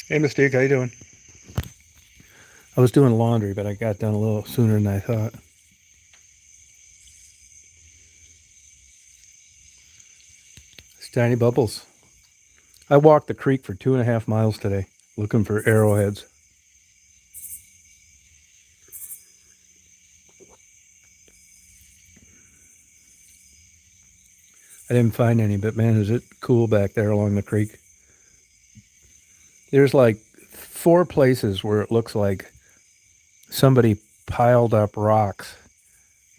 Hey, Mystique, how you doing? I was doing laundry, but I got done a little sooner than I thought. It's tiny bubbles. I walked the creek for 2.5 miles today, looking for arrowheads. I didn't find any, but man, is it cool back there along the creek. There's like 4 places where it looks like somebody piled up rocks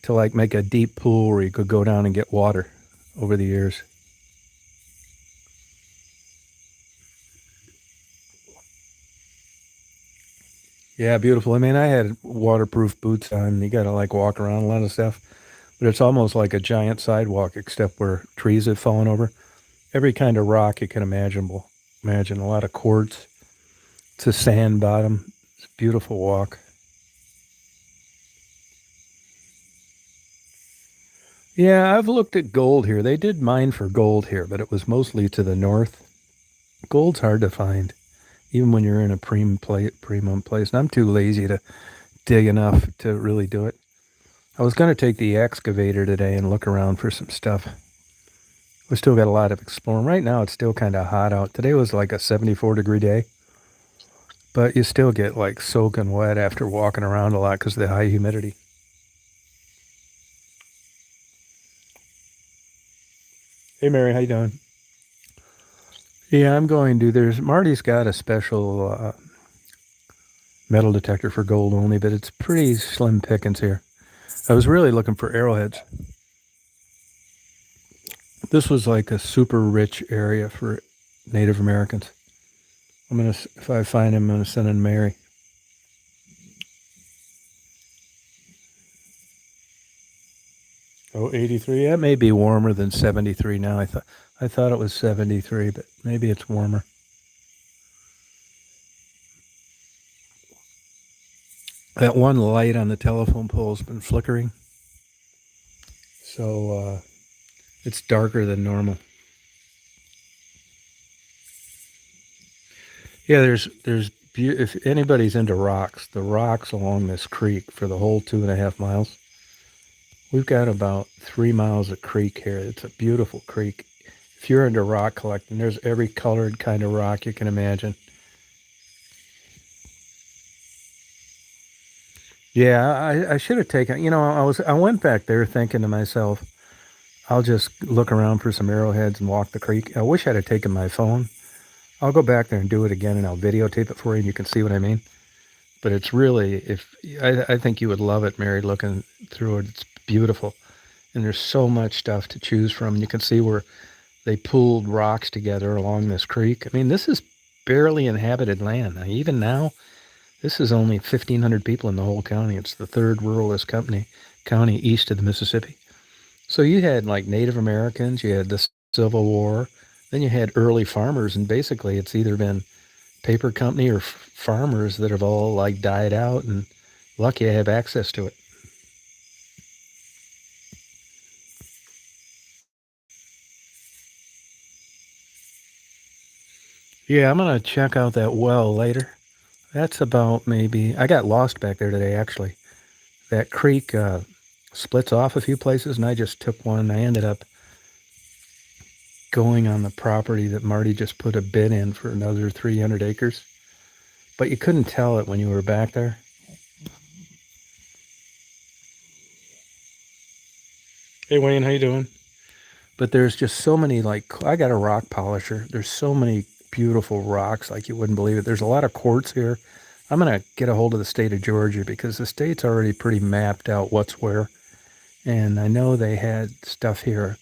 to like make a deep pool where you could go down and get water over the years. Yeah, beautiful. I mean, I had waterproof boots on. You got to like walk around a lot of stuff, but it's almost like a giant sidewalk, except where trees have fallen over. Every kind of rock you can imaginable. Imagine a lot of quartz. It's a sand bottom. It's a beautiful walk. Yeah, I've looked at gold here. They did mine for gold here, but it was mostly to the north. Gold's hard to find, even when you're in a premium place. And I'm too lazy to dig enough to really do it. I was going to take the excavator today and look around for some stuff. We still got a lot of exploring. Right now, it's still kind of hot out. Today was like a 74-degree day, but you still get like soaking wet after walking around a lot because of the high humidity. Hey, Mary, how you doing? Yeah, I'm going to. There's Marty's got a special metal detector for gold only, but it's pretty slim pickings here. I was really looking for arrowheads. This was like a super rich area for Native Americans. If I find him, I'm gonna send in Mary. Oh, 83. That may be warmer than 73 now. I thought it was 73, but maybe it's warmer. That one light on the telephone pole's been flickering, so it's darker than normal. Yeah, if anybody's into rocks, the rocks along this creek for the whole 2.5 miles, we've got about 3 miles of creek here. It's a beautiful creek. If you're into rock collecting, there's every colored kind of rock you can imagine. Yeah, I should have taken. I went back there thinking to myself, I'll just look around for some arrowheads and walk the creek. I wish I'd have taken my phone. I'll go back there and do it again, and I'll videotape it for you, and you can see what I mean. But it's really, if I think you would love it, Mary, looking through it. It's beautiful, and there's so much stuff to choose from. You can see where they pooled rocks together along this creek. I mean, this is barely inhabited land. Now, even now, this is only 1,500 people in the whole county. It's the third ruralest county east of the Mississippi. So you had like Native Americans, you had the Civil War, then you had early farmers, and basically it's either been paper company or farmers that have all like died out, and lucky I have access to it. Yeah, I'm gonna check out that well later. That's about maybe I got lost back there today actually. That creek splits off a few places, and I just took one. I ended up going on the property that Marty just put a bid in for another 300 acres, but you couldn't tell it when you were back there. Hey Wayne, how you doing? But there's just so many, like, I got a rock polisher. There's so many beautiful rocks like you wouldn't believe it. There's a lot of quartz here. I'm going to get a hold of the state of Georgia because the state's already pretty mapped out what's where. And I know they had stuff here.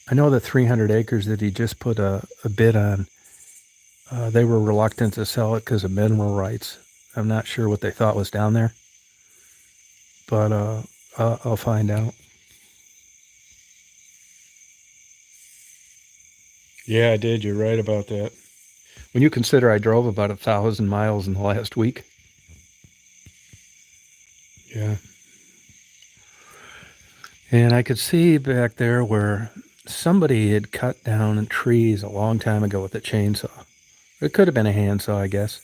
I know the 300 acres that he just put a bid on, they were reluctant to sell it because of mineral rights. I'm not sure what they thought was down there, but I'll find out. Yeah, I did. You're right about that. When you consider I drove about 1,000 miles in the last week. Yeah. And I could see back there where somebody had cut down trees a long time ago with a chainsaw. It could have been a handsaw, I guess,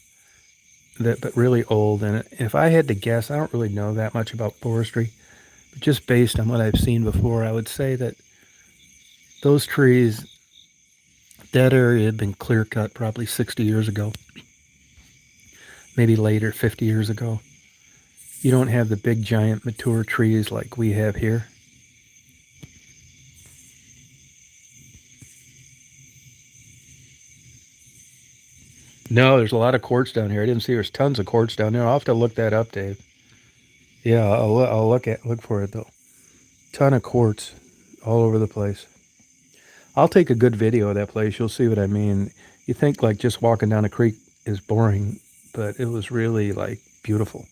but really old. And if I had to guess, I don't really know that much about forestry, but just based on what I've seen before, I would say that those trees, that area had been clear cut probably 60 years ago, maybe later, 50 years ago. You don't have the big giant mature trees like we have here. No, there's a lot of quartz down here. I didn't see there's tons of quartz down there. I'll have to look that up, Dave. Yeah, I'll look for it though. Ton of quartz all over the place. I'll take a good video of that place. You'll see what I mean. You think like just walking down a creek is boring, but it was really like beautiful.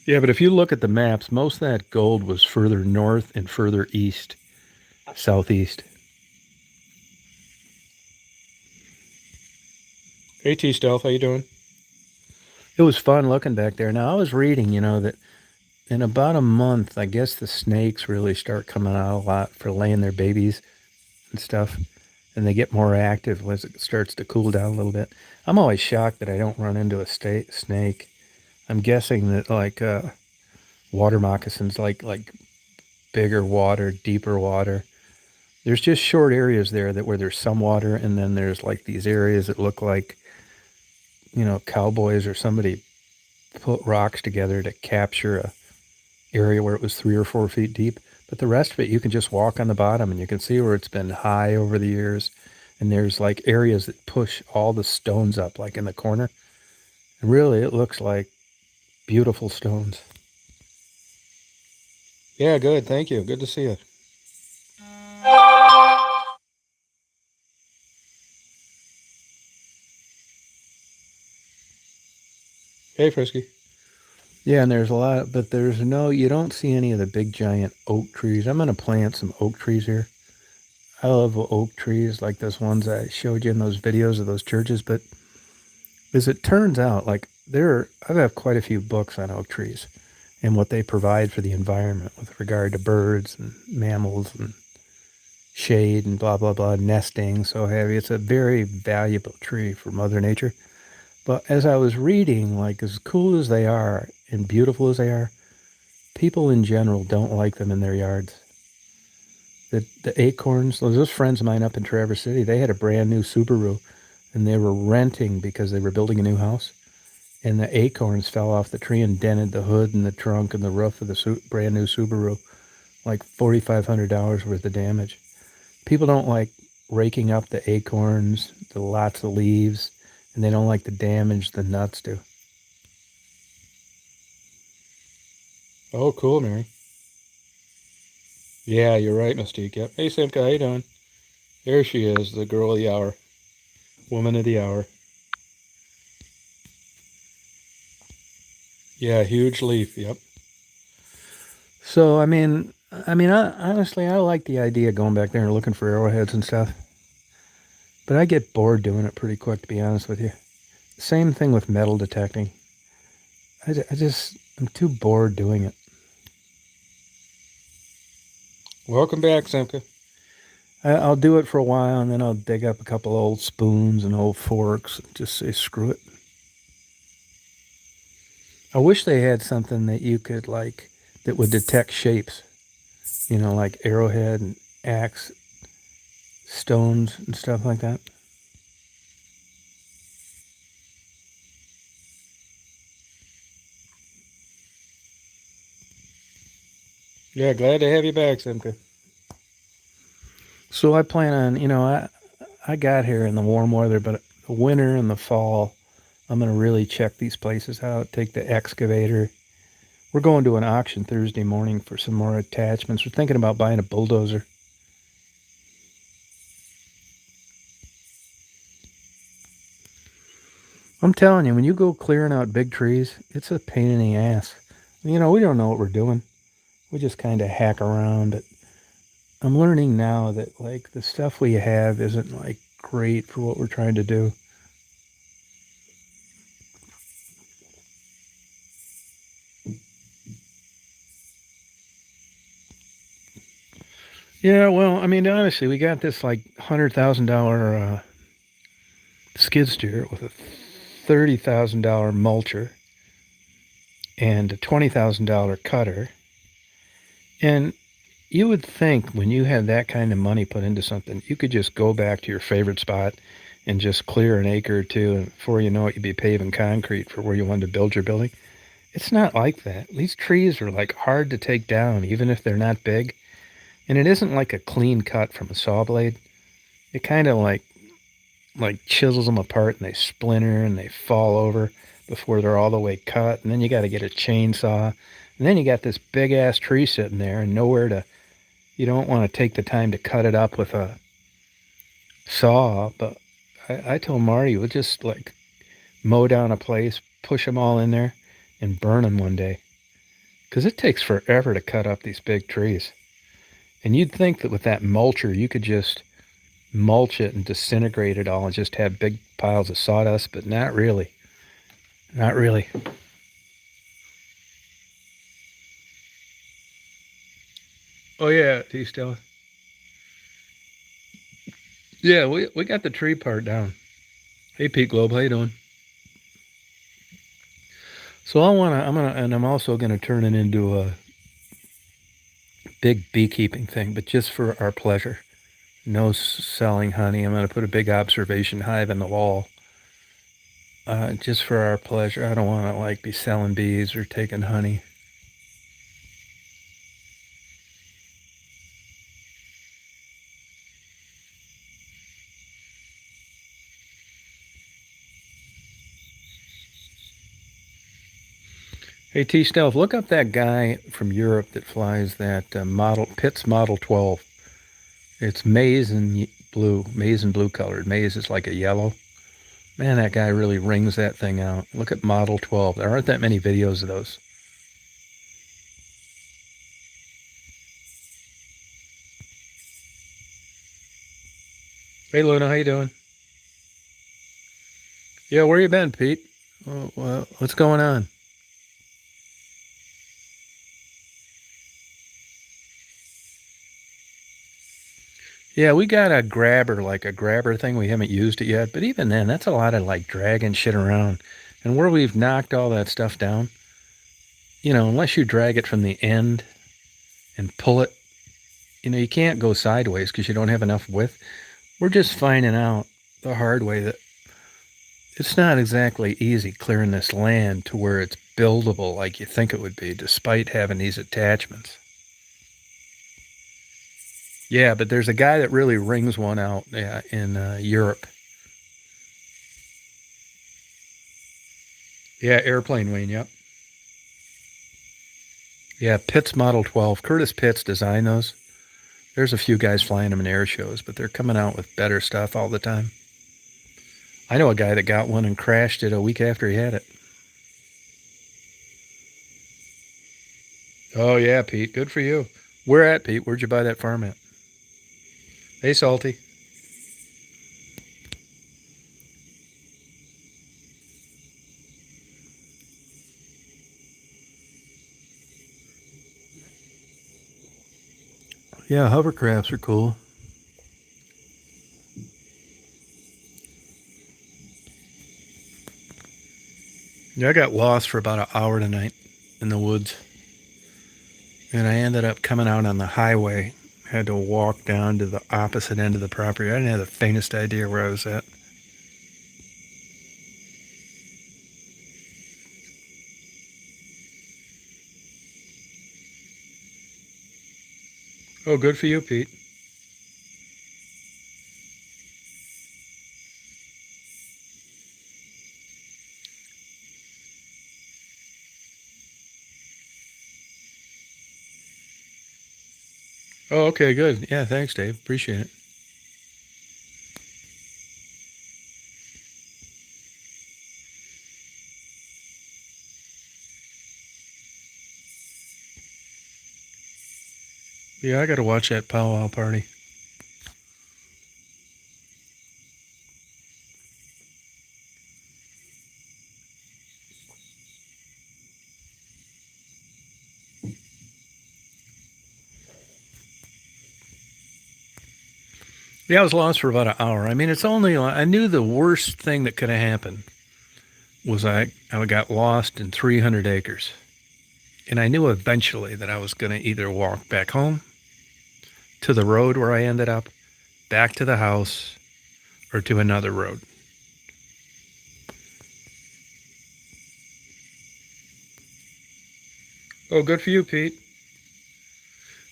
Yeah, but if you look at the maps, most of that gold was further north and further east, southeast. Hey T Stealth, how you doing? It was fun looking back there. Now I was reading, that in about a month, I guess the snakes really start coming out a lot for laying their babies and stuff, and they get more active as it starts to cool down a little bit. I'm always shocked that I don't run into a snake. I'm guessing that like water moccasins, like bigger water, deeper water. There's just short areas there that where there's some water, and then there's like these areas that look like cowboys or somebody put rocks together to capture a area where it was 3 or 4 feet deep. But the rest of it, you can just walk on the bottom and you can see where it's been high over the years. And there's like areas that push all the stones up, like in the corner. And really, it looks like beautiful stones. Yeah, good. Thank you. Good to see you. Hey, Frisky. Yeah, and there's a lot, but you don't see any of the big giant oak trees. I'm going to plant some oak trees here. I love oak trees like those ones I showed you in those videos of those churches, but as it turns out, like I have quite a few books on oak trees and what they provide for the environment with regard to birds and mammals and shade and blah blah blah, nesting, so heavy. It's a very valuable tree for Mother Nature. But as I was reading, like as cool as they are and beautiful as they are, people in general don't like them in their yards. The acorns, those friends of mine up in Traverse City, they had a brand new Subaru and they were renting because they were building a new house. And the acorns fell off the tree and dented the hood and the trunk and the roof of the brand new Subaru, like $4,500 worth of damage. People don't like raking up the acorns, the lots of leaves, and they don't like the damage the nuts do. Oh, cool, Mary. Yeah, you're right, Mystique. Yep. Hey, Simka, how you doing? There she is, the girl of the hour, woman of the hour. Yeah, huge leaf. Yep. So, honestly, I like the idea of going back there and looking for arrowheads and stuff, but I get bored doing it pretty quick, to be honest with you. Same thing with metal detecting. I'm too bored doing it. Welcome back, Simka. I'll do it for a while and then I'll dig up a couple old spoons and old forks and just say screw it. I wish they had something that you could like that would detect shapes, like arrowhead and axe, stones and stuff like that. Yeah, glad to have you back, Simka. So I plan on, I got here in the warm weather, but the winter and the fall, I'm going to really check these places out, take the excavator. We're going to an auction Thursday morning for some more attachments. We're thinking about buying a bulldozer. I'm telling you, when you go clearing out big trees, it's a pain in the ass. We don't know what we're doing. We just kind of hack around. But I'm learning now that like the stuff we have isn't like great for what we're trying to do. Yeah, well, I mean, honestly, we got this like $100,000 skid steer with a $30,000 mulcher and a $20,000 cutter. And you would think when you had that kind of money put into something, you could just go back to your favorite spot and just clear an acre or two, and before you know it, you'd be paving concrete for where you wanted to build your building. It's not like that. These trees are like hard to take down, even if they're not big. And it isn't like a clean cut from a saw blade. It kind of like chisels them apart and they splinter and they fall over before they're all the way cut. And then you got to get a chainsaw. And then you got this big ass tree sitting there and nowhere to, you don't want to take the time to cut it up with a saw. But I told Marty, we'll just like mow down a place, push them all in there, and burn them one day. Because it takes forever to cut up these big trees. And you'd think that with that mulcher, you could just mulch it and disintegrate it all and just have big piles of sawdust, but not really. Not really. Oh yeah, T still. Yeah, we got the tree part down. Hey Pete Globe, how you doing? So I'm also gonna turn it into a big beekeeping thing, but just for our pleasure. No selling honey. I'm gonna put a big observation hive in the wall, just for our pleasure. I don't want to like be selling bees or taking honey. Hey T Stealth, look up that guy from Europe that flies that model Pitts Model 12. It's maize and blue colored. Maize is like a yellow. Man, that guy really rings that thing out. Look at Model 12. There aren't that many videos of those. Hey Luna, how you doing? Yeah, where you been, Pete? Well, what's going on? Yeah, we got a grabber, like a grabber thing. We haven't used it yet, but even then, that's a lot of like dragging shit around. And where we've knocked all that stuff down, unless you drag it from the end and pull it, you can't go sideways because you don't have enough width. We're just finding out the hard way that it's not exactly easy clearing this land to where it's buildable like you think it would be, despite having these attachments. Yeah, but there's a guy that really rings one out, yeah, in Europe. Yeah, airplane wing. Yep. Yeah, Pitts Model 12. Curtis Pitts designed those. There's a few guys flying them in air shows, but they're coming out with better stuff all the time. I know a guy that got one and crashed it a week after he had it. Oh yeah, Pete. Good for you. Where at, Pete? Where'd you buy that farm at? Hey, Salty. Yeah, hovercrafts are cool. Yeah, I got lost for about an hour tonight in the woods, and I ended up coming out on the highway. Had to walk down to the opposite end of the property. I didn't have the faintest idea where I was at. Oh, good for you, Pete. Oh, okay, good. Yeah, thanks, Dave. Appreciate it. Yeah, I got to watch that powwow party. Yeah, I was lost for about an hour. I mean, it's only, I knew the worst thing that could have happened was I got lost in 300 acres. And I knew eventually that I was going to either walk back home to the road where I ended up, back to the house, or to another road. Oh, good for you, Pete.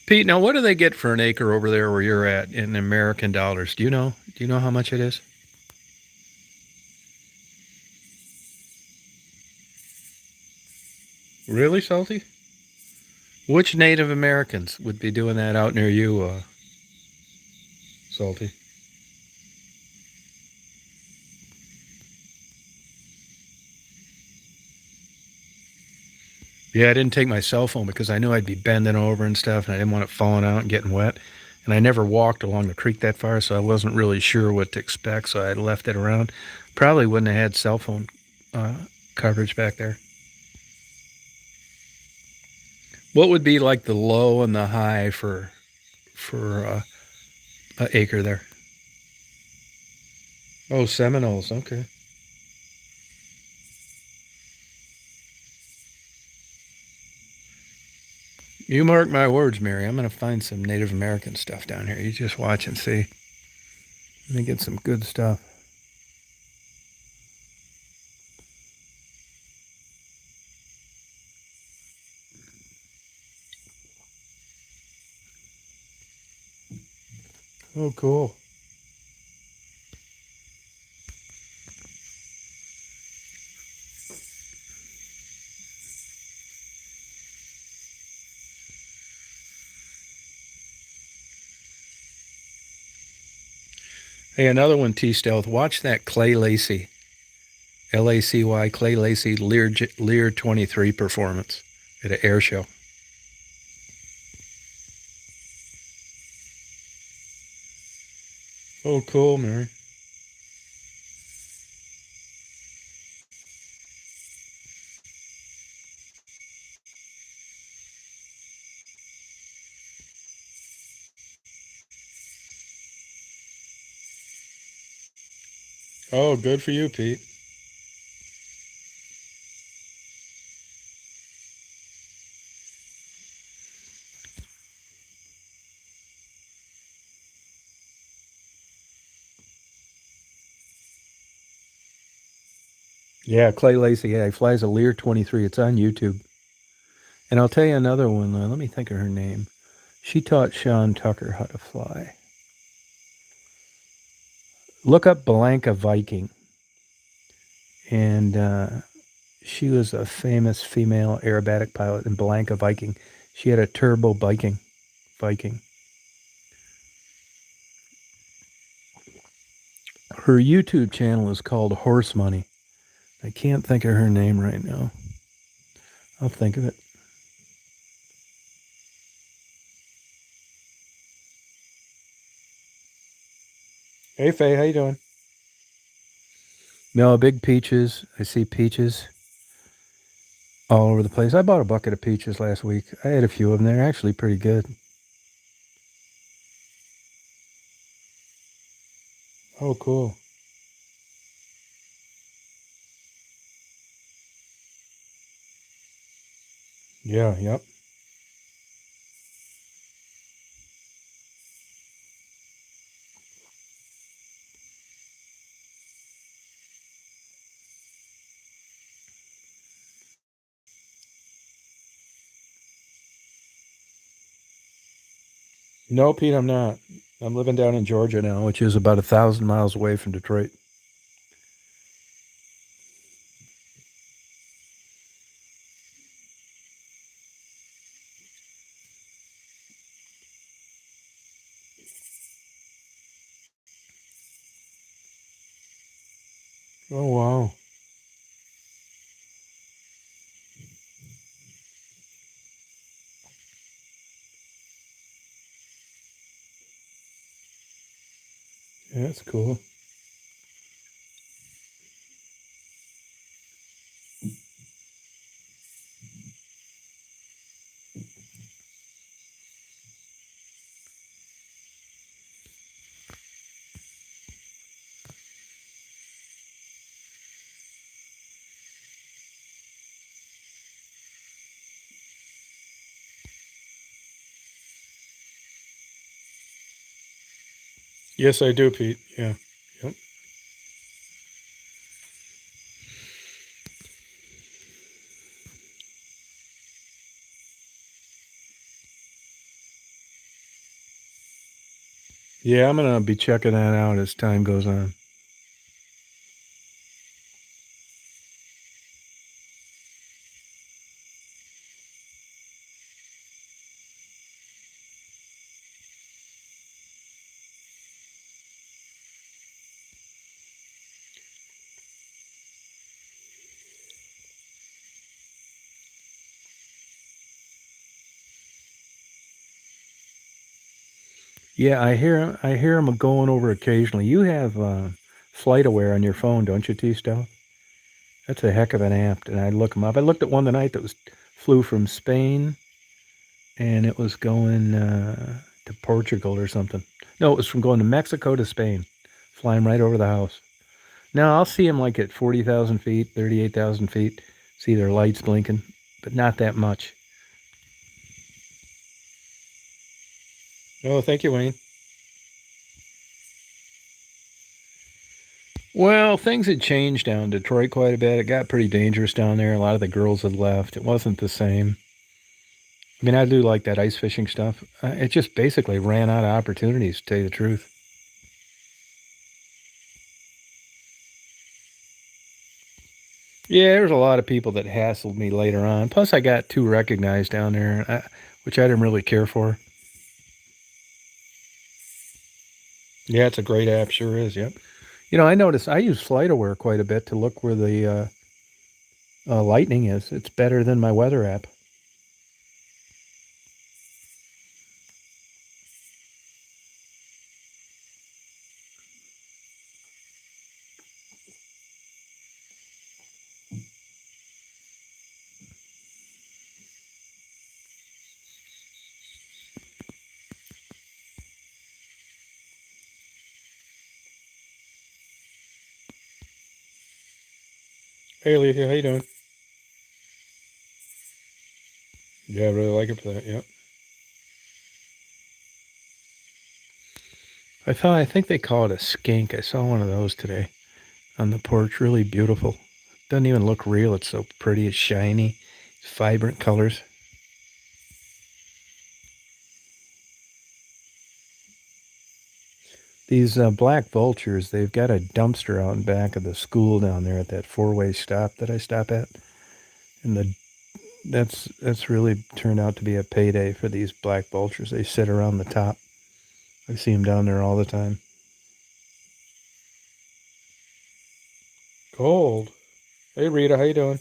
Pete, now what do they get for an acre over there where you're at in American dollars? Do you know? Do you know how much it is? Really, Salty? Which Native Americans would be doing that out near you, Salty? Yeah, I didn't take my cell phone because I knew I'd be bending over and stuff, and I didn't want it falling out and getting wet. And I never walked along the creek that far, so I wasn't really sure what to expect. So I left it around. Probably wouldn't have had cell phone uh, coverage back there. What would be like the low and the high for an acre there? Oh, Seminoles. Okay. You mark my words, Mary. I'm going to find some Native American stuff down here. You just watch and see. Let me get some good stuff. Oh, cool. Hey, another one, T Stealth. Watch that Clay Lacy, Lacy, Clay Lacy Lear 23 performance at an air show. Oh, cool, Mary. Oh, good for you, Pete. Yeah, Clay Lacy. Yeah, he flies a Lear 23. It's on YouTube. And I'll tell you another one. Let me think of her name. She taught Sean Tucker how to fly. Look up Blanca Viking. And she was a famous female aerobatic pilot in Blanca Viking. She had a turbo Viking. Viking. Her YouTube channel is called Horse Money. I can't think of her name right now. I'll think of it. Hey Faye, how you doing? No, big peaches. I see peaches all over the place. I bought a bucket of peaches last week. I had a few of them. They're actually pretty good. Oh, cool. Yeah, yep. No, Pete, I'm not. I'm living down in Georgia now, which is about 1,000 miles away from Detroit. Oh, wow. Yeah, that's cool. Yes, I do, Pete. Yeah. Yep. Yeah, I'm gonna be checking that out as time goes on. Yeah, I hear them going over occasionally. You have Flight Aware on your phone, don't you, T Stout? That's a heck of an app, and I look them up. I looked at one tonight that was flew from Spain, and it was going to Portugal or something. No, it was from going to Mexico to Spain, flying right over the house. Now I'll see them like at 40,000 feet, 38,000 feet. See their lights blinking, but not that much. Oh, thank you, Wayne. Well, things had changed down in Detroit quite a bit. It got pretty dangerous down there. A lot of the girls had left. It wasn't the same. I mean, I do like that ice fishing stuff. It just basically ran out of opportunities, to tell you the truth. Yeah, there's a lot of people that hassled me later on. Plus, I got too recognized down there, which I didn't really care for. Yeah, it's a great app, sure is. Yep. You know, I noticed I use FlightAware quite a bit to look where the lightning is. It's better than my weather app. Hey, Leah, how you doing? Yeah, I really like it for that. Yep. I think they call it a skink. I saw one of those today on the porch. Really beautiful. Doesn't even look real. It's so pretty. It's shiny. It's vibrant colors. These black vultures, they've got a dumpster out in back of the school down there at that four-way stop that I stop at. And that's really turned out to be a payday for these black vultures. They sit around the top. I see them down there all the time. Cold. Hey Rita, how you doing?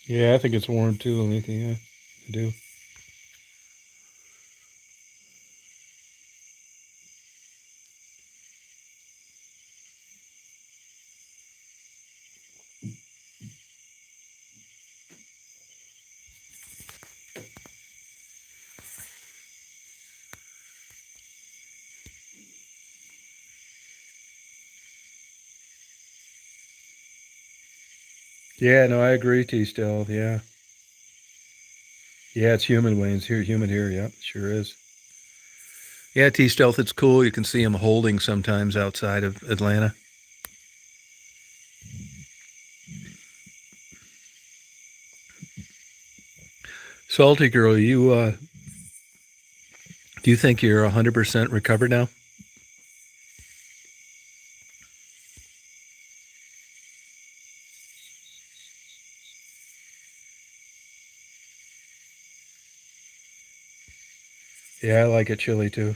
Yeah, I think it's warm too, Alethea. Yeah, I do. Yeah, no, I agree, T still. Yeah. Yeah, it's humid, Wayne. It's here humid here, yep, sure is. Yeah, T stealth, it's cool. You can see them holding sometimes outside of Atlanta. Salty girl, you do you think you're 100% recovered now? Yeah, I like it chilly too.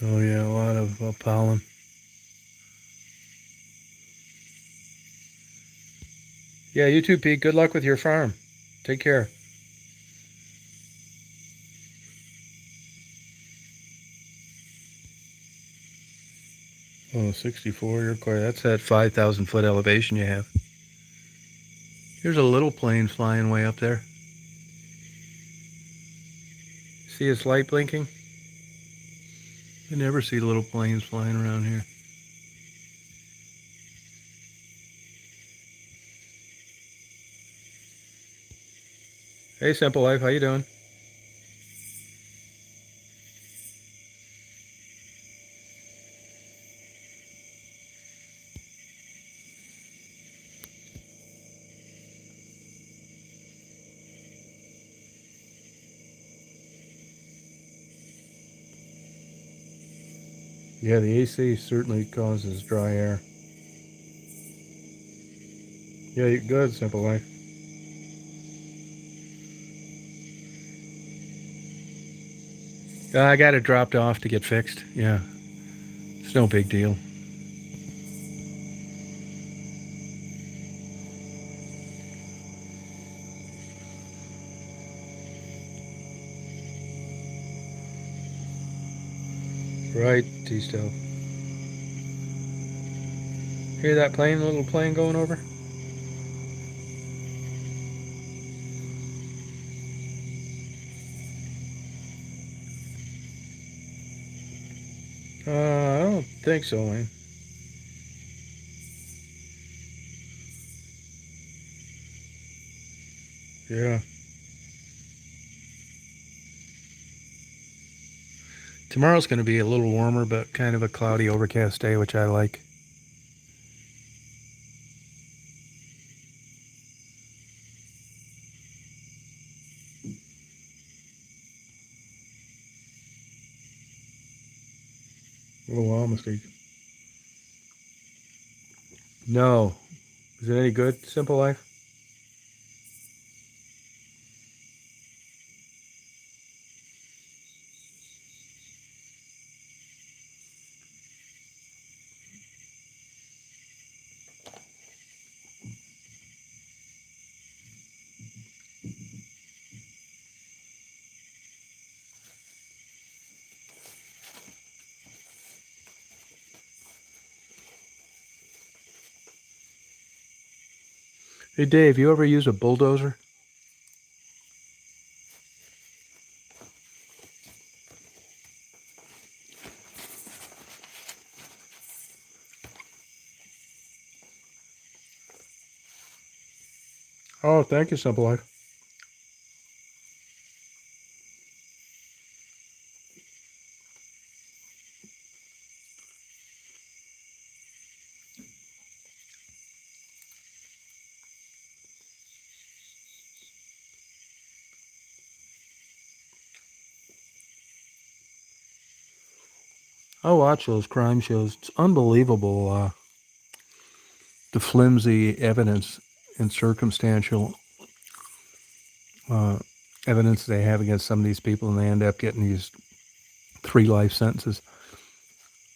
Oh yeah, a lot of pollen. Yeah, you too, Pete. Good luck with your farm. Take care. Oh, 64. You're quite. That's that 5,000 foot elevation you have. Here's a little plane flying way up there. See its light blinking? I never see little planes flying around here. Hey, Simple Life, how you doing? Yeah, the AC certainly causes dry air. Yeah, good, Simple Life. I got it dropped off to get fixed. Yeah, it's no big deal. Right, T-Stove. Hear that plane, little plane going over? I don't think so, Wayne. Yeah. Tomorrow's going to be a little warmer, but kind of a cloudy, overcast day, which I like. Oh, wow, mistake. No. Is it any good, Simple Life? Hey, Dave, you ever use a bulldozer? Oh, thank you, Simple Life. I watch those crime shows. It's unbelievable, the flimsy evidence and circumstantial uh, evidence they have against some of these people, and they end up getting these 3 life sentences.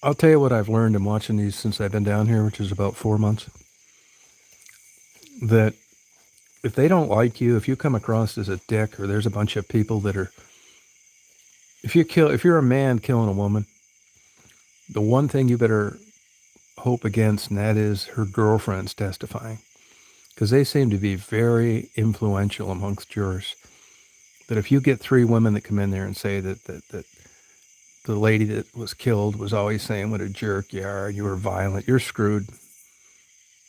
I'll tell you what I've learned in watching these since I've been down here, which is about 4 months, that if they don't like you, if you come across as a dick, or there's a bunch of people that are, if you're a man killing a woman, the one thing you better hope against, and that is her girlfriends testifying, because they seem to be very influential amongst jurors. That if you get 3 women that come in there and say that the lady that was killed was always saying what a jerk you are, you were violent, you're screwed,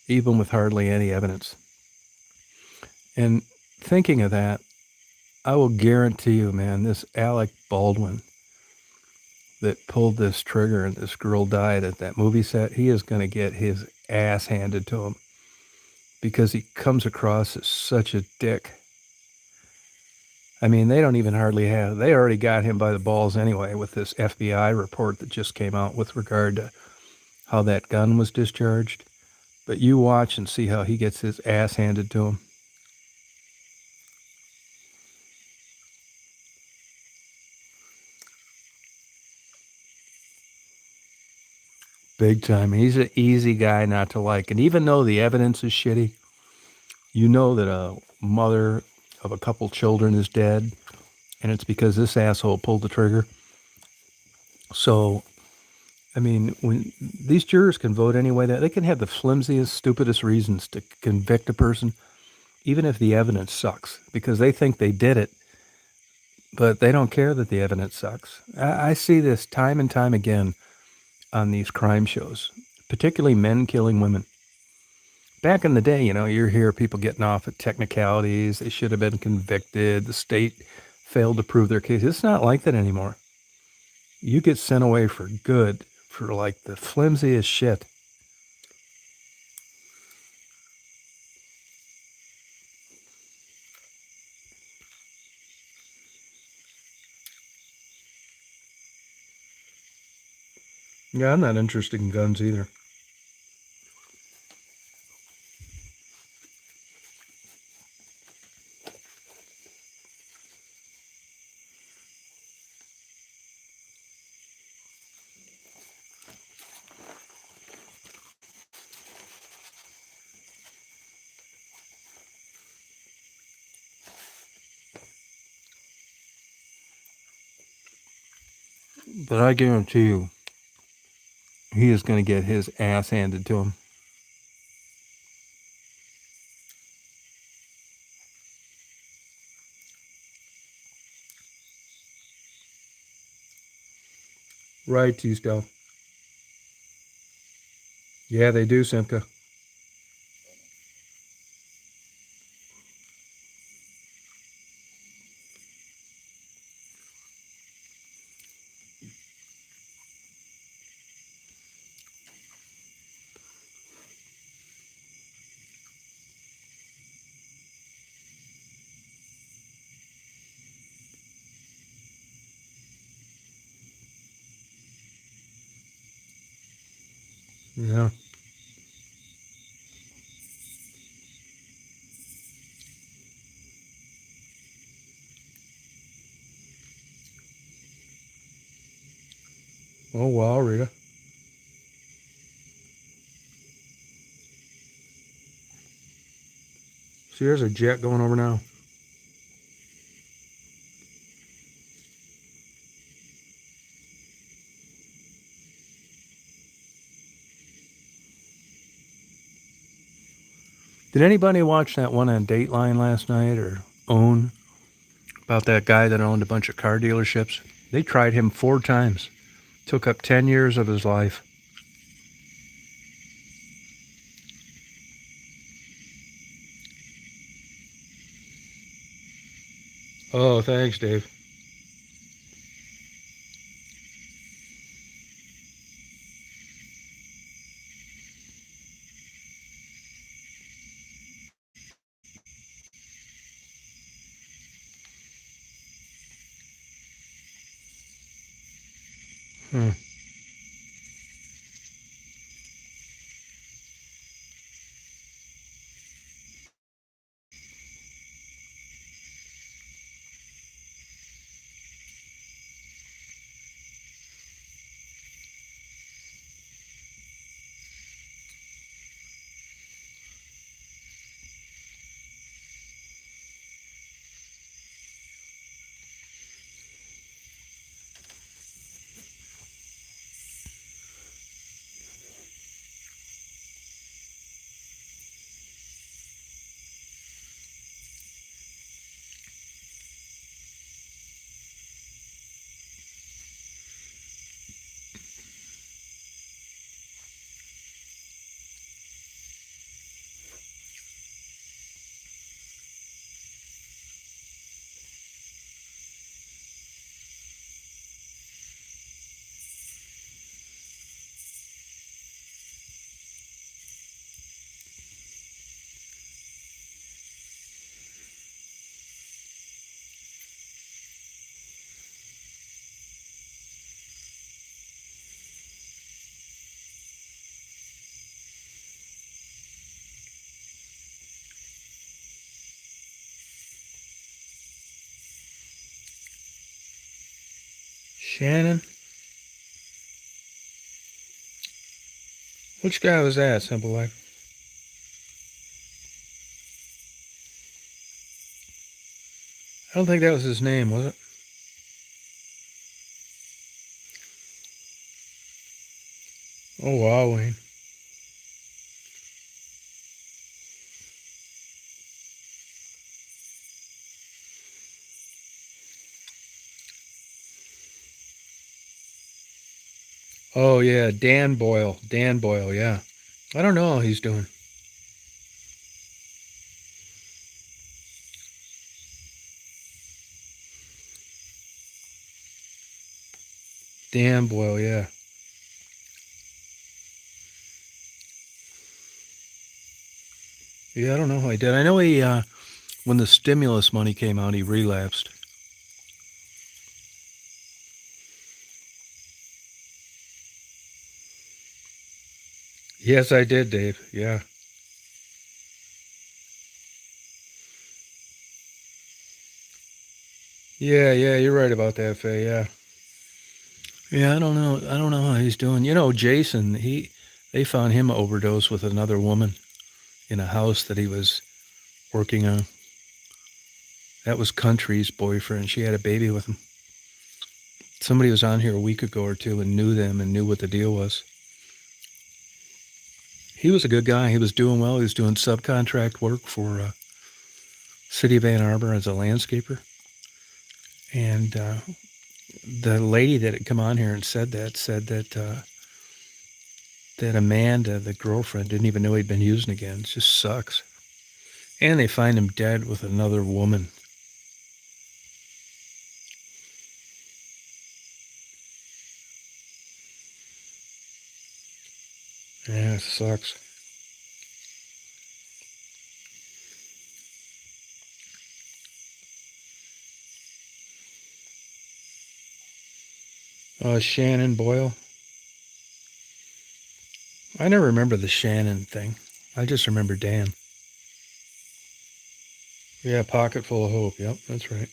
even with hardly any evidence. And thinking of that, I will guarantee you, man, this Alec Baldwin that pulled this trigger and this girl died at that movie set, he is going to get his ass handed to him because he comes across as such a dick. I mean, they don't even hardly have, they already got him by the balls anyway with this FBI report that just came out with regard to how that gun was discharged. But you watch and see how he gets his ass handed to him. big time. He's an easy guy not to like. And even though the evidence is shitty, you know that a mother of a couple children is dead, and it's because this asshole pulled the trigger. So, I mean, when these jurors can vote any way that they can have the flimsiest, stupidest reasons to convict a person, even if the evidence sucks, because they think they did it, but they don't care that the evidence sucks. I see this time and time again on these crime shows, particularly men killing women. Back in the day, you hear people getting off at technicalities. They should have been convicted. The state failed to prove their case. It's not like that anymore. You get sent away for good for like the flimsiest shit. Yeah, I'm not interested in guns either. But I guarantee you, he is going to get his ass handed to him. Right, T-Style. Yeah, they do, Simka. Yeah. Oh, wow, Rita. See, there's a jet going over now. Did anybody watch that one on Dateline last night or Own about that guy that owned a bunch of car dealerships? They tried him 4 times. Took up 10 years of his life. Oh, thanks, Dave. Hmm. Shannon? Which guy was that, Simple Life? I don't think that was his name, was it? Oh, wow, Wayne. Oh, yeah, Dan Boyle. Dan Boyle, yeah. I don't know how he's doing. Dan Boyle, yeah. Yeah, I don't know how he did. I know when the stimulus money came out, he relapsed. Yes, I did, Dave. Yeah. Yeah, yeah, you're right about that, Faye. Yeah. Yeah, I don't know. I don't know how he's doing. You know, Jason, they found him overdosed with another woman in a house that he was working on. That was Country's boyfriend. She had a baby with him. Somebody was on here a week ago or two and knew them and knew what the deal was. He was a good guy. He was doing well. He was doing subcontract work for City of Ann Arbor as a landscaper. And the lady that had come on here and said that Amanda, the girlfriend, didn't even know he'd been using again. It just sucks. And they find him dead with another woman. Yeah, it sucks. Shannon Boyle. I never remember the Shannon thing. I just remember Dan. Yeah, Pocket Full of Hope. Yep, that's right.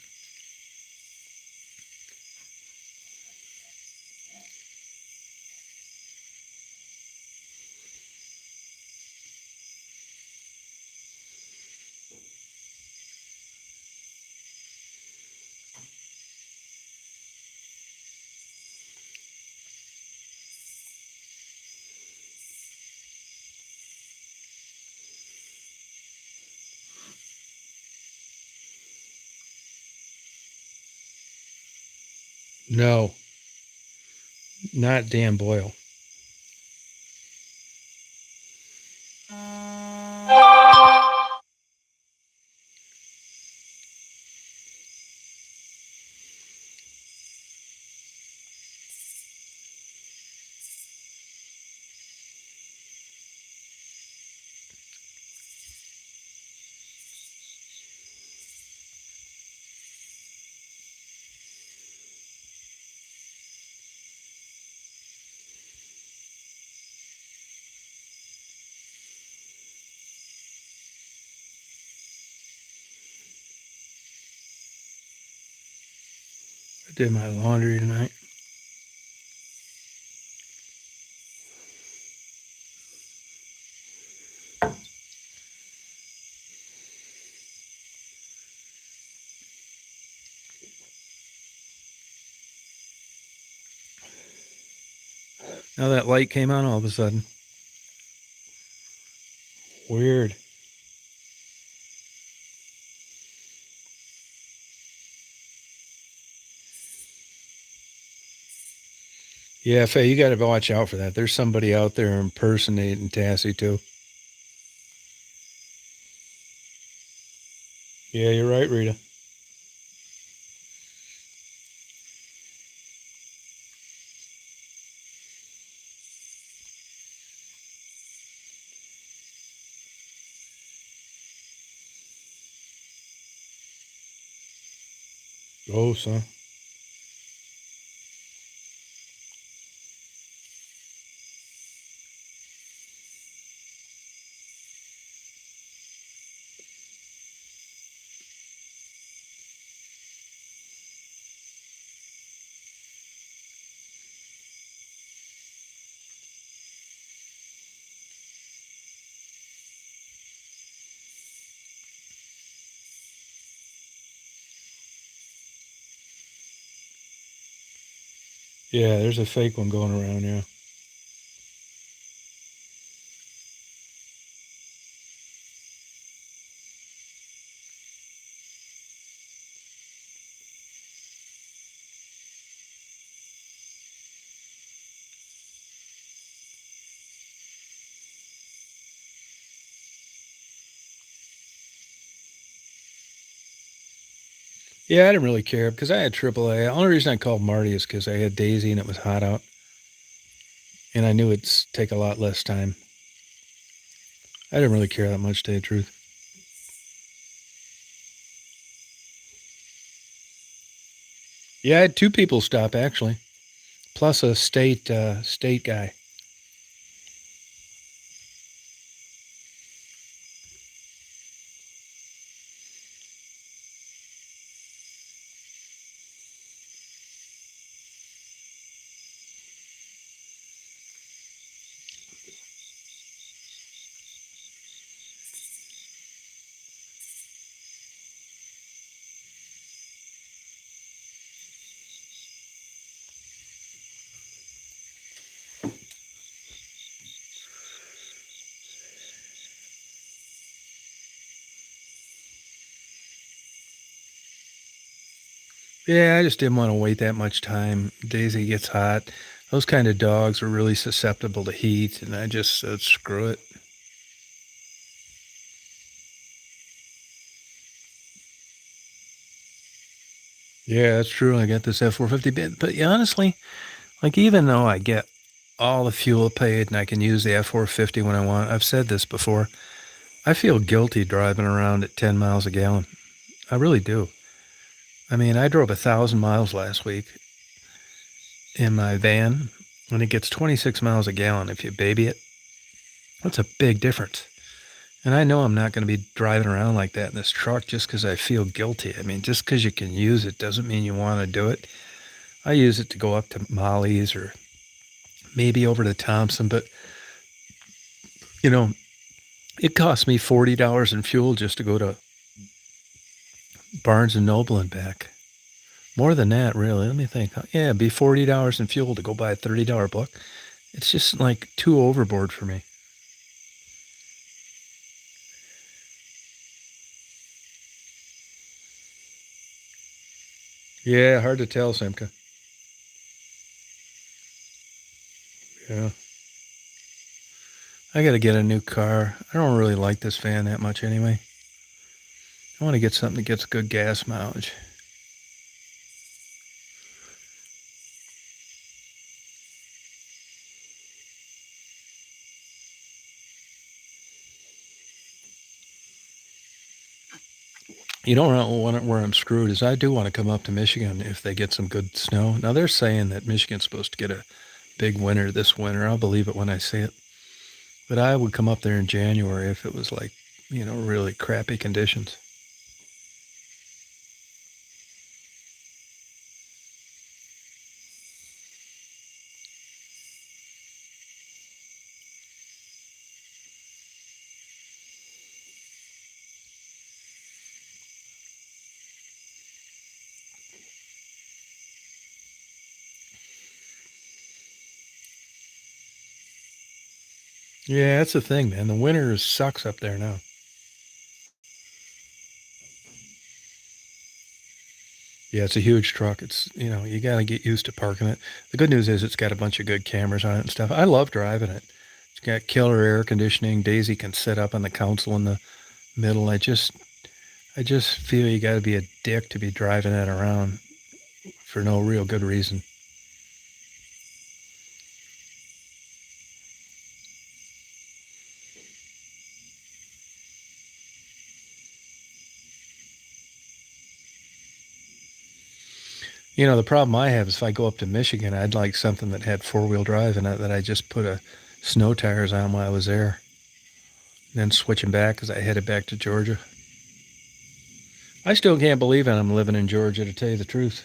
No, not Dan Boyle. I did my laundry tonight. Now that light came on all of a sudden. Weird. Yeah, Faye, you got to watch out for that. There's somebody out there impersonating Tassie too. Yeah, you're right, Rita. Oh, son. Yeah, there's a fake one going around. Yeah. Yeah, I didn't really care because I had AAA. The only reason I called Marty is because I had Daisy and it was hot out, and I knew it'd take a lot less time. I didn't really care that much, to tell you the truth. Yeah, I had two people stop actually, plus a state guy. Yeah, I just didn't want to wait that much time. Daisy gets hot. Those kind of dogs are really susceptible to heat, and I just said, screw it. Yeah, that's true. I got this F450 bit, but yeah, honestly, like even though I get all the fuel paid and I can use the F450 when I want, I've said this before. I feel guilty driving around at 10 miles a gallon. I really do. I mean, I drove 1,000 miles last week in my van, and it gets 26 miles a gallon if you baby it. That's a big difference. And I know I'm not going to be driving around like that in this truck just because I feel guilty. I mean, just because you can use it doesn't mean you want to do it. I use it to go up to Molly's or maybe over to Thompson, but you know, it cost me $40 in fuel just to go to Barnes and Noble and back. More than that, really. Let me think. Yeah, it'd be $40 in fuel to go buy a $30 book. It's just like too overboard for me. Yeah, hard to tell, Simka. Yeah. I got to get a new car. I don't really like this van that much anyway. I want to get something that gets good gas mileage. You don't know where I'm screwed is I do want to come up to Michigan if they get some good snow. Now they're saying that Michigan's supposed to get a big winter this winter. I'll believe it when I see it. But I would come up there in January if it was like, really crappy conditions. Yeah, that's the thing, man. The winter sucks up there now. Yeah, it's a huge truck. You got to get used to parking it. The good news is it's got a bunch of good cameras on it and stuff. I love driving it. It's got killer air conditioning. Daisy can sit up on the console in the middle. I just feel you got to be a dick to be driving that around for no real good reason. The problem I have is if I go up to Michigan, I'd like something that had four-wheel drive in it that I just put a snow tires on while I was there, and then switching back as I headed back to Georgia. I still can't believe it. I'm living in Georgia, to tell you the truth.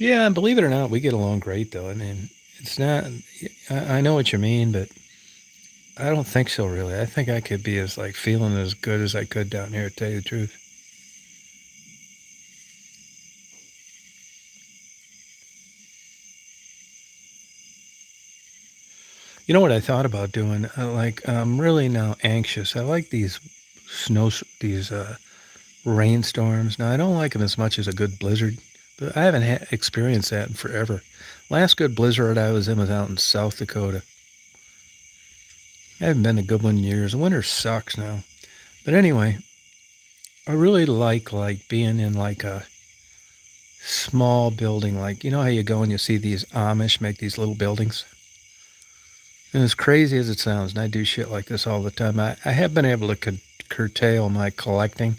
Yeah, and believe it or not, we get along great though. I mean, it's not. I know what you mean, but I don't think so. Really, I think I could be as like feeling as good as I could down here. To tell you the truth. You know what I thought about doing? Like, I'm really now anxious. I like these these rainstorms. Now, I don't like them as much as a good blizzard, but I haven't experienced that in forever. Last good blizzard I was in was out in South Dakota. I haven't been a good one in years. Winter sucks now. But anyway, I really like being in like a small building. Like, you know how you go and you see these Amish make these little buildings? And as crazy as it sounds, and I do shit like this all the time, I have been able to curtail my collecting.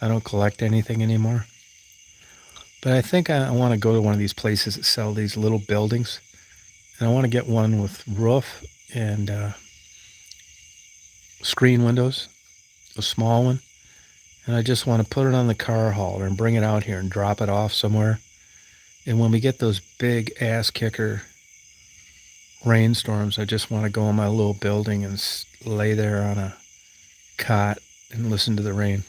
I don't collect anything anymore. But I think I want to go to one of these places that sell these little buildings. And I want to get one with roof and screen windows, a small one. And I just want to put it on the car hauler and bring it out here and drop it off somewhere. And when we get those big ass kicker rainstorms, I just want to go in my little building and lay there on a cot and listen to the rain.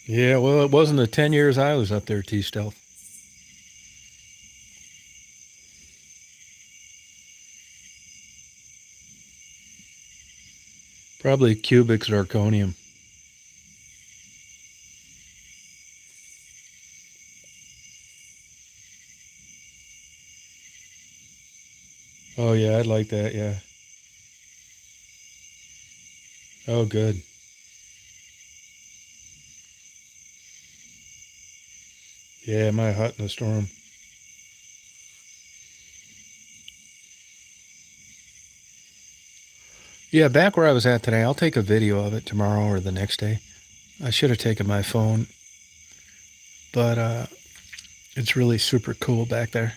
Yeah, well, it wasn't the 10 years I was up there, T Stealth. Probably cubic zirconium. Oh, yeah, I'd like that, yeah. Oh, good. Yeah, my hut in a storm. Yeah, back where I was at today, I'll take a video of it tomorrow or the next day. I should have taken my phone, but it's really super cool back there.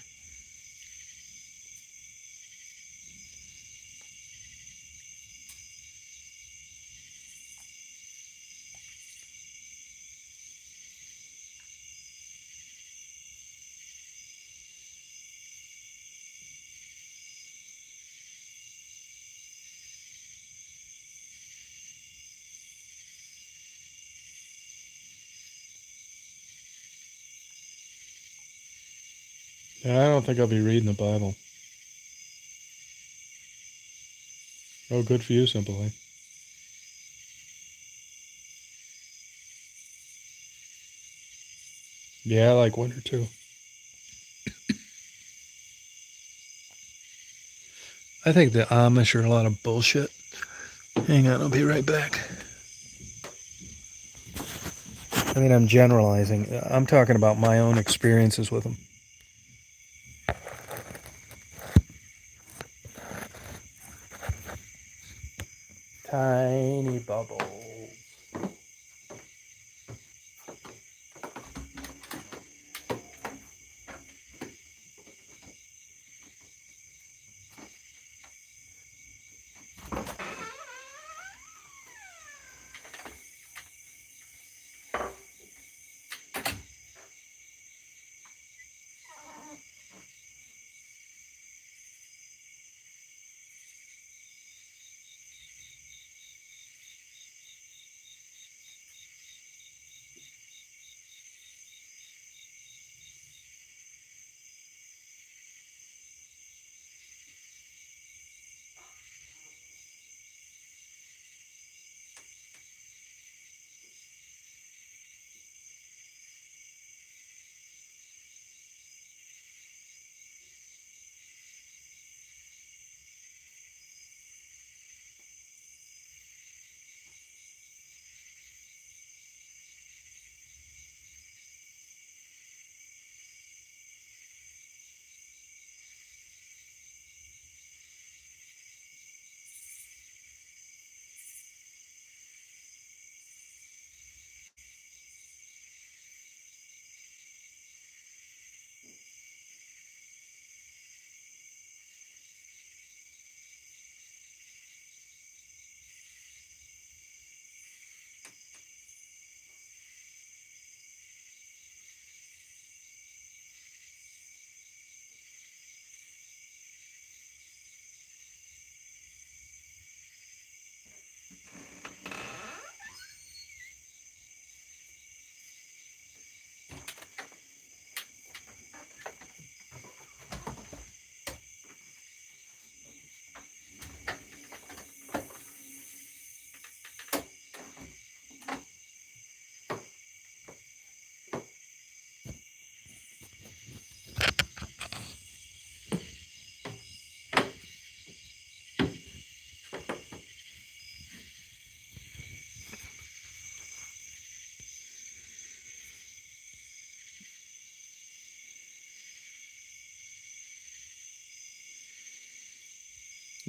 I don't think I'll be reading the Bible. Oh, good for you, Simply. Yeah, I like winter too. I think the Amish are a lot of bullshit. Hang on, I'll be right back. I mean, I'm generalizing. I'm talking about my own experiences with them. Tiny bubbles.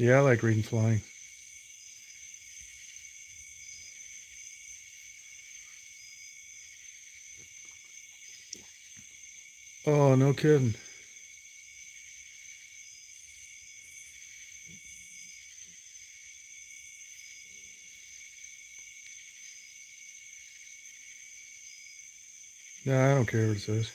Yeah, I like reading flying. Oh, no kidding. No, I don't care what it says.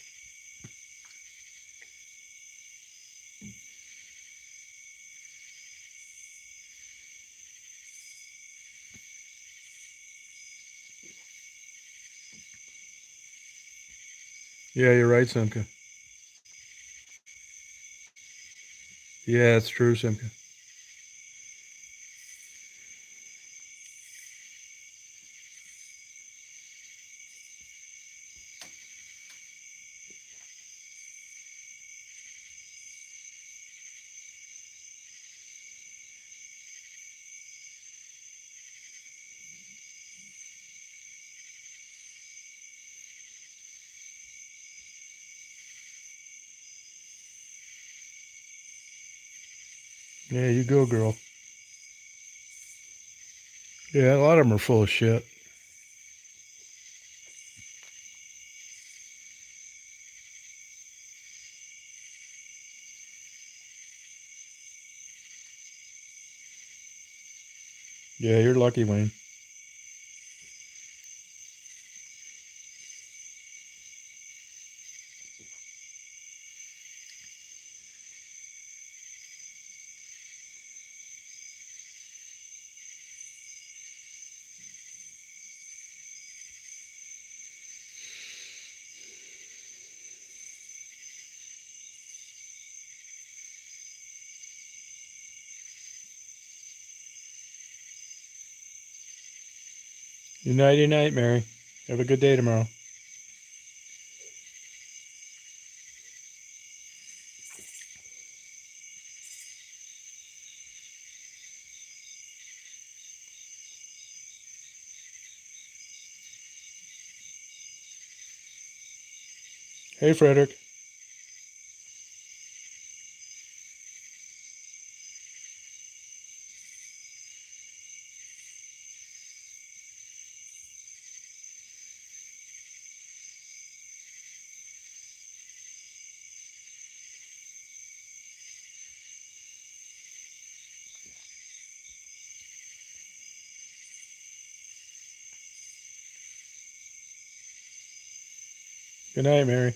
Yeah, you're right, Simka. Yeah, it's true, Simka. Yeah, you go, girl. Yeah, a lot of them are full of shit. Yeah, you're lucky, Wayne. Nighty night, Mary. Have a good day tomorrow. Hey, Frederick. Good night, Mary.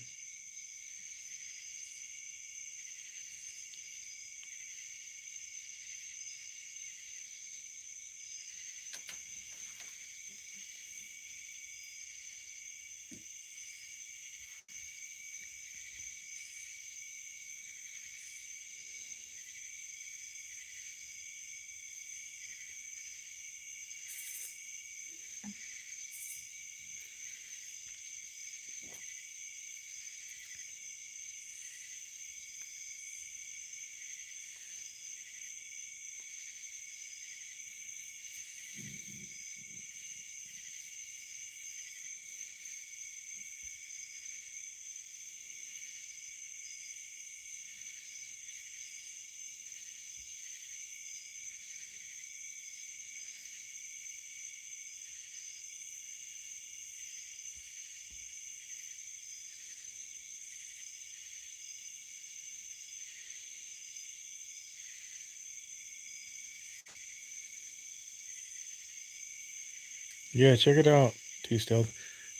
Yeah, check it out, T Stealth.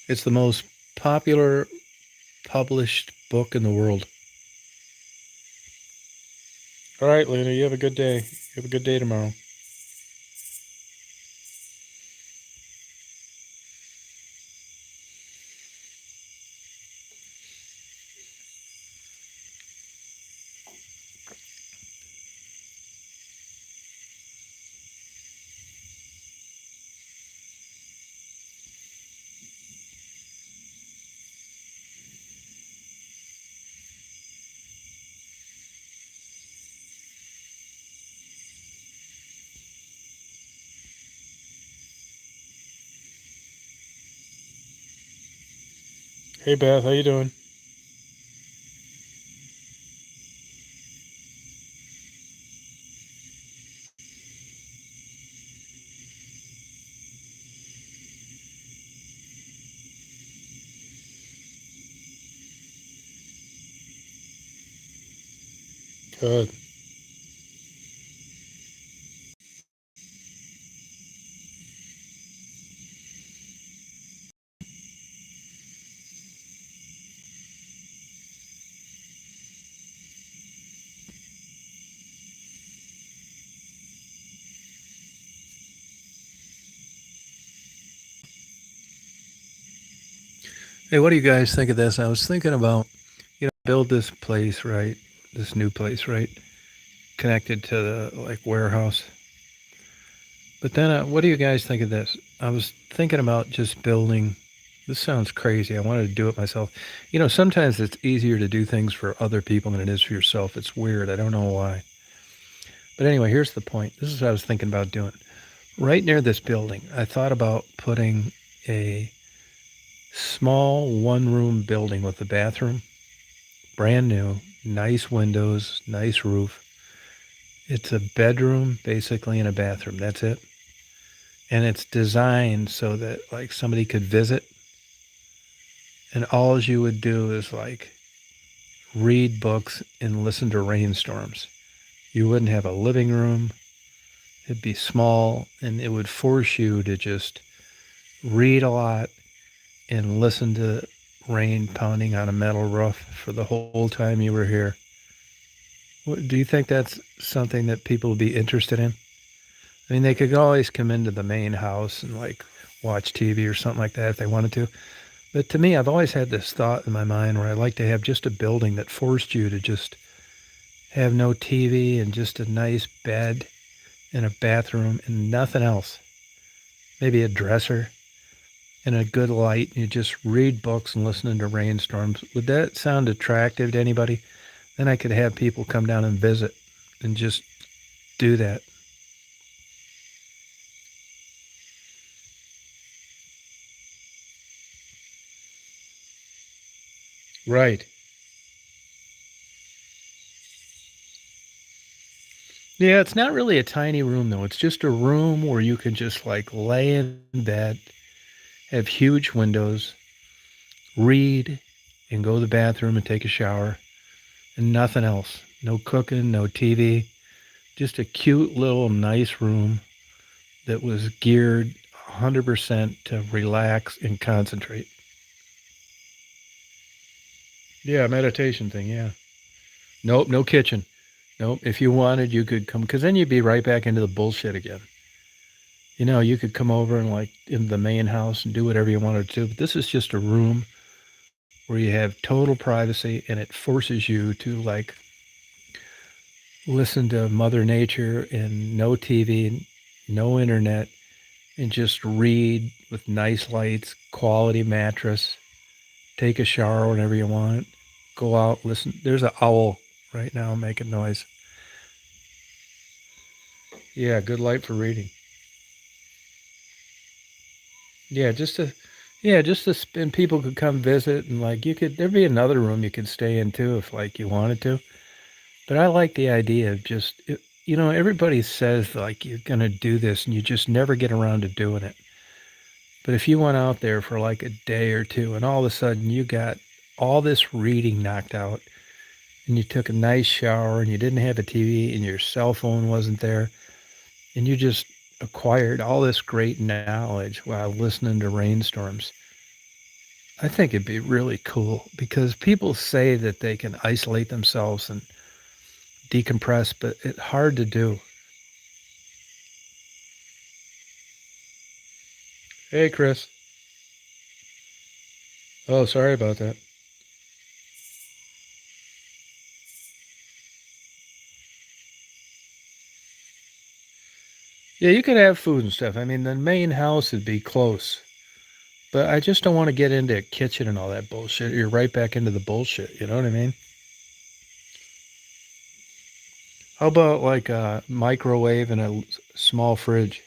It's the most popular published book in the world. All right, Lena, you have a good day. You have a good day tomorrow. Hey, Beth, how you doing? Good. Hey, what do you guys think of this? I was thinking about, build this place, right? This new place, right? Connected to the like warehouse. But then, what do you guys think of this? I was thinking about just building. This sounds crazy. I wanted to do it myself. Sometimes it's easier to do things for other people than it is for yourself. It's weird. I don't know why. But anyway, here's the point. This is what I was thinking about doing. Right near this building, I thought about putting a small one room building with a bathroom, brand new, nice windows, nice roof. It's a bedroom, basically, and a bathroom. That's it. And it's designed so that like somebody could visit and all you would do is like read books and listen to rainstorms. You wouldn't have a living room. It'd be small and it would force you to just read a lot and listen to rain pounding on a metal roof for the whole time you were here. Do you think that's something that people would be interested in? I mean, they could always come into the main house and like watch TV or something like that if they wanted to. But to me, I've always had this thought in my mind where I'd like to have just a building that forced you to just have no TV and just a nice bed and a bathroom and nothing else. Maybe a dresser and a good light. And you just read books and listen to rainstorms. Would that sound attractive to anybody? Then I could have people come down and visit and just do that. Right. Yeah, it's not really a tiny room though. It's just a room where you can just like lay in bed, have huge windows, read, and go to the bathroom and take a shower, and nothing else. No cooking, no TV. Just a cute little nice room that was geared 100% to relax and concentrate. Yeah, meditation thing. Yeah. Nope, no kitchen. Nope. If you wanted, you could come, because then you'd be right back into the bullshit again. You could come over and like in the main house and do whatever you wanted to. But this is just a room where you have total privacy and it forces you to like listen to Mother Nature and no TV, no internet, and just read with nice lights, quality mattress, take a shower whenever you want, go out, listen. There's an owl right now making noise. Yeah, good light for reading. Yeah, and people could come visit and like there'd be another room you could stay in too if like you wanted to. But I like the idea of everybody says like you're going to do this and you just never get around to doing it. But if you went out there for like a day or two and all of a sudden you got all this reading knocked out and you took a nice shower and you didn't have a TV and your cell phone wasn't there and you just acquired all this great knowledge while listening to rainstorms, I think it'd be really cool because people say that they can isolate themselves and decompress, but it's hard to do. Hey, Chris. Oh, sorry about that. Yeah, you could have food and stuff. I mean, the main house would be close, but I just don't want to get into a kitchen and all that bullshit. You're right back into the bullshit. You know what I mean? How about like a microwave and a small fridge?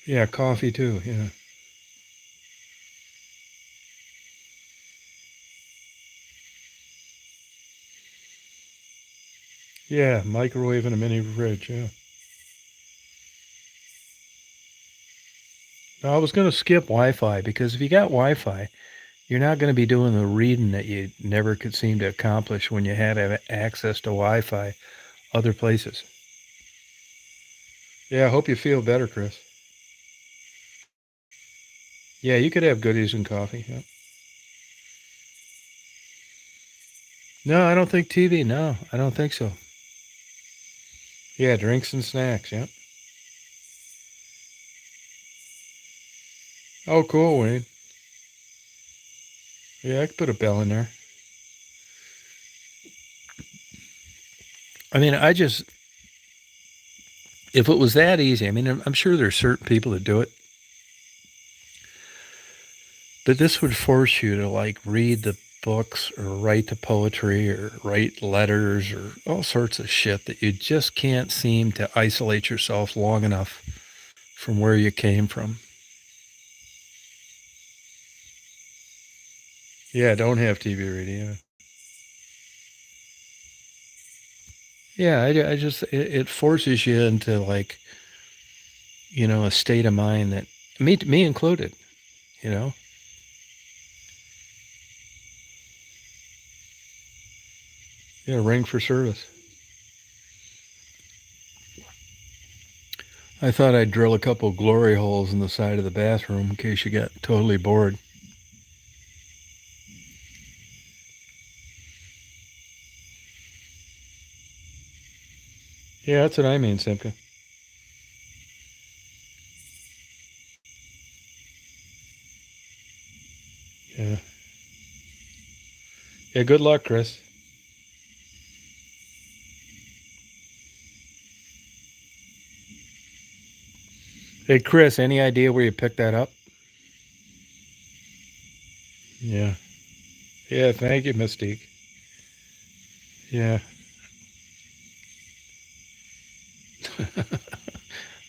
Yeah, coffee too. Yeah. Yeah, microwave and a mini fridge. Yeah. Now, I was going to skip Wi Fi because if you got Wi Fi, You're not going to be doing the reading that you never could seem to accomplish when you had access to Wi-Fi other places. Yeah, I hope you feel better, Chris. Yeah, you could have goodies and coffee. Yeah. No, I don't think TV. No, I don't think so. Yeah, drinks and snacks. Yeah. Oh, cool, Wayne. Yeah, I could put a bell in there. I mean, if it was that easy, I mean, I'm sure there's certain people that do it, but this would force you to like read the books or write the poetry or write letters or all sorts of shit that you just can't seem to isolate yourself long enough from where you came from. Yeah, don't have TV reading. Yeah, yeah. I just it forces you into like a state of mind that me included. You know, yeah, ring for service. I thought I'd drill a couple glory holes in the side of the bathroom in case you got totally bored. Yeah, that's what I mean, Simka. Yeah. Yeah, good luck, Chris. Hey, Chris, any idea where you picked that up? Yeah. Yeah, thank you, Mystique. Yeah.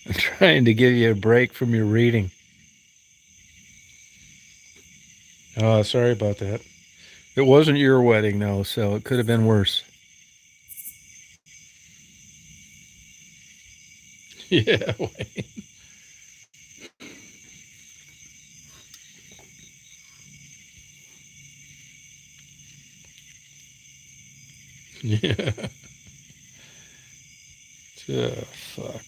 I'm trying to give you a break from your reading. Oh, sorry about that. It wasn't your wedding, though, so it could have been worse. Yeah. Yeah. Oh, fuck.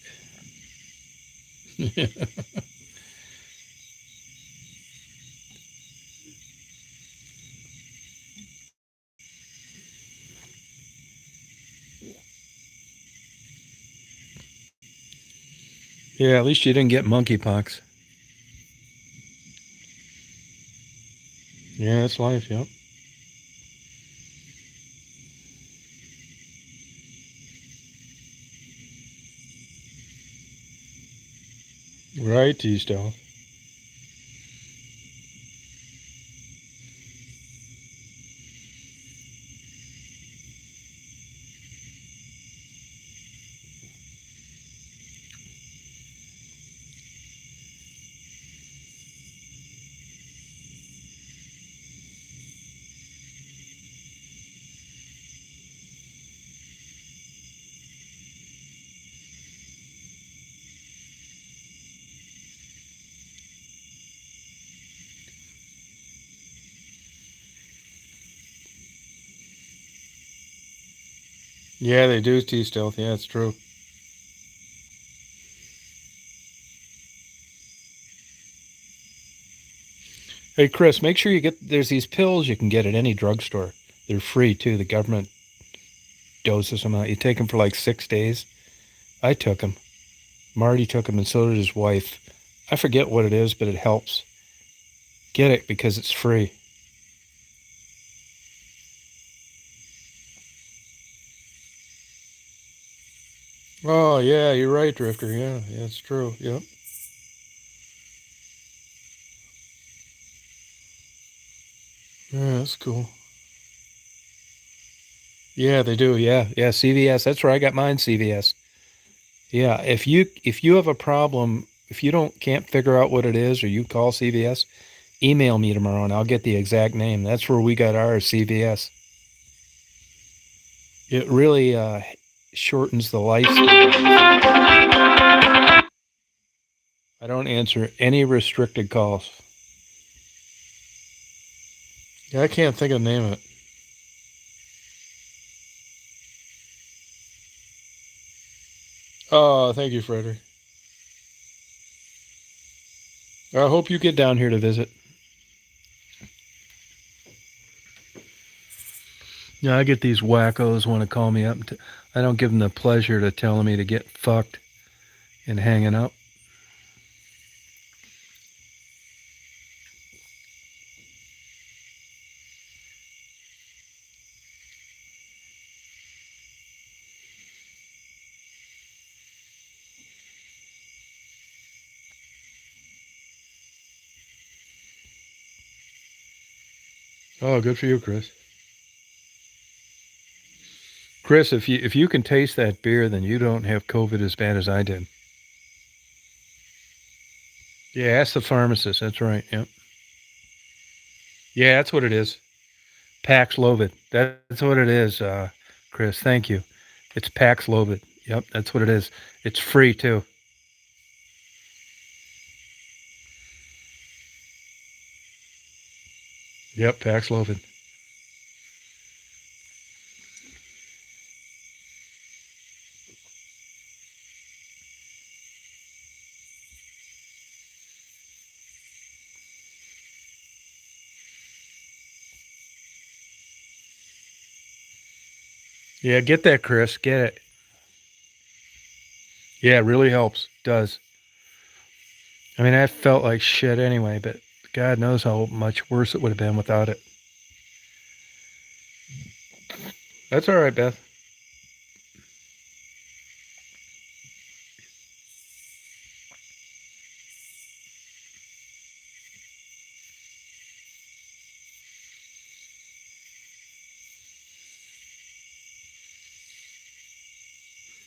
Yeah. Yeah, at least you didn't get monkeypox. Yeah, that's life, yep. Right, T-Style. Yeah, they do T-Stealth. Yeah, it's true. Hey, Chris, make sure you there's these pills you can get at any drugstore. They're free, too. The government doses them out. You take them for like 6 days. I took them. Marty took them, and so did his wife. I forget what it is, but it helps. Get it because it's free. Oh, yeah, you're right, Drifter. Yeah, yeah, it's true. Yep. Yeah, that's cool. Yeah, they do. Yeah, yeah, CVS. That's where I got mine, CVS. Yeah, if you have a problem, if you don't can't figure out what it is, or you call CVS, email me tomorrow and I'll get the exact name. That's where we got ours, CVS. It really shortens the lifespan. I don't answer any restricted calls. Yeah, I can't think of the name of it. Oh, thank you, Frederick. I hope you get down here to visit. Yeah, I get these wackos want to call me up. I don't give them the pleasure to telling me to get fucked and hanging up. Oh, good for you, Chris. Chris, if you can taste that beer, then you don't have COVID as bad as I did. Yeah, ask the pharmacist. That's right. Yep. Yeah, that's what it is. Paxlovid. That's what it is, Chris. Thank you. It's Paxlovid. Yep, that's what it is. It's free too. Yep, Paxlovid. Yeah, get that, Chris. Get it. Yeah, it really helps. Does. I mean, I felt like shit anyway, but God knows how much worse it would have been without it. That's all right, Beth.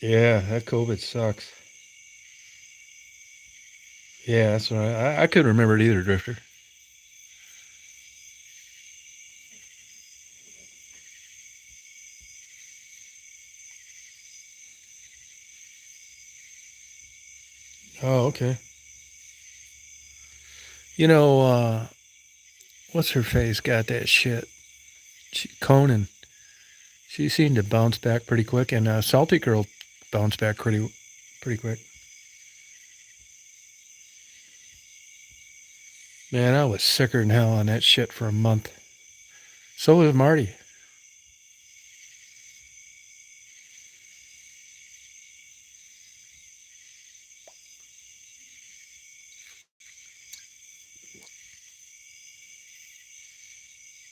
Yeah, that COVID sucks. Yeah, that's all right. I couldn't remember it either, Drifter. Oh, okay. You know, what's her face got that shit? Conan. She seemed to bounce back pretty quick, and Salty Girl bounced back pretty quick. Man, I was sicker than hell on that shit for a month. So was Marty.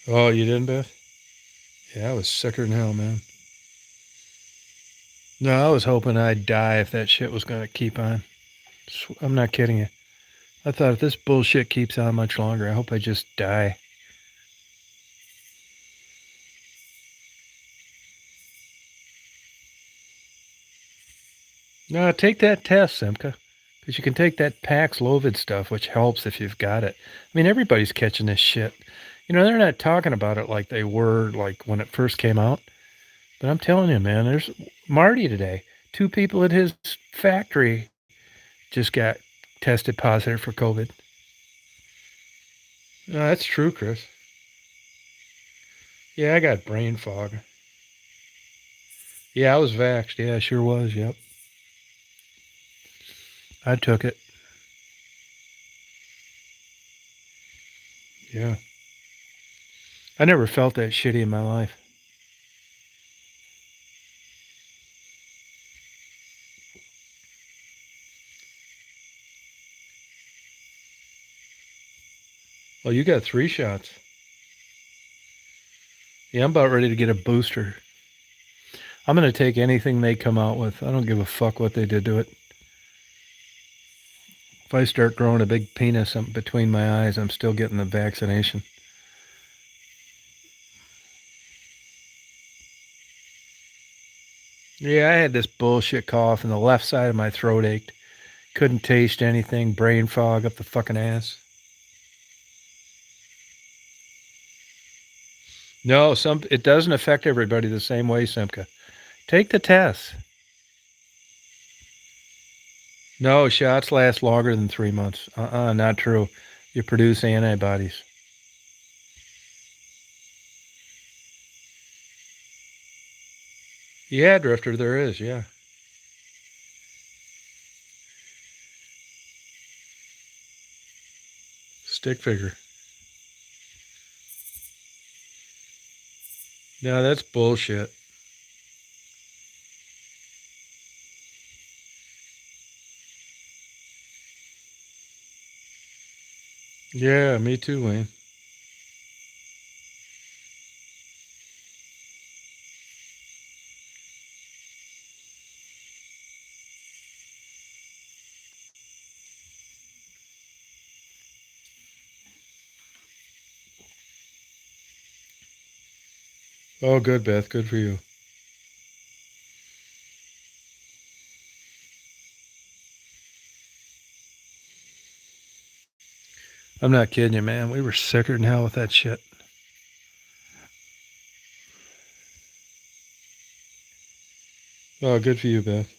Oh, you didn't, Beth? Yeah, I was sicker than hell, man. No, I was hoping I'd die if that shit was going to keep on. I'm not kidding you. I thought if this bullshit keeps on much longer, I hope I just die. No, take that test, Simca. Because you can take that Paxlovid stuff, which helps if you've got it. I mean, everybody's catching this shit. You know, they're not talking about it like they were like when it first came out. But I'm telling you, man, there's Marty today. Two people at his factory just got tested positive for COVID. No, that's true, Chris. Yeah, I got brain fog. Yeah, I was vaxxed. Yeah, I sure was. Yep. I took it. Yeah. I never felt that shitty in my life. Well, you got 3 shots. Yeah, I'm about ready to get a booster. I'm going to take anything they come out with. I don't give a fuck what they did to it. If I start growing a big penis between my eyes, I'm still getting the vaccination. Yeah, I had this bullshit cough and the left side of my throat ached. Couldn't taste anything, brain fog up the fucking ass. No, it doesn't affect everybody the same way, Simka. Take the test. No, shots last longer than 3 months. Not true. You produce antibodies. Yeah, Drifter, there is. Yeah. Stick figure. No, that's bullshit. Yeah, me too, Wayne. Oh, good, Beth. Good for you. I'm not kidding you, man. We were sicker than hell with that shit. Oh, good for you, Beth.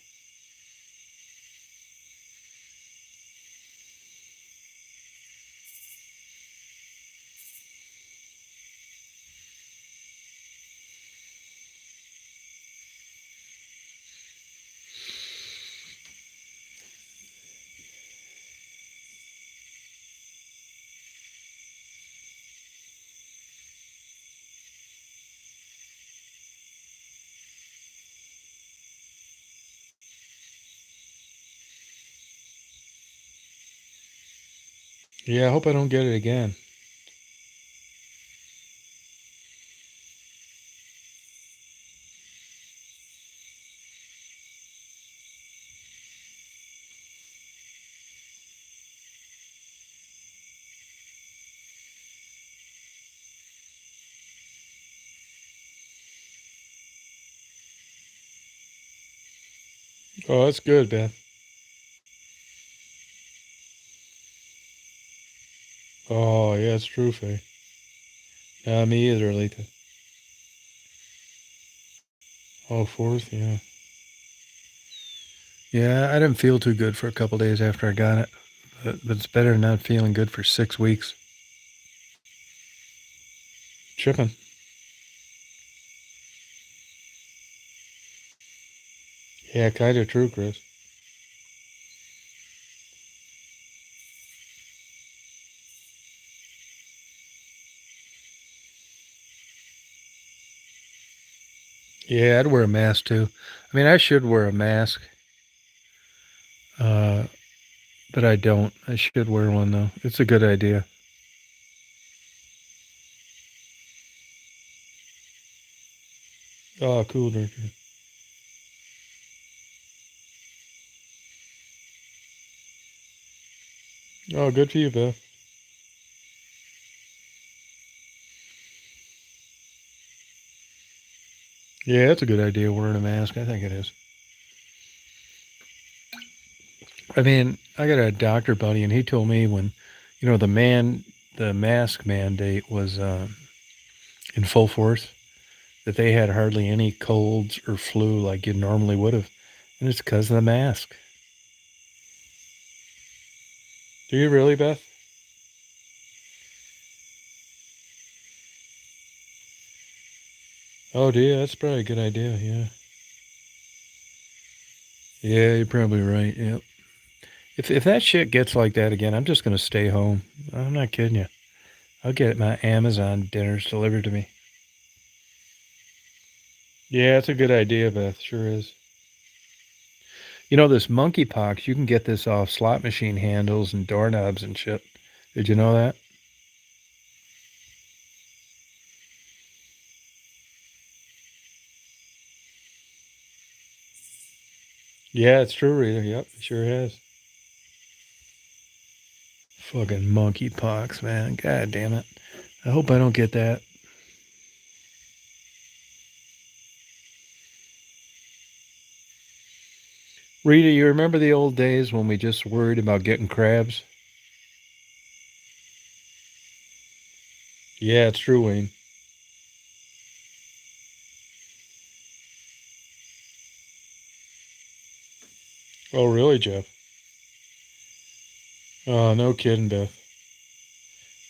Yeah, I hope I don't get it again. Oh, that's good, Beth. Oh, yeah, it's true, Faye. Me either, Letha. Oh, fourth, yeah. Yeah, I didn't feel too good for a couple days after I got it, but it's better than not feeling good for 6 weeks. Tripping. Yeah, kind of true, Chris. Yeah, I'd wear a mask too. I mean, I should wear a mask, uh, but I don't. I should wear one though. It's a good idea. Oh, cool, Director. Oh, good for you, Beth. Yeah, that's a good idea, wearing a mask. I think it is. I mean, I got a doctor buddy, and he told me when, the mask mandate was in full force, that they had hardly any colds or flu like you normally would have, and it's because of the mask. Do you really, Beth? Oh, do you? That's probably a good idea. Yeah. Yeah, you're probably right. Yep. If that shit gets like that again, I'm just gonna stay home. I'm not kidding you. I'll get my Amazon dinners delivered to me. Yeah, it's a good idea, Beth. Sure is. This monkeypox, you can get this off slot machine handles and doorknobs and shit. Did you know that? Yeah, it's true, Rita. Yep, it sure has. Fucking monkeypox, man. God damn it. I hope I don't get that. Rita, you remember the old days when we just worried about getting crabs? Yeah, it's true, Wayne. Oh, really, Jeff? Oh, no kidding, Beth.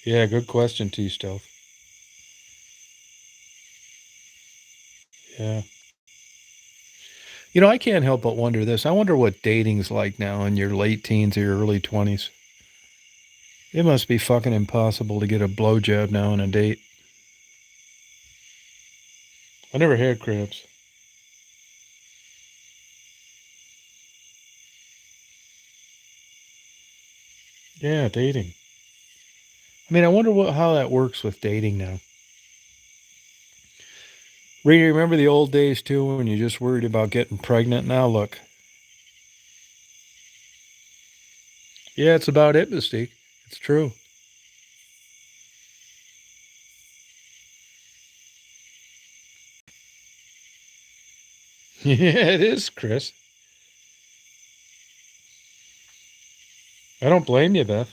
Yeah, good question, T Stealth. Yeah. Yeah. I can't help but wonder this. I wonder what dating's like now in your late teens or your early 20s. It must be fucking impossible to get a blowjob now on a date. I never had crabs. Yeah, dating. I mean, I wonder how that works with dating now. Rita, remember the old days too when you just worried about getting pregnant? Now look. Yeah, it's about it, Mystique. It's true. Yeah, it is, Chris. I don't blame you, Beth.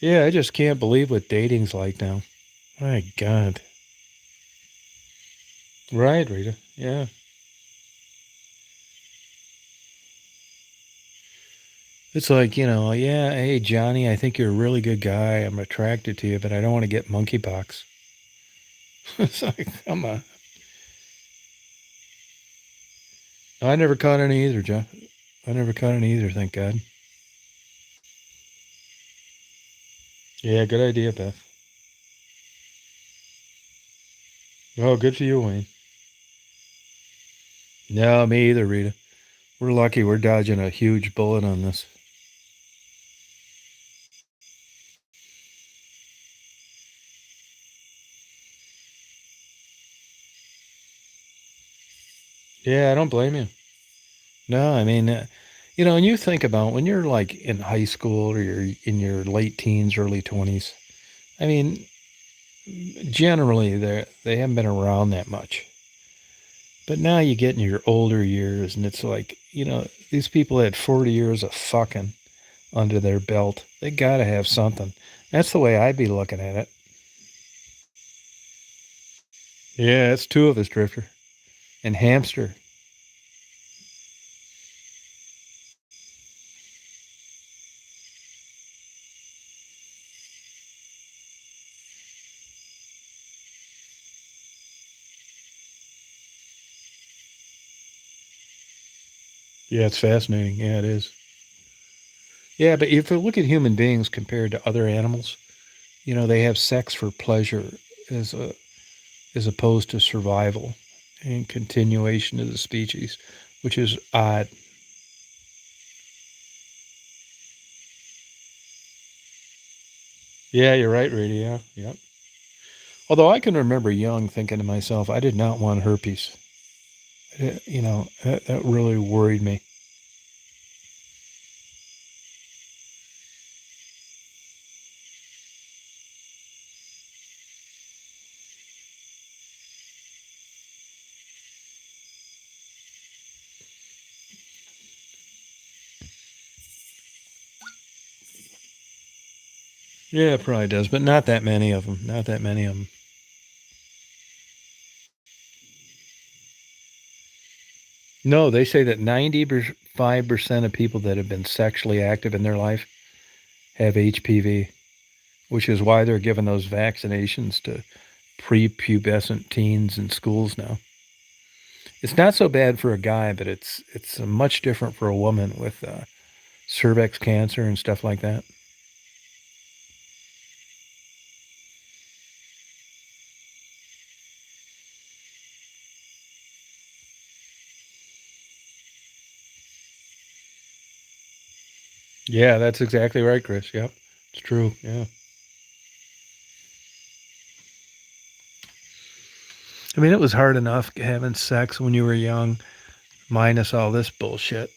Yeah, I just can't believe what dating's like now. My God. Right, Rita. Yeah. It's like, yeah, hey, Johnny, I think you're a really good guy. I'm attracted to you, but I don't want to get monkeypox. It's like, come on. I never caught any either, John. I never caught any either, thank God. Yeah, good idea, Beth. Oh, good for you, Wayne. No, me either, Rita. We're lucky we're dodging a huge bullet on this. Yeah, I don't blame you. No, I mean, and you think about when you're like in high school or you're in your late teens, early 20s. I mean, generally they haven't been around that much. But now you get in your older years and it's like, these people had 40 years of fucking under their belt. They got to have something. That's the way I'd be looking at it. Yeah, it's two of us, Drifter. And Hamster. Yeah, it's fascinating. Yeah, it is. Yeah, but if you look at human beings compared to other animals, they have sex for pleasure as as opposed to survival and continuation of the species, which is odd. Yeah, you're right, Rudy. Yeah, yep. Although I can remember young thinking to myself, I did not want herpes. That really worried me. Yeah, it probably does, but not that many of them. Not that many of them. No, they say that 95% of people that have been sexually active in their life have HPV, which is why they're giving those vaccinations to prepubescent teens in schools now. It's not so bad for a guy, but it's much different for a woman with cervix cancer and stuff like that. Yeah, that's exactly right, Chris. Yep, it's true. Yeah. I mean, it was hard enough having sex when you were young, minus all this bullshit.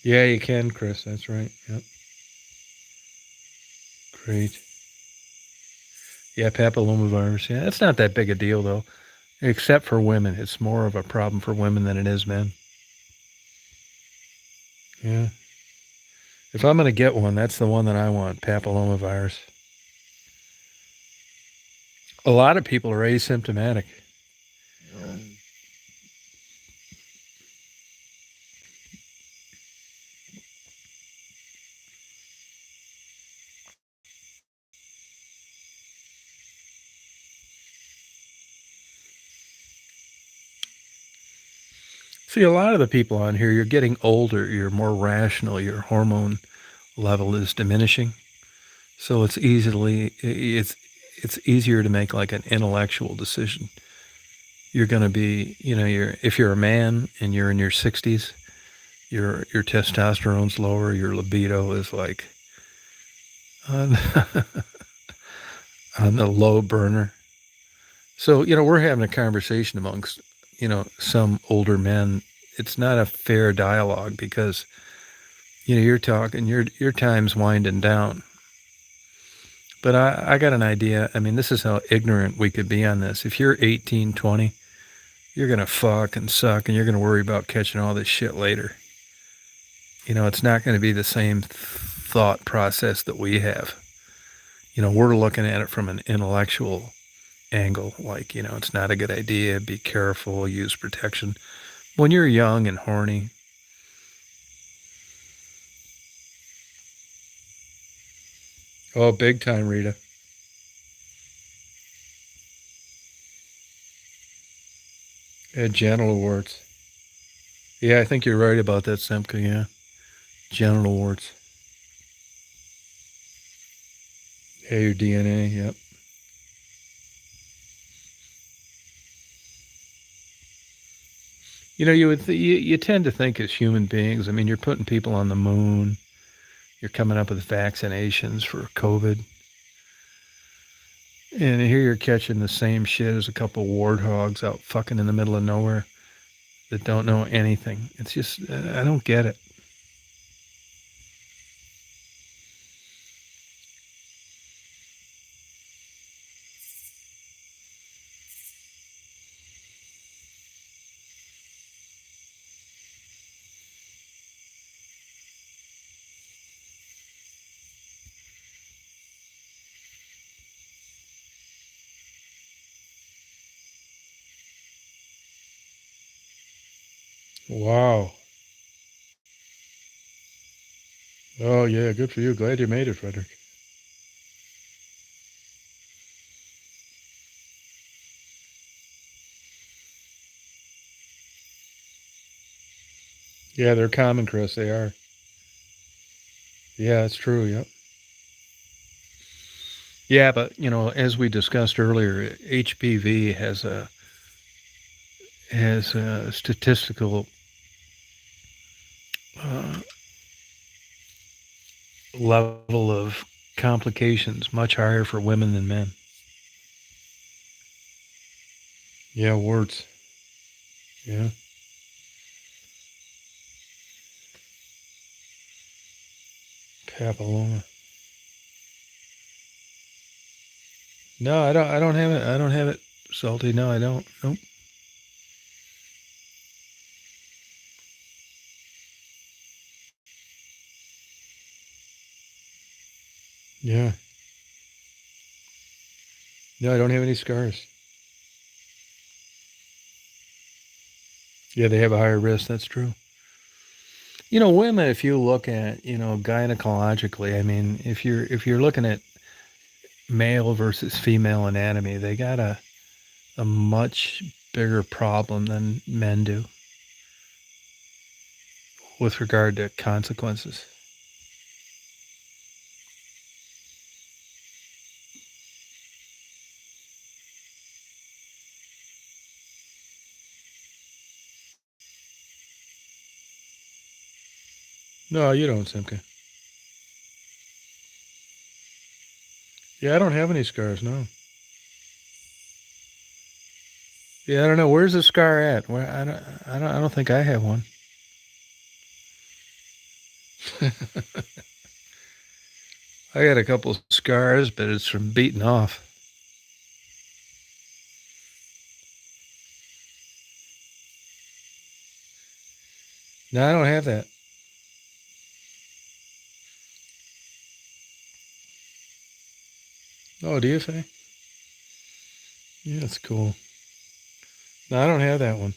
Yeah, you can, Chris. That's right. Yep. Great. Yeah, papillomavirus. Yeah, it's not that big a deal, though, except for women. It's more of a problem for women than it is men. Yeah. If I'm going to get one, that's the one that I want, papillomavirus. A lot of people are asymptomatic. See, a lot of the people on here, you're getting older, you're more rational, your hormone level is diminishing. So it's easier to make like an intellectual decision. You're going to be, if you're a man and you're in your 60s, your testosterone's lower, your libido is like on, on the low burner. So, we're having a conversation amongst, some older men. It's not a fair dialogue because, you're talking, your time's winding down. But I got an idea. I mean, this is how ignorant we could be on this. If you're 18, 20, you're going to fuck and suck and you're going to worry about catching all this shit later. It's not going to be the same thought process that we have. We're looking at it from an intellectual angle. Like, it's not a good idea. Be careful, use protection. When you're young and horny, oh, big time, Rita. Genital warts. Yeah, I think you're right about that, Semka. Yeah, genital warts. Yeah, your DNA. Yep. You tend to think as human beings. I mean, you're putting people on the moon. You're coming up with vaccinations for COVID, and here you're catching the same shit as a couple warthogs out fucking in the middle of nowhere that don't know anything. It's just I don't get it. Wow. Oh yeah, good for you. Glad you made it, Frederick. Yeah, they're common, Chris. They are. Yeah, that's true. Yep. Yeah, but as we discussed earlier, HPV has a statistical uh, level of complications much higher for women than men. Yeah, warts. Yeah, papilloma. No, I don't. I don't have it. I don't have it. Salty. No, I don't. Nope. Yeah. No, I don't have any scars. Yeah, they have a higher risk. That's true. Women, if you look at, gynecologically, I mean, if you're looking at male versus female anatomy, they got a much bigger problem than men do with regard to consequences. No, you don't, Simka. Yeah, I don't have any scars. No. Yeah, I don't know. Where's the scar at? Where I don't think I have one. I got a couple scars, but it's from beating off. No, I don't have that. Oh, do you say? Yeah, that's cool. No, I don't have that one.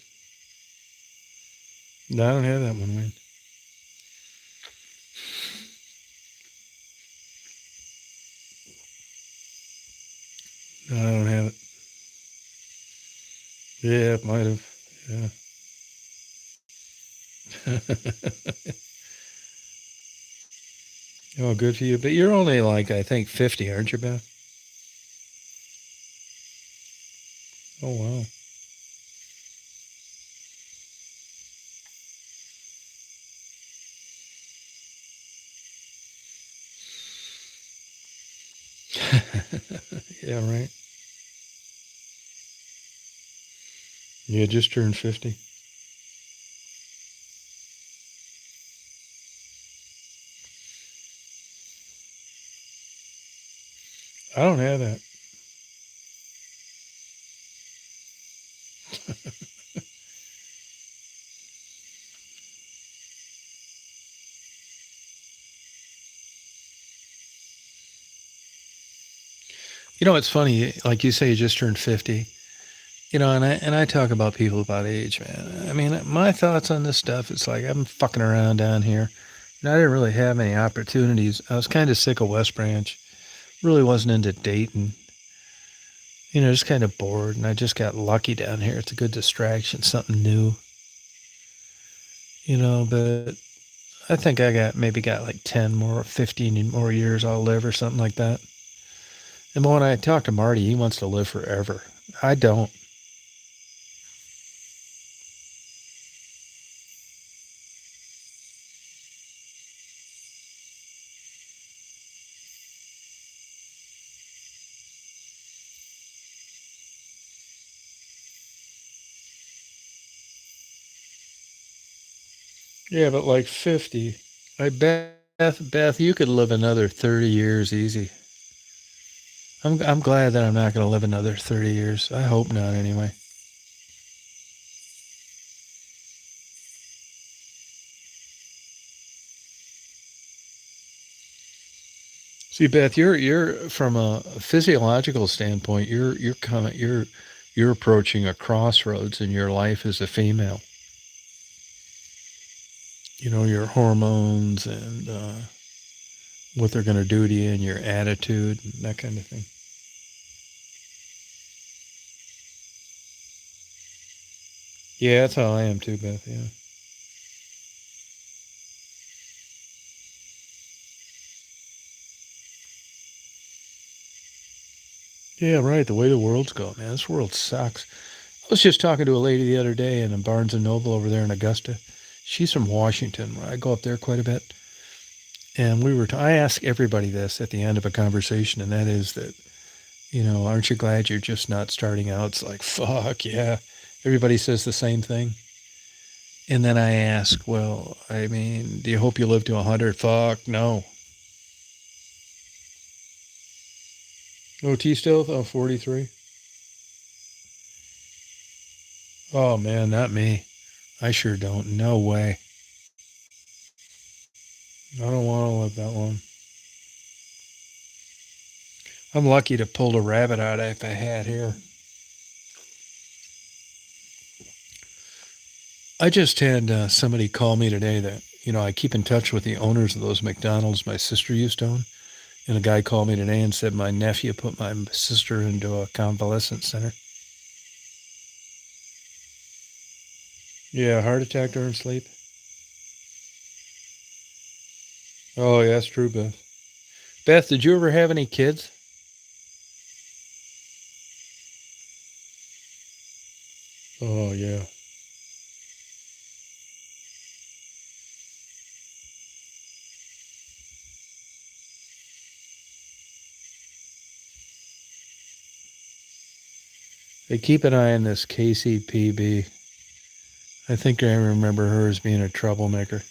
No, I don't have that one, man. No, I don't have it. Yeah, it might have. Yeah. Oh, good for you. But you're only like, I think, 50, aren't you, Beth? Oh, wow. Yeah, right. You just turned 50. I don't have that. You know, it's funny. Like you say, you just turned 50. You know, and I talk about people about age, man. I mean, my thoughts on this stuff, it's like I'm fucking around down here. And I didn't really have any opportunities. I was kind of sick of West Branch. Really wasn't into dating. You know, just kind of bored. And I just got lucky down here. It's a good distraction, something new. You know, but I think I got like 10 more, 15 more years I'll live or something like that. And when I talk to Marty, he wants to live forever. I don't. Yeah, but like 50. I bet, Beth, you could live another 30 years easy. I'm glad that I'm not going to live another 30 years. I hope not, anyway. See, Beth, you're from a physiological standpoint, you're approaching a crossroads in your life as a female. You know, your hormones and what they're going to do to you and your attitude and that kind of thing. Yeah, that's how I am too, Beth. Yeah. Yeah, right. The way the world's going, man. This world sucks. I was just talking to a lady the other day in a Barnes and Noble over there in Augusta. She's from Washington. I go up there quite a bit. And I ask everybody this at the end of a conversation, and that is that, aren't you glad you're just not starting out? It's like, fuck, yeah. Everybody says the same thing. And then I ask, well, I mean, do you hope you live to 100? Fuck, no. OT still? Oh, 43? Oh, man, not me. I sure don't. No way. I don't want to live that long. I'm lucky to pull a rabbit out if I had here. I just had somebody call me today that, I keep in touch with the owners of those McDonald's my sister used to own. And a guy called me today and said my nephew put my sister into a convalescent center. Yeah, heart attack during sleep. Oh, yeah, that's true, Beth. Beth, did you ever have any kids? Oh, yeah. Hey, keep an eye on this KCPB. I think I remember her as being a troublemaker.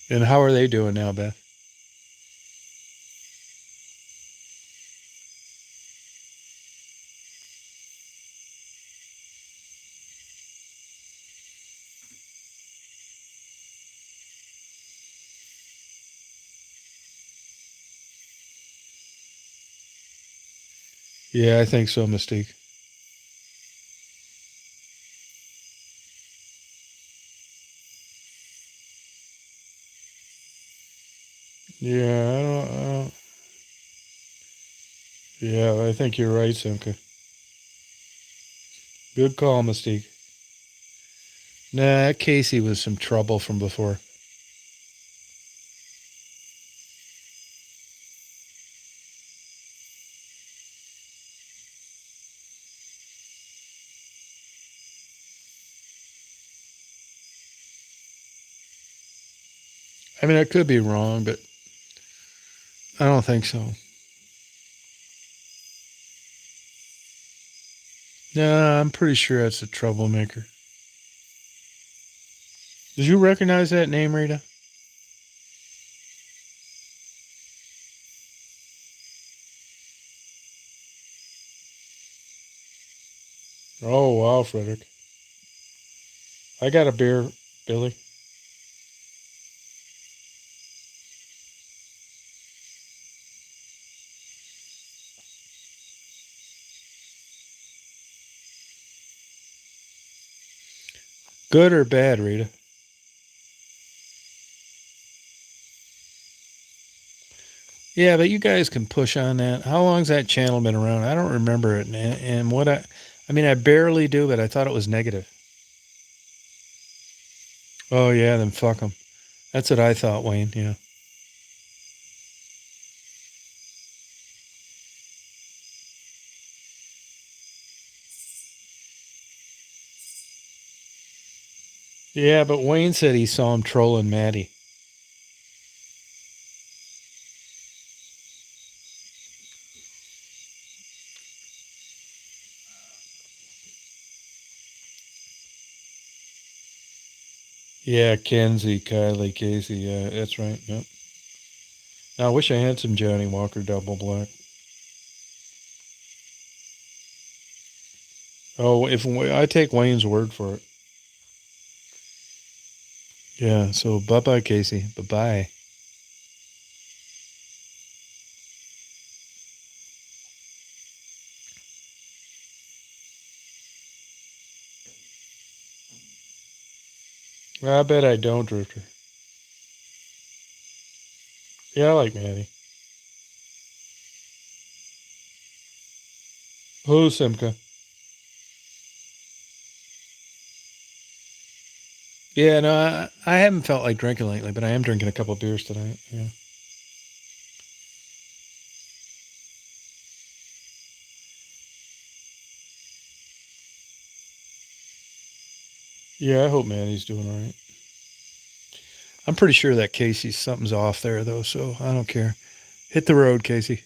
And how are they doing now, Beth? Yeah, I think so, Mystique. Yeah, yeah, I think you're right, Simka. Good call, Mystique. Nah, Casey was some trouble from before. I mean, I could be wrong, but I don't think so. Nah, I'm pretty sure that's a troublemaker. Did you recognize that name, Rita? Oh, wow, Frederick. I got a beer, Billy. Good or bad, Rita? Yeah, but you guys can push on that. How long's that channel been around? I don't remember it. And what I mean, I barely do, but I thought it was negative. Oh, yeah, then fuck them. That's what I thought, Wayne. Yeah. Yeah, but Wayne said he saw him trolling Maddie. Yeah, Kenzie, Kylie, Casey. Yeah, that's right. Yep. Now, I wish I had some Johnny Walker double black. Oh, if I take Wayne's word for it. Yeah. So bye bye, Casey. Bye bye. I bet I don't, Drifter. Yeah, I like Maddie. Who, Simca? Yeah, no, I haven't felt like drinking lately, but I am drinking a couple of beers tonight. Yeah. Yeah, I hope Maddie's doing all right. I'm pretty sure that Casey something's off there though, so I don't care. Hit the road, Casey.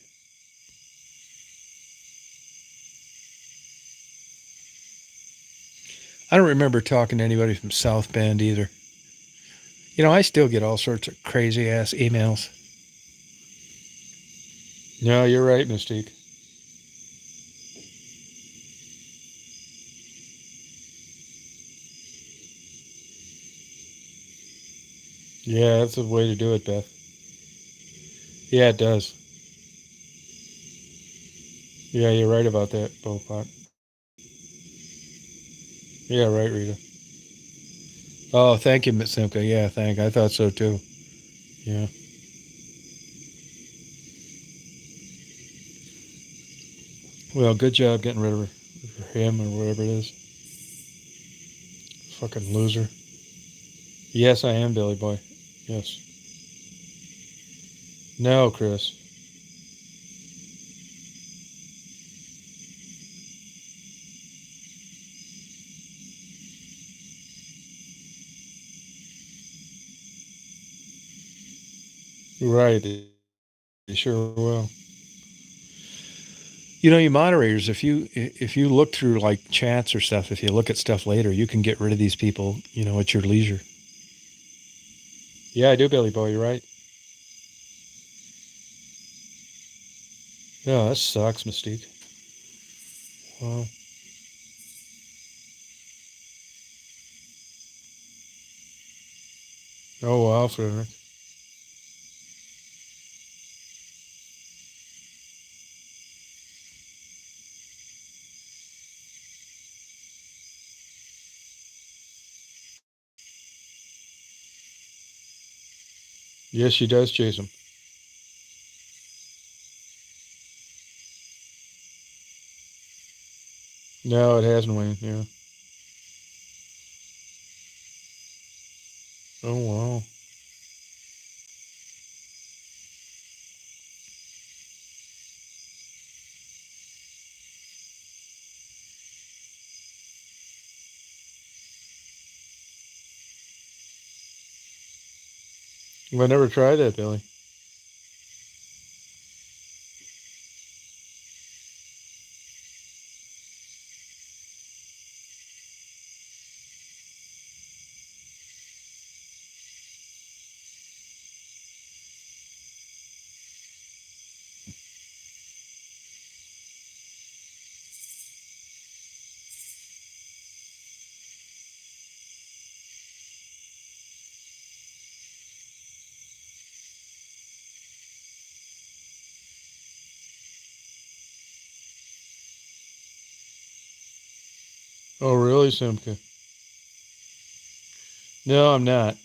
I don't remember talking to anybody from South Bend either. You know, I still get all sorts of crazy ass emails. No, you're right, Mystique. Yeah, that's the way to do it, Beth. Yeah, it does. Yeah, you're right about that, Bopak. Yeah, right, Rita. Oh, thank you, Miss Simca. Yeah, I thought so too. Yeah. Well, good job getting rid of him or whatever it is. Fucking loser. Yes, I am, Billy Boy. Yes. No, Chris. Right. They sure will. You know, you moderators, if you look through like chats or stuff, if you look at stuff later, you can get rid of these people, you know, at your leisure. Yeah, I do, Billy Boy. You're right. No, that sucks, Mystique. Well, oh wow, Frederick. Yes, she does chase him. No, it hasn't, Wayne. Yeah. Oh, wow. I never tried that, Billy. Oh, really, Simka? No, I'm not.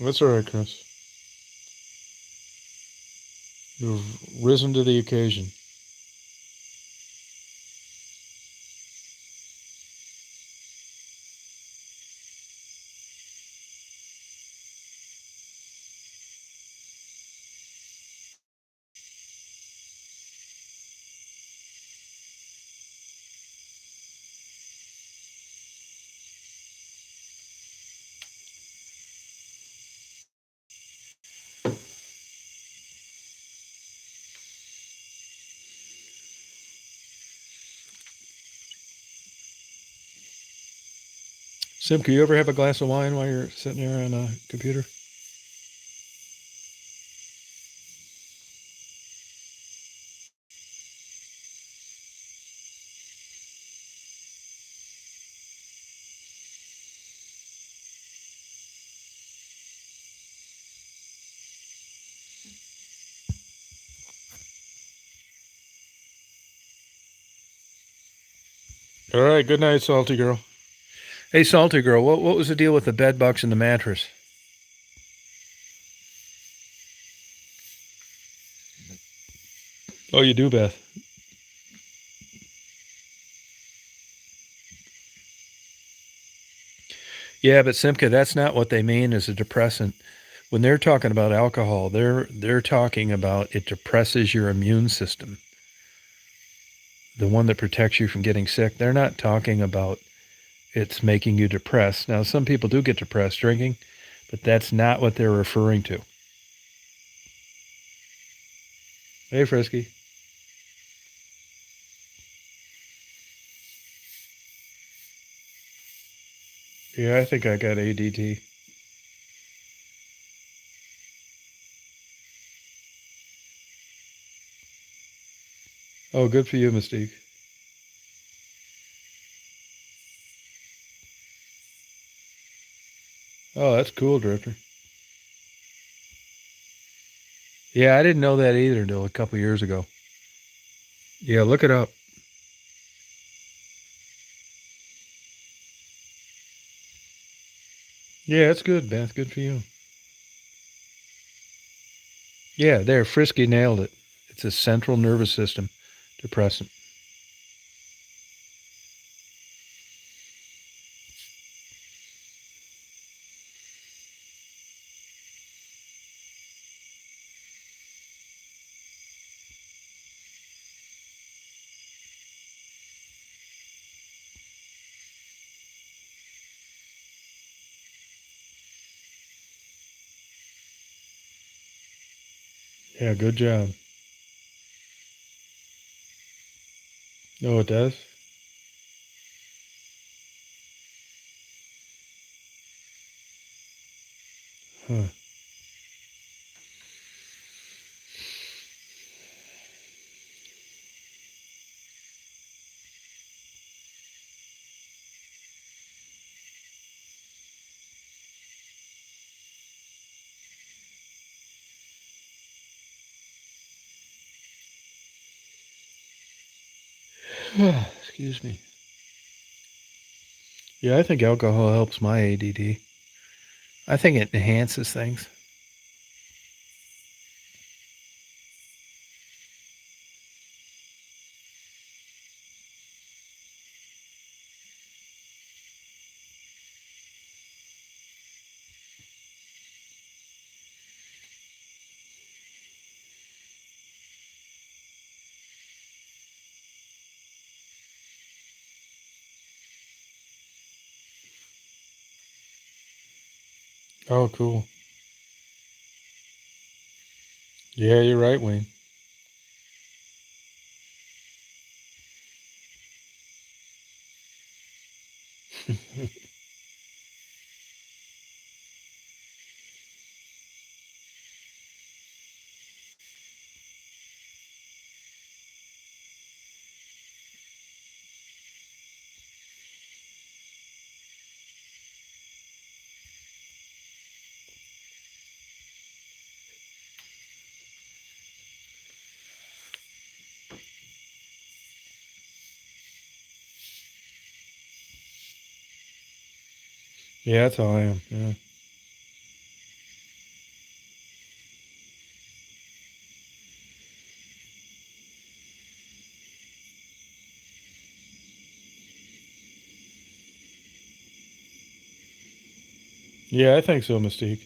That's all right, Chris. You've risen to the occasion. Simka, you ever have a glass of wine while you're sitting there on a computer? All right. Good night, Salty Girl. Hey, Salty Girl, what was the deal with the bed bugs and the mattress? Oh, you do, Beth. Yeah, but Simka, that's not what they mean as a depressant. When they're talking about alcohol, they're talking about it depresses your immune system, the one that protects you from getting sick. They're not talking about it's making you depressed. Now, some people do get depressed drinking, but that's not what they're referring to. Hey, Frisky. Yeah, I think I got ADT. Oh, good for you, Mystique. Oh, that's cool, Drifter. Yeah, I didn't know that either until a couple years ago. Yeah, look it up. Yeah, it's good, Beth. Good for you. Yeah, there, Frisky nailed it. It's a central nervous system depressant. Yeah, good job. Oh, it does? Huh. Excuse me. Yeah, I think alcohol helps my ADD. I think it enhances things. Oh, cool. Yeah, you're right, Wayne. Yeah, that's how I am. Yeah. Yeah, I think so, Mystique.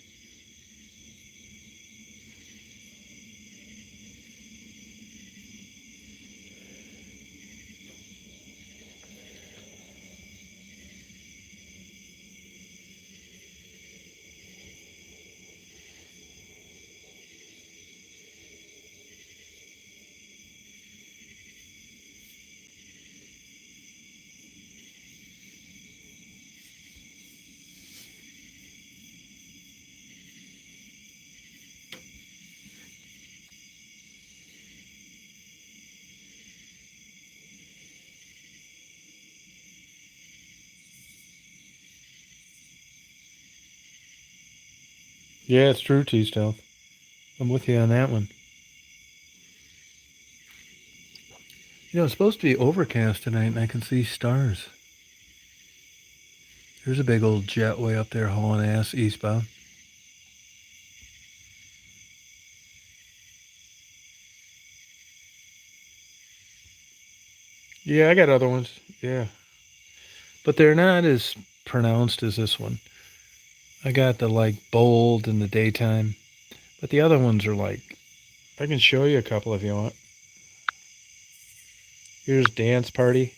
Yeah, it's true, T-Stealth. I'm with you on that one. It's supposed to be overcast tonight, and I can see stars. There's a big old jet way up there hauling ass eastbound. Yeah, I got other ones. Yeah. But they're not as pronounced as this one. I got the bold in the daytime, but the other ones are I can show you a couple if you want. Here's dance party,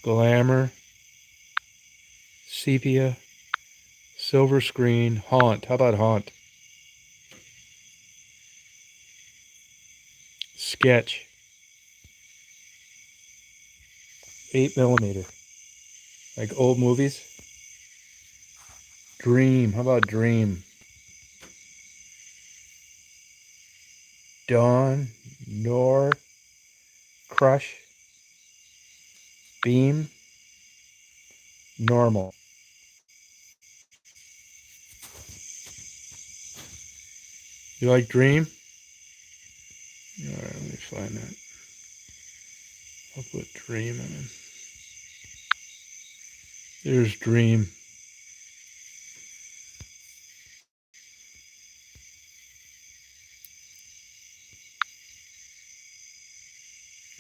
glamour, sepia, silver screen, haunt. How about haunt? Sketch, 8 millimeter, like old movies. Dream. How about dream? Dawn, Nor, crush, beam, normal. You like dream? All right, let me find that. I'll put dream in. There's dream.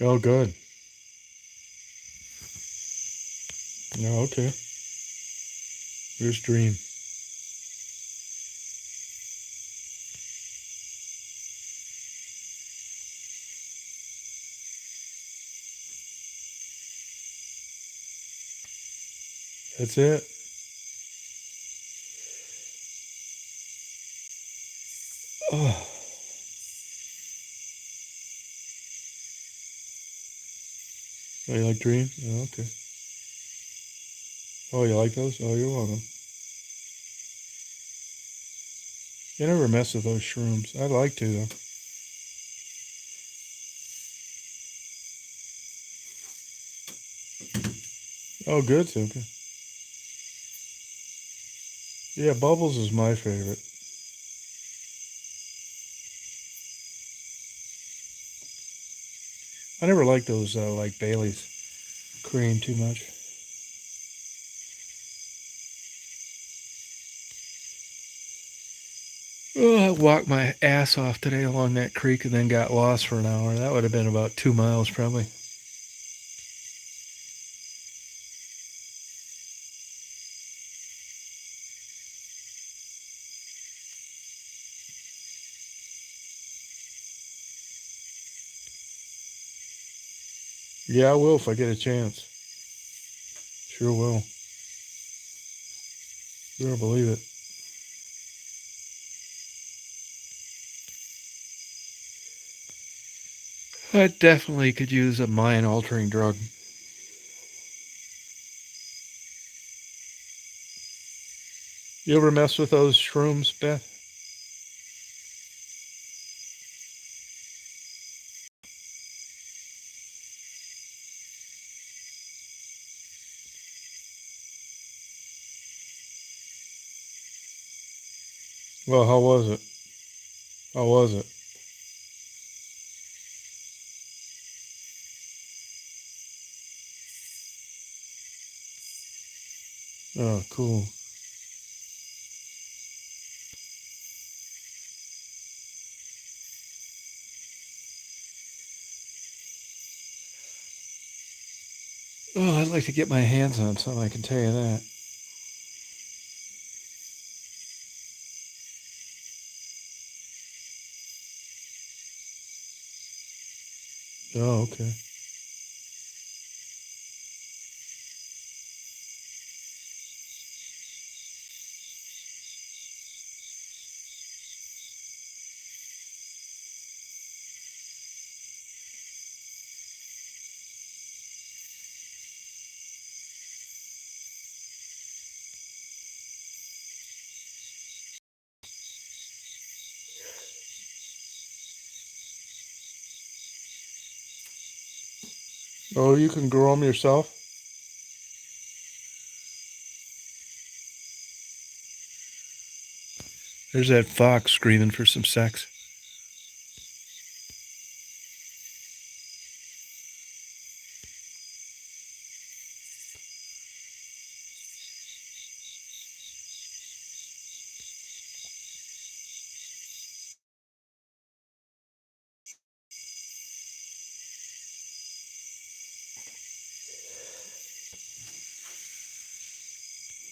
Oh, good. No, okay. There's dream. That's it. Oh, oh, you like dream? Oh, okay. Oh, you like those? Oh, you're welcome. You never mess with those shrooms. I'd like to, though. Oh, good, Suka. Yeah, bubbles is my favorite. I never liked those, Bailey's cream too much. Oh, I walked my ass off today along that creek and then got lost for an hour. That would have been about 2 miles, probably. Yeah, I will if I get a chance. Sure will. You don't believe it. I definitely could use a mind-altering drug. You ever mess with those shrooms, Beth? Well, how was it? How was it? Oh, cool. Oh, I'd like to get my hands on some, I can tell you that. Oh, okay. Oh, you can grow them yourself? There's that fox screaming for some sex.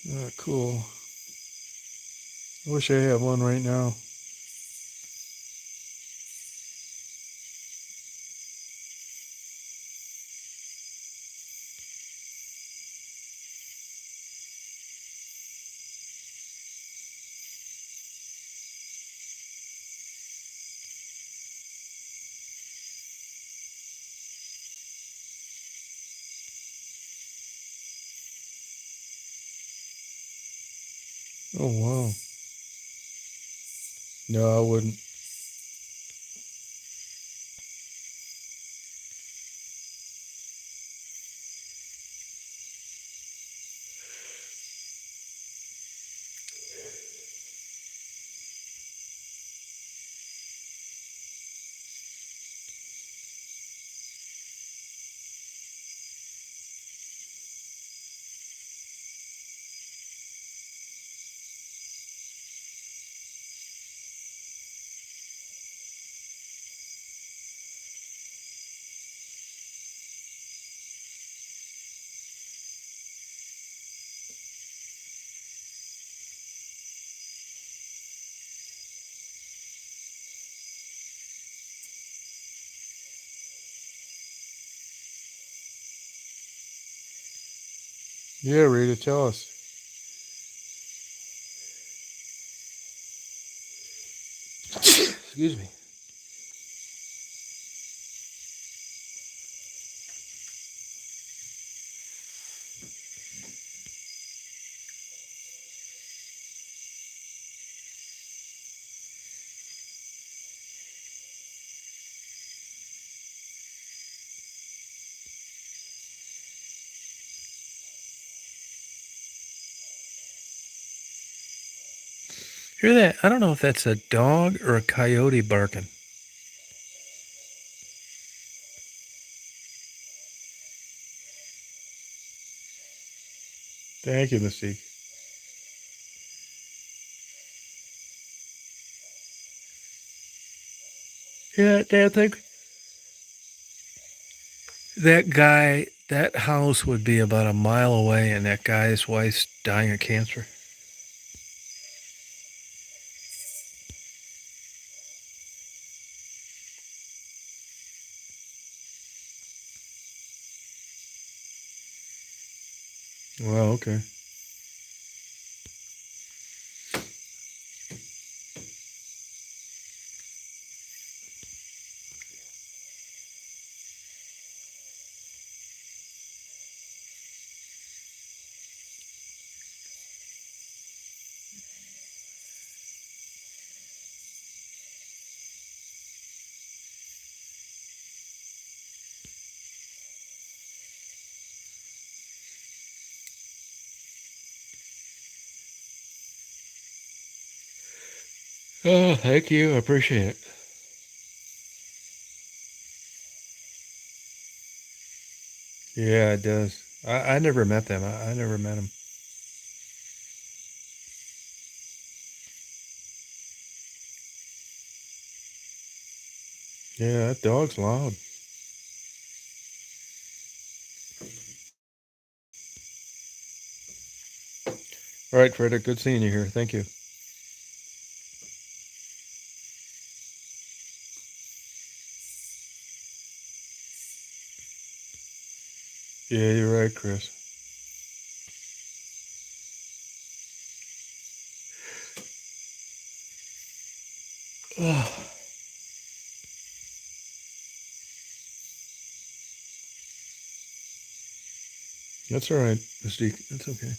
Oh, cool. I wish I had one right now. Oh, wow. No, I wouldn't. Yeah, Rita, tell us. Excuse me. Hear that? I don't know if that's a dog or a coyote barking. Thank you, Mystique. Yeah, damn thing. That guy, that house would be about a mile away, and that guy's wife's dying of cancer. Well, okay. Oh, thank you. I appreciate it. Yeah, it does. I never met them. I never met them. Yeah, that dog's loud. All right, Frederick. Good seeing you here. Thank you. Yeah, you're right, Chris. Oh, that's all right, Mystique. That's okay.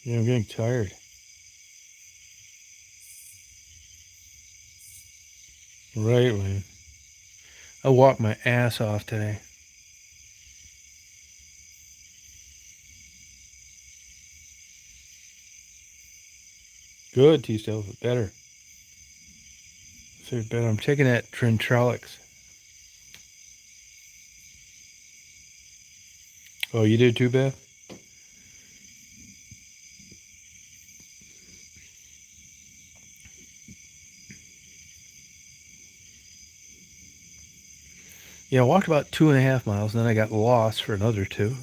Yeah, I'm getting tired. Right, man. I walked my ass off today. Good, T-Stove. Better. So better. I'm taking that Trintrolix. Oh, you did too, Beth? Yeah, I walked about 2.5 miles, and then I got lost for another two.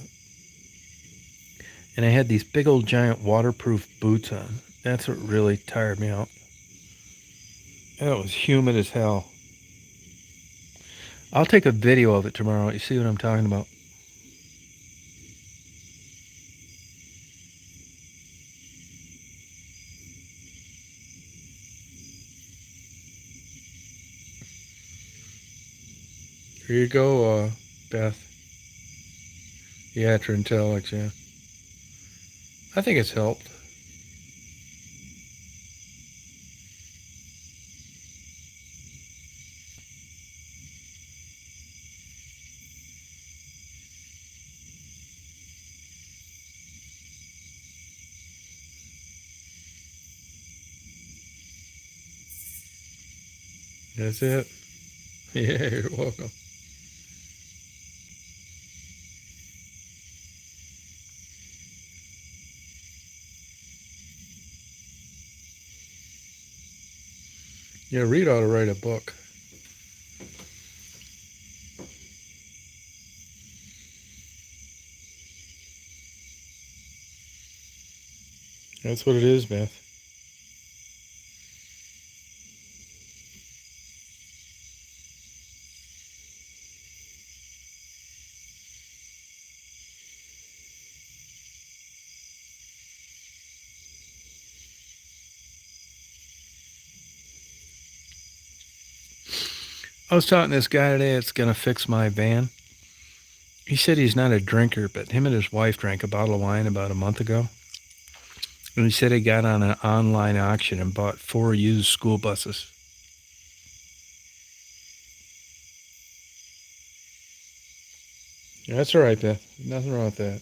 And I had these big old giant waterproof boots on. That's what really tired me out. And it was humid as hell. I'll take a video of it tomorrow. You see what I'm talking about? Here you go, Beth. Yeah, Trintellix, yeah. I think it's helped. That's it. Yeah, you're welcome. Yeah, Reed ought to write a book. That's what it is, Beth. I was talking to this guy today that's going to fix my van. He said he's not a drinker, but him and his wife drank a bottle of wine about a month ago. And he said he got on an online auction and bought 4 used school buses. That's all right, Beth. Nothing wrong with that.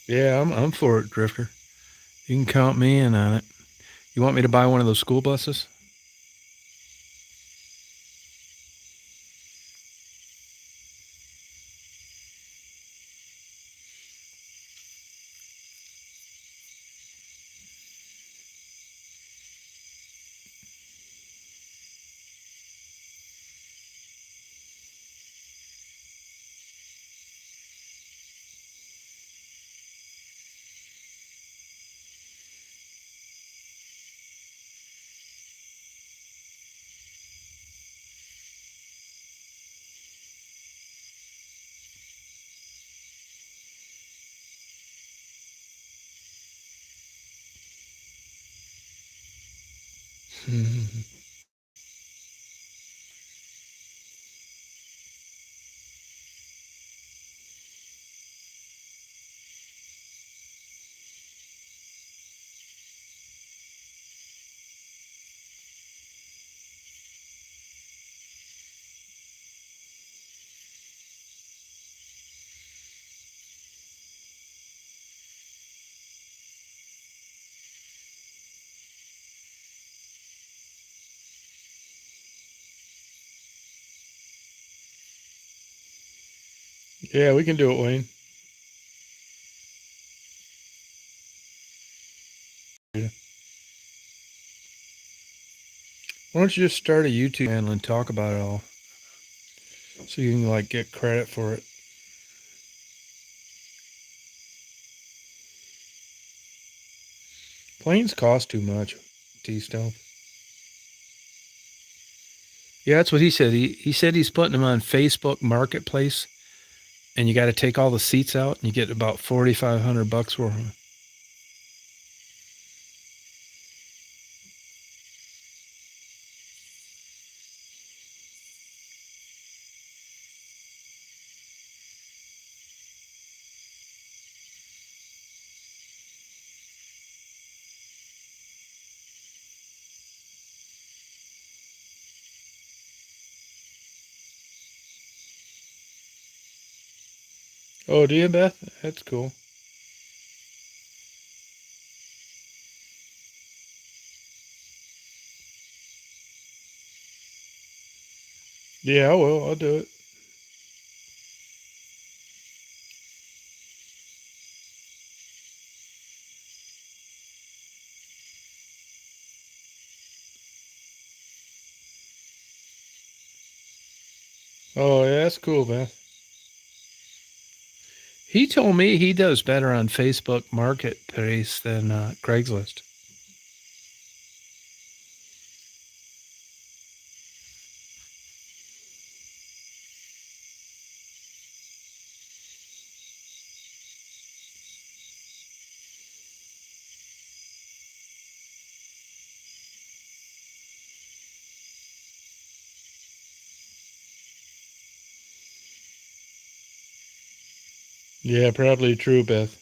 Yeah, I'm for it, Drifter. You can count me in on it. You want me to buy one of those school buses? Mhm. Yeah, we can do it, Wayne. Yeah. Why don't you just start a YouTube channel and talk about it all, so you can like get credit for it? Planes cost too much. T-Stone. Yeah, that's what he said. He said he's putting them on Facebook Marketplace, and you got to take all the seats out, and you get about $4,500 for them. Oh, do you, Beth? That's cool. Yeah, I will. I'll do it. Oh, yeah, that's cool, Beth. He told me he does better on Facebook Marketplace than Craigslist. Yeah, probably true, Beth.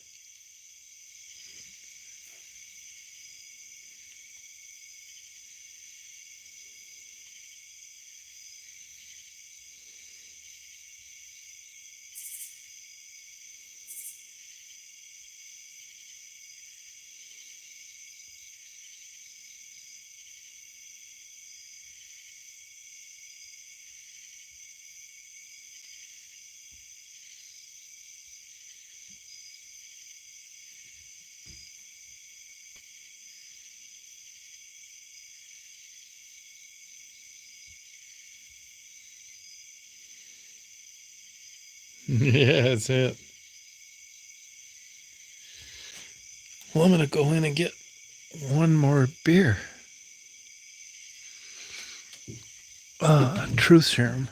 Yeah, that's it. Well, I'm going to go in and get one more beer. Truth serum.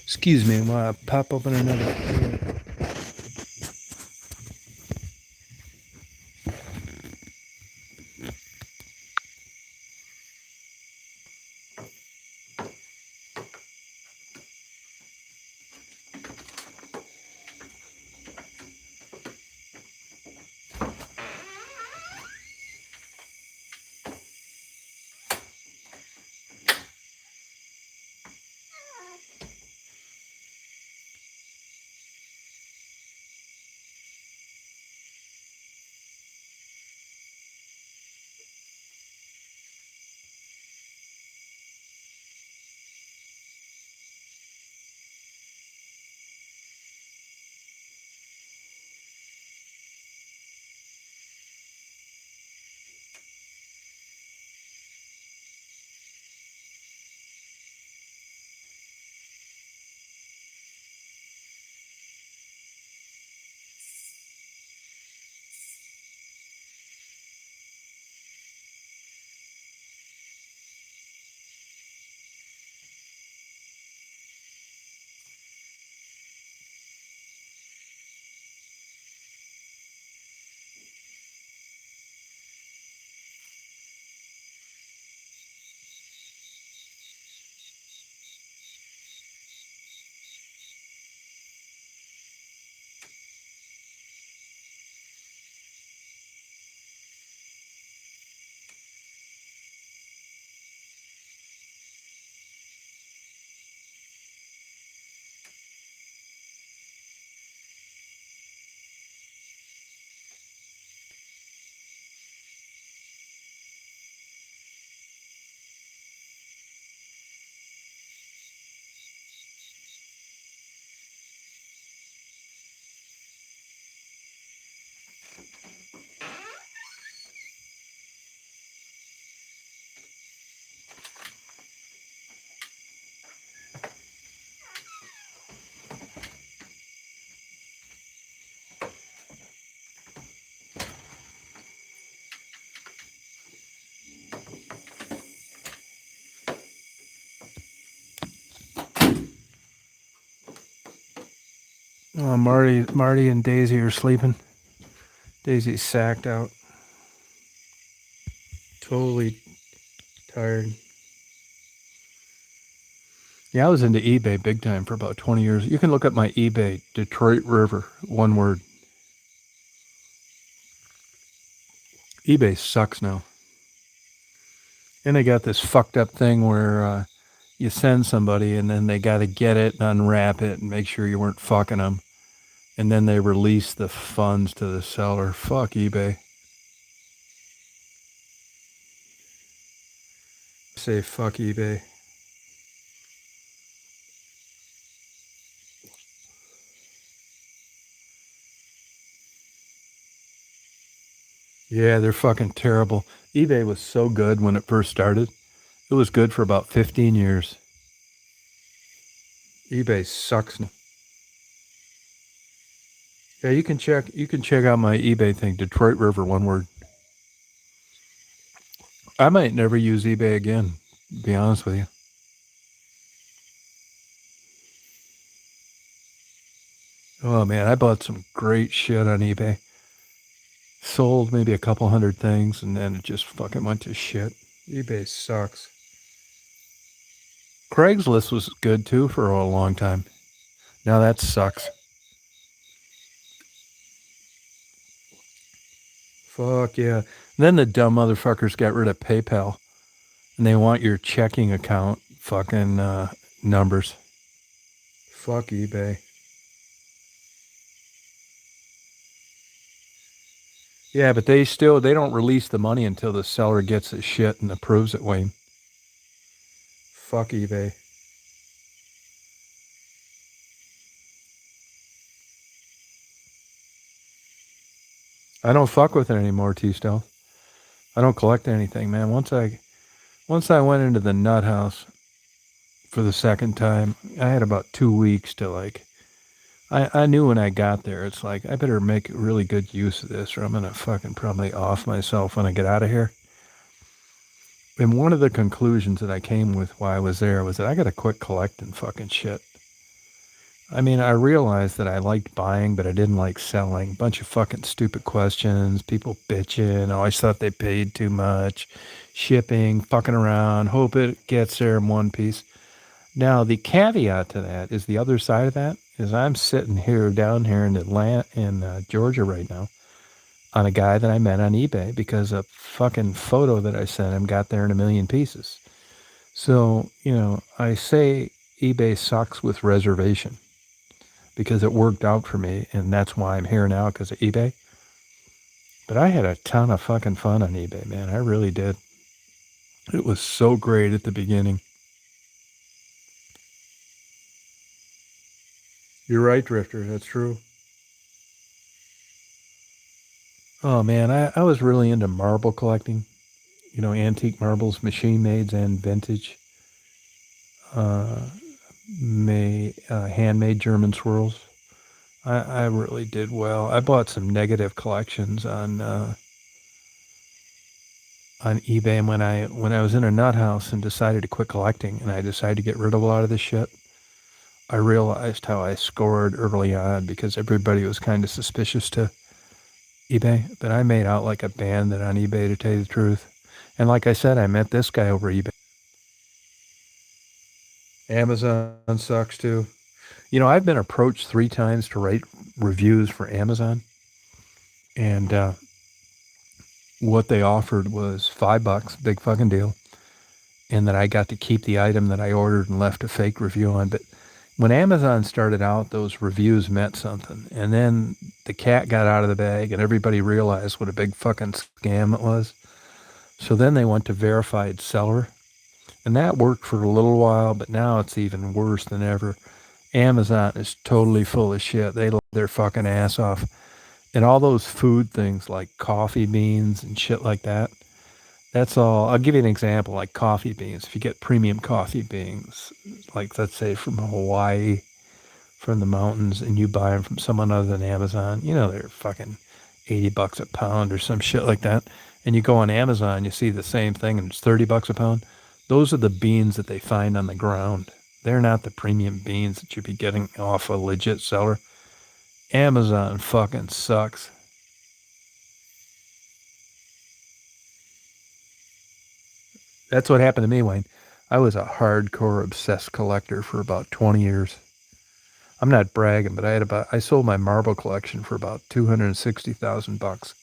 Excuse me while I pop open another. Marty and Daisy are sleeping. Daisy's sacked out. Totally tired. Yeah, I was into eBay big time for about 20 years. You can look up my eBay, Detroit River, one word. eBay sucks now. And they got this fucked up thing where you send somebody and then they got to get it and unwrap it and make sure you weren't fucking them. And then they release the funds to the seller. Fuck eBay. Say fuck eBay. Yeah, they're fucking terrible. eBay was so good when it first started. It was good for about 15 years. eBay sucks now. Yeah, you can check out my eBay thing, Detroit River, one word. I might never use eBay again, to be honest with you. Oh man, I bought some great shit on eBay. Sold maybe a couple hundred things and then it just fucking went to shit. eBay sucks. Craigslist was good too for a long time. Now that sucks. Fuck yeah. Then the dumb motherfuckers got rid of PayPal and they want your checking account fucking numbers. Fuck eBay. Yeah, but they don't release the money until the seller gets his shit and approves it, Wayne. Fuck eBay. I don't fuck with it anymore, T Stell. I don't collect anything, man. Once I went into the nut house for the second time, I had about 2 weeks to like I knew when I got there, it's like I better make really good use of this or I'm gonna fucking probably off myself when I get out of here. And one of the conclusions that I came with while I was there was that I gotta quit collecting fucking shit. I mean, I realized that I liked buying, but I didn't like selling. Bunch of fucking stupid questions, people bitching. I always thought they paid too much, shipping, fucking around, hope it gets there in one piece. Now, the caveat to that is the other side of that is I'm sitting here down here in Atlanta, in Georgia right now, on a guy that I met on eBay because a fucking photo that I sent him got there in a million pieces. So, I say eBay sucks with reservation because it worked out for me, and that's why I'm here now because of eBay. But I had a ton of fucking fun on eBay, man. I really did. It was so great at the beginning. You're right, Drifter. That's true. Oh man, I was really into marble collecting. Antique marbles, machine mades and vintage. Uh, handmade German swirls. I really did well. I bought some negative collections on eBay, and when I was in a nut house and decided to quit collecting, and I decided to get rid of a lot of this shit, I realized how I scored early on because everybody was kind of suspicious to eBay, but I made out like a bandit on eBay to tell you the truth. And like I said, I met this guy over eBay. Amazon sucks too. I've been approached 3 times to write reviews for Amazon, and what they offered was $5, big fucking deal, and that I got to keep the item that I ordered and left a fake review on. But when Amazon started out, those reviews meant something, and then the cat got out of the bag, and everybody realized what a big fucking scam it was. So then they went to verified seller, and that worked for a little while, but now it's even worse than ever. Amazon is totally full of shit. They let their fucking ass off. And all those food things like coffee beans and shit like that, that's all. I'll give you an example like coffee beans. If you get premium coffee beans, like let's say from Hawaii, from the mountains, and you buy them from someone other than Amazon, they're fucking $80 a pound or some shit like that. And you go on Amazon, you see the same thing and it's $30 a pound. Those are the beans that they find on the ground. They're not the premium beans that you'd be getting off a legit seller. Amazon fucking sucks. That's what happened to me, Wayne. I was a hardcore obsessed collector for about 20 years. I'm not bragging, but I sold my marble collection for about $260,000,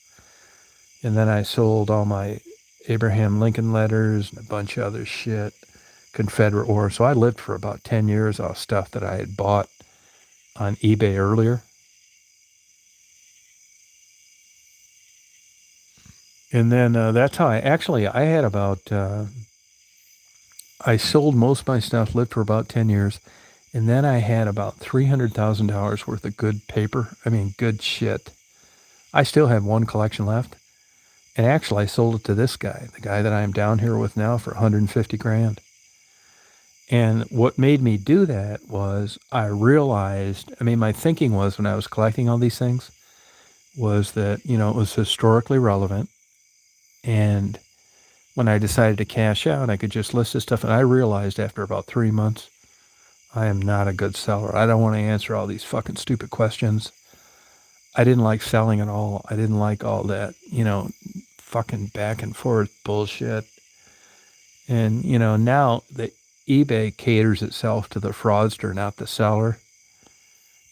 and then I sold all my Abraham Lincoln letters and a bunch of other shit, Confederate War. So I lived for about 10 years off stuff that I had bought on eBay earlier. And then that's how I had about, I sold most of my stuff, lived for about 10 years. And then I had about $300,000 worth of good paper. I mean, good shit. I still have one collection left. And actually, I sold it to this guy, the guy that I'm down here with now, for 150 grand. And what made me do that was I realized, I mean, my thinking was when I was collecting all these things was that, it was historically relevant. And when I decided to cash out, I could just list this stuff. And I realized after about 3 months, I am not a good seller. I don't want to answer all these fucking stupid questions. I didn't like selling at all. I didn't like all that, fucking back and forth bullshit. And, now the eBay caters itself to the fraudster, not the seller.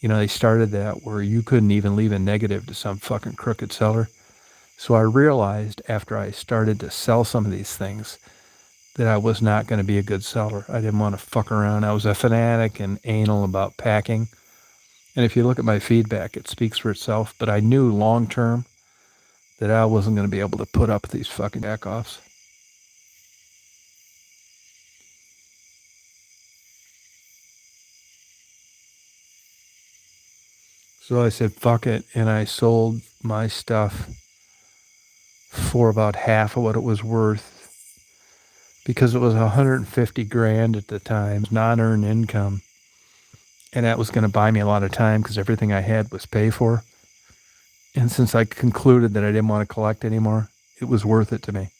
They started that where you couldn't even leave a negative to some fucking crooked seller. So I realized after I started to sell some of these things that I was not going to be a good seller. I didn't want to fuck around. I was a fanatic and anal about packing. And if you look at my feedback, it speaks for itself. But I knew long term that I wasn't going to be able to put up with these fucking jack-offs. So I said, fuck it. And I sold my stuff for about half of what it was worth because it was 150 grand at the time, non-earned income. And that was going to buy me a lot of time because everything I had was paid for. And since I concluded that I didn't want to collect anymore, it was worth it to me.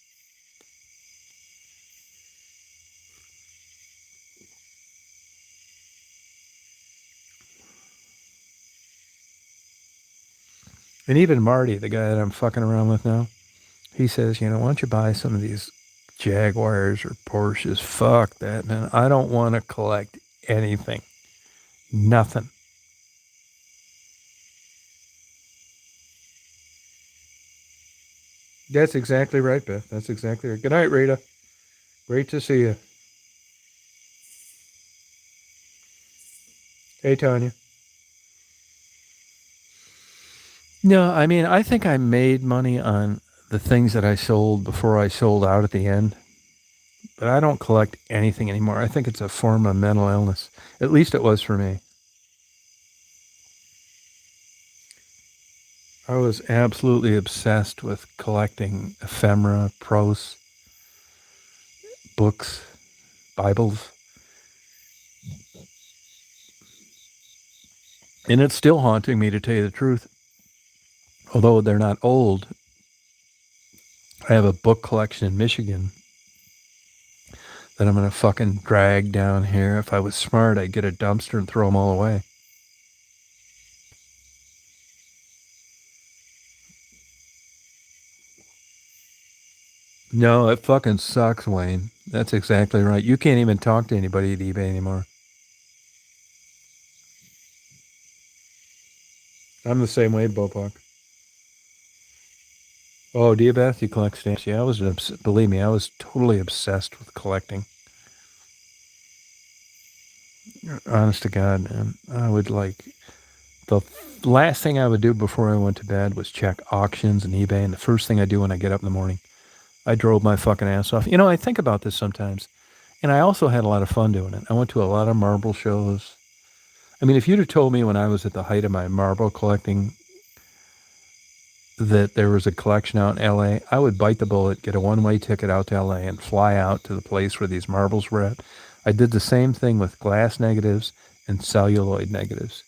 And even Marty, the guy that I'm fucking around with now, he says, why don't you buy some of these Jaguars or Porsches? Fuck that, man. I don't want to collect anything. Nothing. That's exactly right, Beth. That's exactly right. Good night, Rita. Great to see you. Hey, Tanya. No, I mean, I think I made money on the things that I sold before I sold out at the end. But I don't collect anything anymore. I think it's a form of mental illness. At least it was for me. I was absolutely obsessed with collecting ephemera, prose, books, Bibles. And it's still haunting me, to tell you the truth. Although they're not old, I have a book collection in Michigan that I'm going to fucking drag down here. If I was smart, I'd get a dumpster and throw them all away. No, it fucking sucks, Wayne. That's exactly right. You can't even talk to anybody at eBay anymore. I'm the same way, Bopak. Oh, do you, Beth? You collect stamps? Yeah, believe me, I was totally obsessed with collecting. Honest to God, man. I would the last thing I would do before I went to bed was check auctions and eBay. And the first thing I do when I get up in the morning, I drove my fucking ass off. I think about this sometimes. And I also had a lot of fun doing it. I went to a lot of marble shows. I mean, if you'd have told me when I was at the height of my marble collecting that there was a collection out in LA, I would bite the bullet, get a one-way ticket out to LA and fly out to the place where these marbles were at. I did the same thing with glass negatives and celluloid negatives.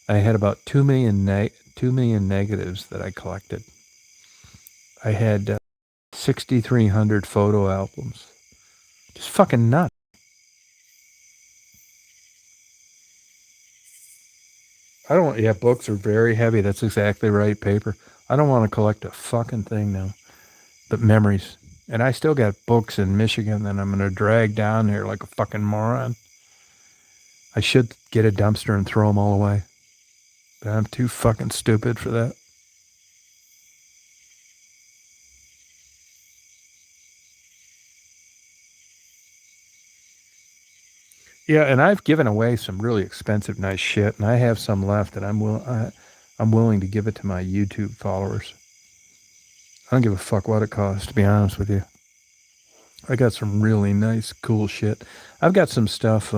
I had about 2 million, 2 million negatives that I collected. I had 6,300 photo albums. Just fucking nuts. I don't. Yeah, books are very heavy. That's exactly right. Paper. I don't want to collect a fucking thing now. But memories. And I still got books in Michigan that I'm going to drag down here like a fucking moron. I should get a dumpster and throw them all away. But I'm too fucking stupid for that. Yeah, and I've given away some really expensive, nice shit, and I have some left that I'm willing to give it to my YouTube followers. I don't give a fuck what it costs, to be honest with you. I got some really nice, cool shit. I've got some stuff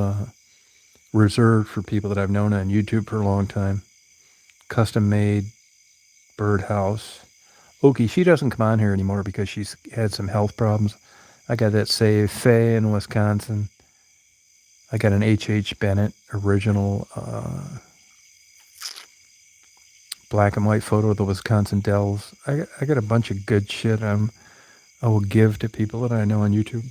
reserved for people that I've known on YouTube for a long time. Custom made birdhouse. Okie, she doesn't come on here anymore because she's had some health problems. I got that Save Faye in Wisconsin. I got an H.H. Bennett original black and white photo of the Wisconsin Dells. I got a bunch of good shit I will give to people that I know on YouTube.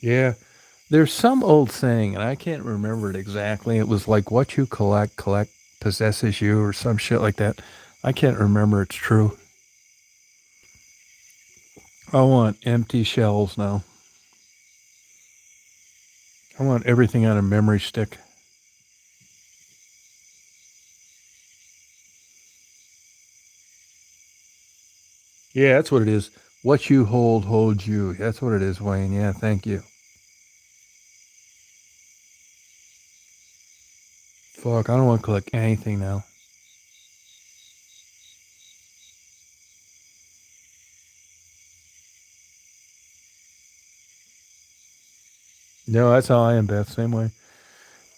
Yeah. There's some old saying, and I can't remember it exactly. It was like what you collect possesses you, or some shit like that. I can't remember. It's true. I want empty shells now. I want everything on a memory stick. Yeah, that's what it is. What you hold holds you. That's what it is, Wayne. Yeah, thank you. Fuck, I don't want to collect anything now. No, that's how I am, Beth. Same way.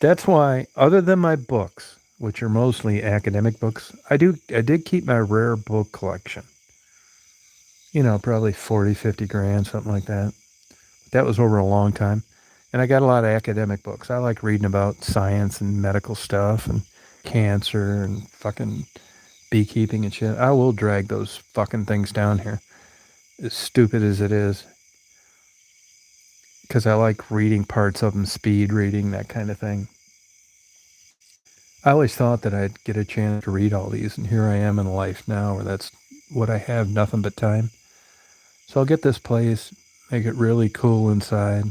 That's why, other than my books, which are mostly academic books, I did keep my rare book collection. Probably 40, 50 grand, something like that. That was over a long time. And I got a lot of academic books. I like reading about science and medical stuff and cancer and fucking beekeeping and shit. I will drag those fucking things down here, as stupid as it is, because I like reading parts of them, speed reading, that kind of thing. I always thought that I'd get a chance to read all these, and here I am in life now where that's what I have, nothing but time. So I'll get this place, make it really cool inside,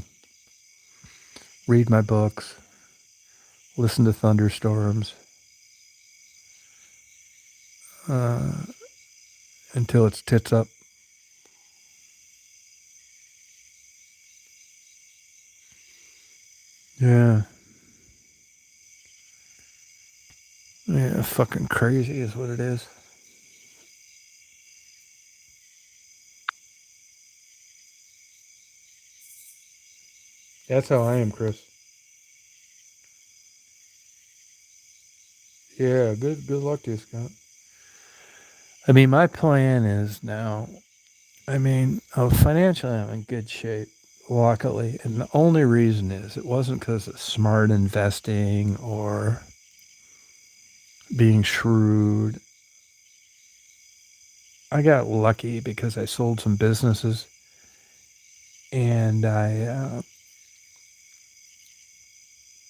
read my books, listen to thunderstorms uh, until it's tits up. Yeah. Yeah, fucking crazy is what it is. That's how I am, Chris. Yeah, good luck to you, Scott. I mean, my plan is now, financially, I'm in good shape, luckily. And the only reason is it wasn't because of smart investing or being shrewd. I got lucky because I sold some businesses and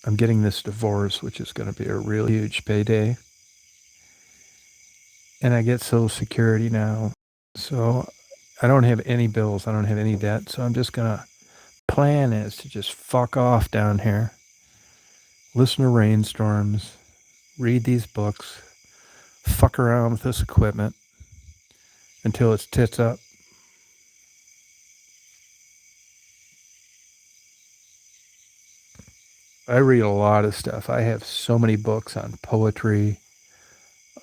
I'm getting this divorce, which is going to be a really huge payday. And I get Social Security now. So I don't have any bills. I don't have any debt. So I'm just going to plan is to just fuck off down here, listen to rainstorms, read these books, fuck around with this equipment until it's tits up. I read a lot of stuff. I have so many books on poetry,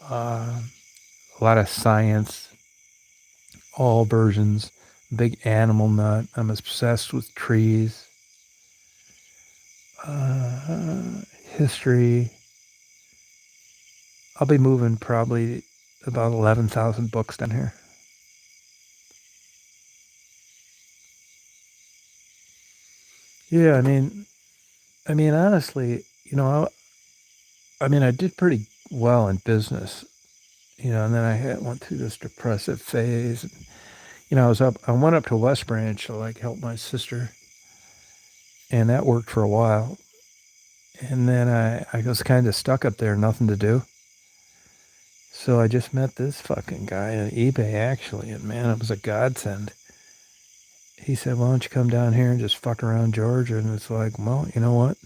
uh, a lot of science, all versions. Big animal nut. I'm obsessed with trees, history. I'll be moving probably about 11,000 books down here. Yeah, honestly, I did pretty well in business, and then went through this depressive phase. I went up to West Branch to like help my sister, and that worked for a while. And then I was kind of stuck up there, nothing to do. So I just met this fucking guy on eBay, actually, and man, it was a godsend. He said, "Why don't you come down here and just fuck around Georgia?" And it's like, well, you know what?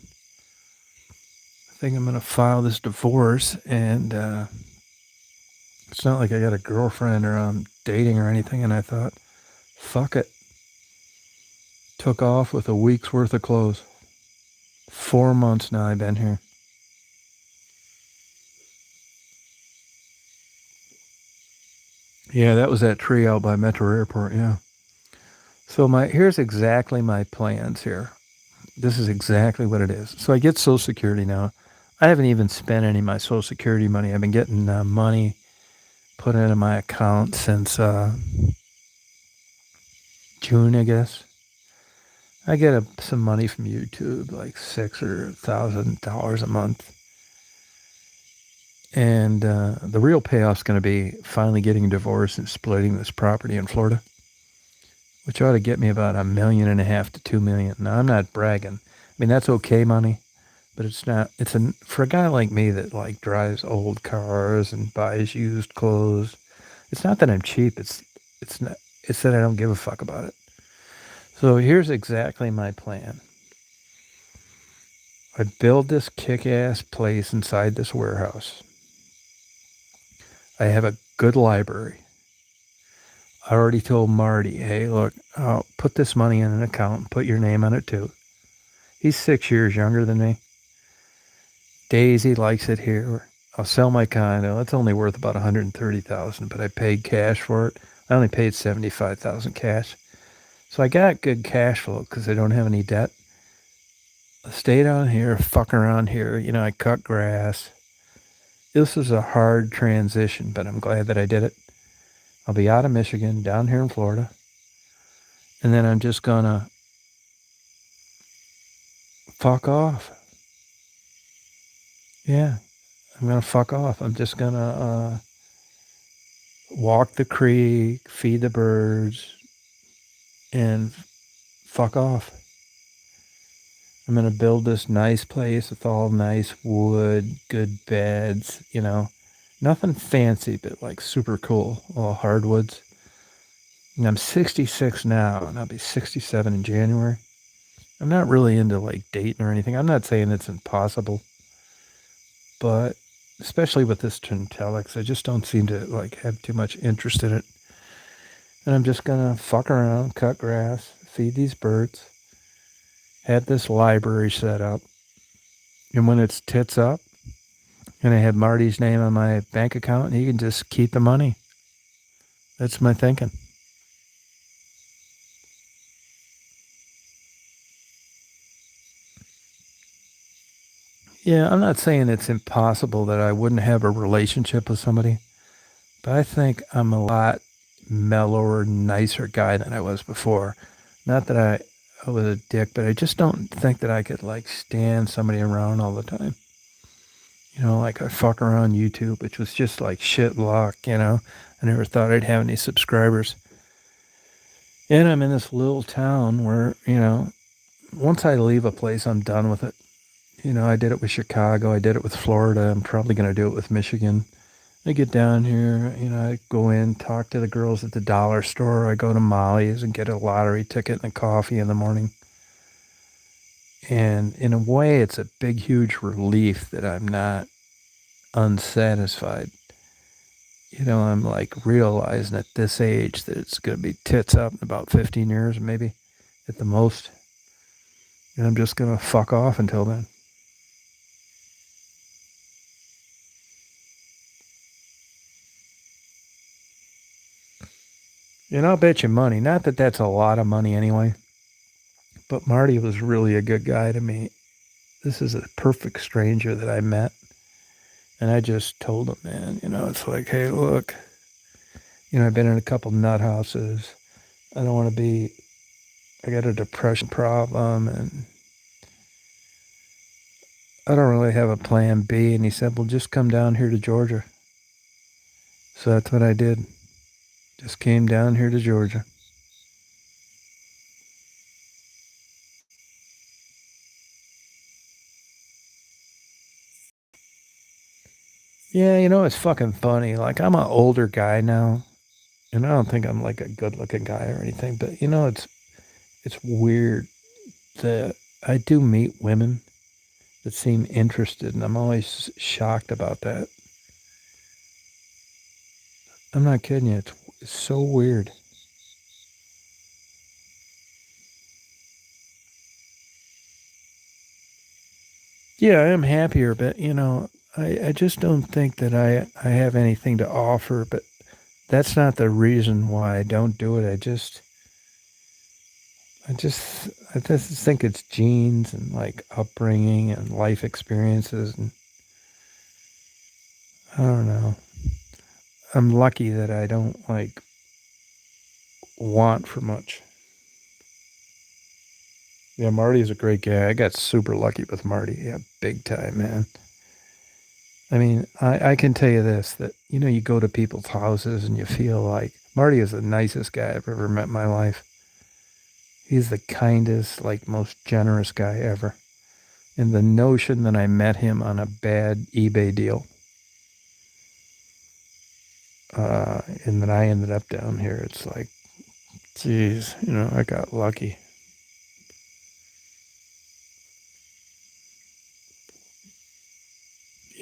I think I'm gonna file this divorce, and it's not like I got a girlfriend or I'm dating or anything. And I thought, fuck it. Took off with a week's worth of clothes. 4 months now I've been here. Yeah, that was that tree out by Metro Airport. Yeah. So here's exactly my plans here. This is exactly what it is. So I get Social Security now. I haven't even spent any of my Social Security money. I've been getting money put into my account since June, I guess. I get some money from YouTube, like $6,000 a month. And the real payoff's going to be finally getting a divorce and splitting this property in Florida, which ought to get me about $1.5 to $2 million. Now, I'm not bragging. I mean, that's okay money, but it's not. For a guy like me that like drives old cars and buys used clothes. It's not that I'm cheap. It's not. It's that I don't give a fuck about it. So here's exactly my plan. I build this kick-ass place inside this warehouse. I have a good library. I already told Marty, hey, look, I'll put this money in an account and put your name on it too. He's 6 years younger than me. Daisy likes it here. I'll sell my condo. It's only worth about $130,000, but I paid cash for it. I only paid $75,000 cash. So I got good cash flow because I don't have any debt. I stay down here, fuck around here. I cut grass. This is a hard transition, but I'm glad that I did it. I'll be out of Michigan, down here in Florida. And then I'm just going to fuck off. Yeah, I'm going to fuck off. I'm just going to walk the creek, feed the birds, and fuck off. I'm going to build this nice place with all nice wood, good beds, nothing fancy, but like super cool, all hardwoods. And I'm 66 now, and I'll be 67 in January. I'm not really into like dating or anything. I'm not saying it's impossible, but especially with this Trintellix, I just don't seem to like have too much interest in it. And I'm just gonna fuck around, cut grass, feed these birds, have this library set up, and when it's tits up, and I have Marty's name on my bank account, and he can just keep the money. That's my thinking. Yeah, I'm not saying it's impossible that I wouldn't have a relationship with somebody, but I think I'm a lot mellower, nicer guy than I was before. Not that I was a dick, but I just don't think that I could like stand somebody around all the time. Like I fuck around YouTube, which was just like shit luck. I never thought I'd have any subscribers. And I'm in this little town where, once I leave a place, I'm done with it. I did it with Chicago. I did it with Florida. I'm probably going to do it with Michigan. I get down here, I go in, talk to the girls at the dollar store. I go to Molly's and get a lottery ticket and a coffee in the morning. And in a way, it's a big, huge relief that I'm not unsatisfied. I'm like realizing at this age that it's going to be tits up in about 15 years, maybe at the most. And I'm just going to fuck off until then. And I'll bet you money, not that that's a lot of money anyway, but Marty was really a good guy to me. This is a perfect stranger that I met. And I just told him, man, it's like, hey, look, I've been in a couple nut houses. I don't want to be, I got a depression problem and I don't really have a plan B. And he said, well, just come down here to Georgia. So that's what I did. Just came down here to Georgia. Yeah, it's fucking funny. Like, I'm an older guy now, and I don't think I'm like a good looking guy or anything, but it's weird that I do meet women that seem interested, and I'm always shocked about that. I'm not kidding you. It's so weird. Yeah, I am happier, but I just don't think that I have anything to offer, but that's not the reason why I don't do it. I just think it's genes and like upbringing and life experiences, and I don't know. I'm lucky that I don't like want for much. Yeah, Marty's a great guy. I got super lucky with Marty. Yeah, big time, man. I mean, I can tell you this, that, you go to people's houses and you feel like Marty is the nicest guy I've ever met in my life. He's the kindest, like, most generous guy ever. And the notion that I met him on a bad eBay deal, and that I ended up down here, it's like, geez, I got lucky.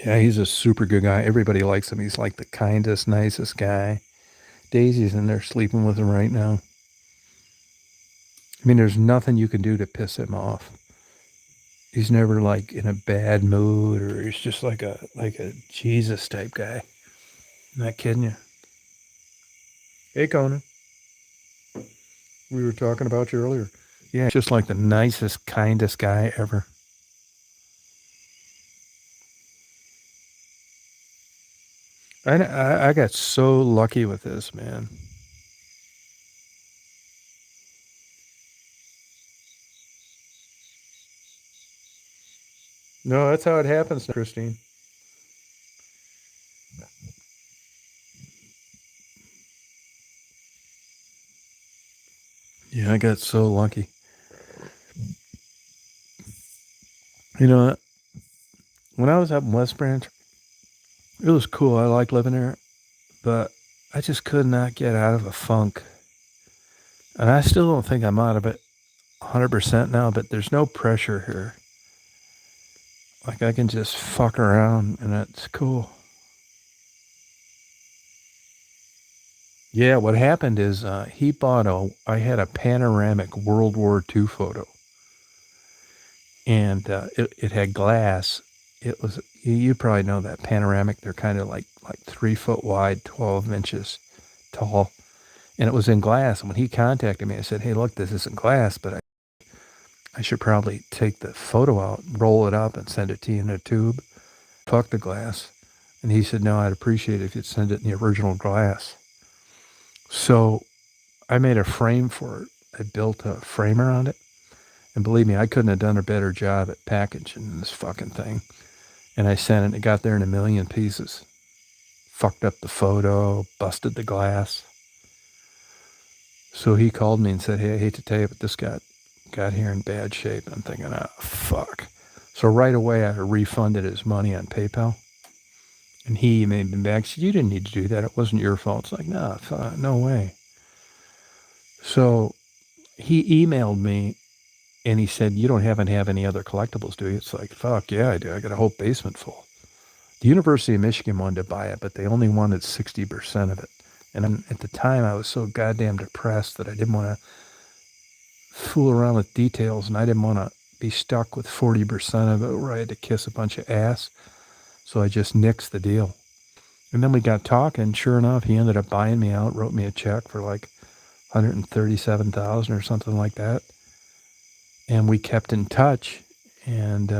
Yeah, he's a super good guy. Everybody likes him. He's like the kindest, nicest guy. Daisy's in there sleeping with him right now. I mean, there's nothing you can do to piss him off. He's never like in a bad mood, or he's just like a Jesus type guy. I'm not kidding you. Hey, Conan, we were talking about you earlier. Yeah, just like the nicest, kindest guy ever. I got so lucky with this, man. No, that's how it happens, Christine. Yeah, I got so lucky. You know, when I was up in West Branch, it was cool. I liked living there, but I just could not get out of a funk. And I still don't think I'm out of it 100% now, but there's no pressure here. Like, I can just fuck around and it's cool. Yeah, what happened is I had a panoramic World War II photo, and it had glass. It was, you probably know that panoramic. They're kind of like 3 foot wide, 12 inches tall, and it was in glass. And when he contacted me, I said, "Hey, look, this isn't glass, but I should probably take the photo out, roll it up, and send it to you in a tube. Fuck the glass." And he said, "No, I'd appreciate it if you'd send it in the original glass." So I made a frame for it. I built a frame around it. And believe me, I couldn't have done a better job at packaging this fucking thing. And I sent it. It got there in a million pieces. Fucked up the photo, busted the glass. So he called me and said, "Hey, I hate to tell you, but this got here in bad shape." And I'm thinking, "Oh, fuck." So right away, I refunded his money on PayPal. And he made me back. Said, "You didn't need to do that. It wasn't your fault." It's like, no, no way. So he emailed me and he said, "You don't happen to have any other collectibles, do you?" It's like, fuck yeah, I do. I got a whole basement full. The University of Michigan wanted to buy it, but they only wanted 60% of it. And at the time, I was so goddamn depressed that I didn't want to fool around with details, and I didn't want to be stuck with 40% of it where I had to kiss a bunch of ass. So I just nixed the deal. And then we got talking. Sure enough, he ended up buying me out, wrote me a check for like 137,000 or something like that. And we kept in touch. And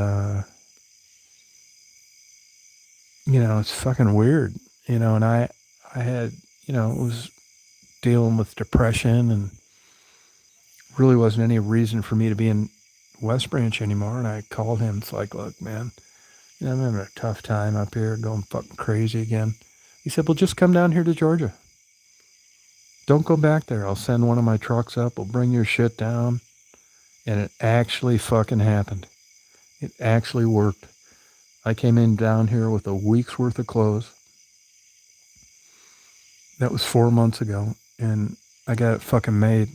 it's fucking weird, and I had, was dealing with depression, and really wasn't any reason for me to be in West Branch anymore. And I called him. It's like, "Look, man, I'm having a tough time up here, going fucking crazy again." He said, "Well, just come down here to Georgia. Don't go back there. I'll send one of my trucks up. We'll bring your shit down." And it actually fucking happened. It actually worked. I came in down here with a week's worth of clothes. That was 4 months ago, and I got it fucking made.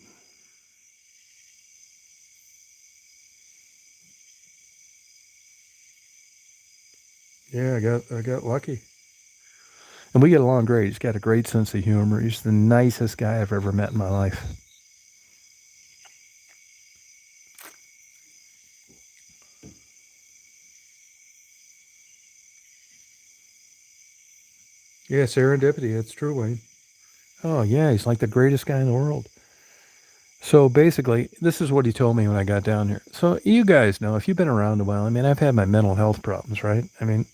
Yeah, I got lucky. And we get along great. He's got a great sense of humor. He's the nicest guy I've ever met in my life. Yeah, serendipity. It's true, Wayne. Oh, yeah, he's like the greatest guy in the world. So basically, this is what he told me when I got down here. So you guys know, if you've been around a while, I mean, I've had my mental health problems, right? I mean,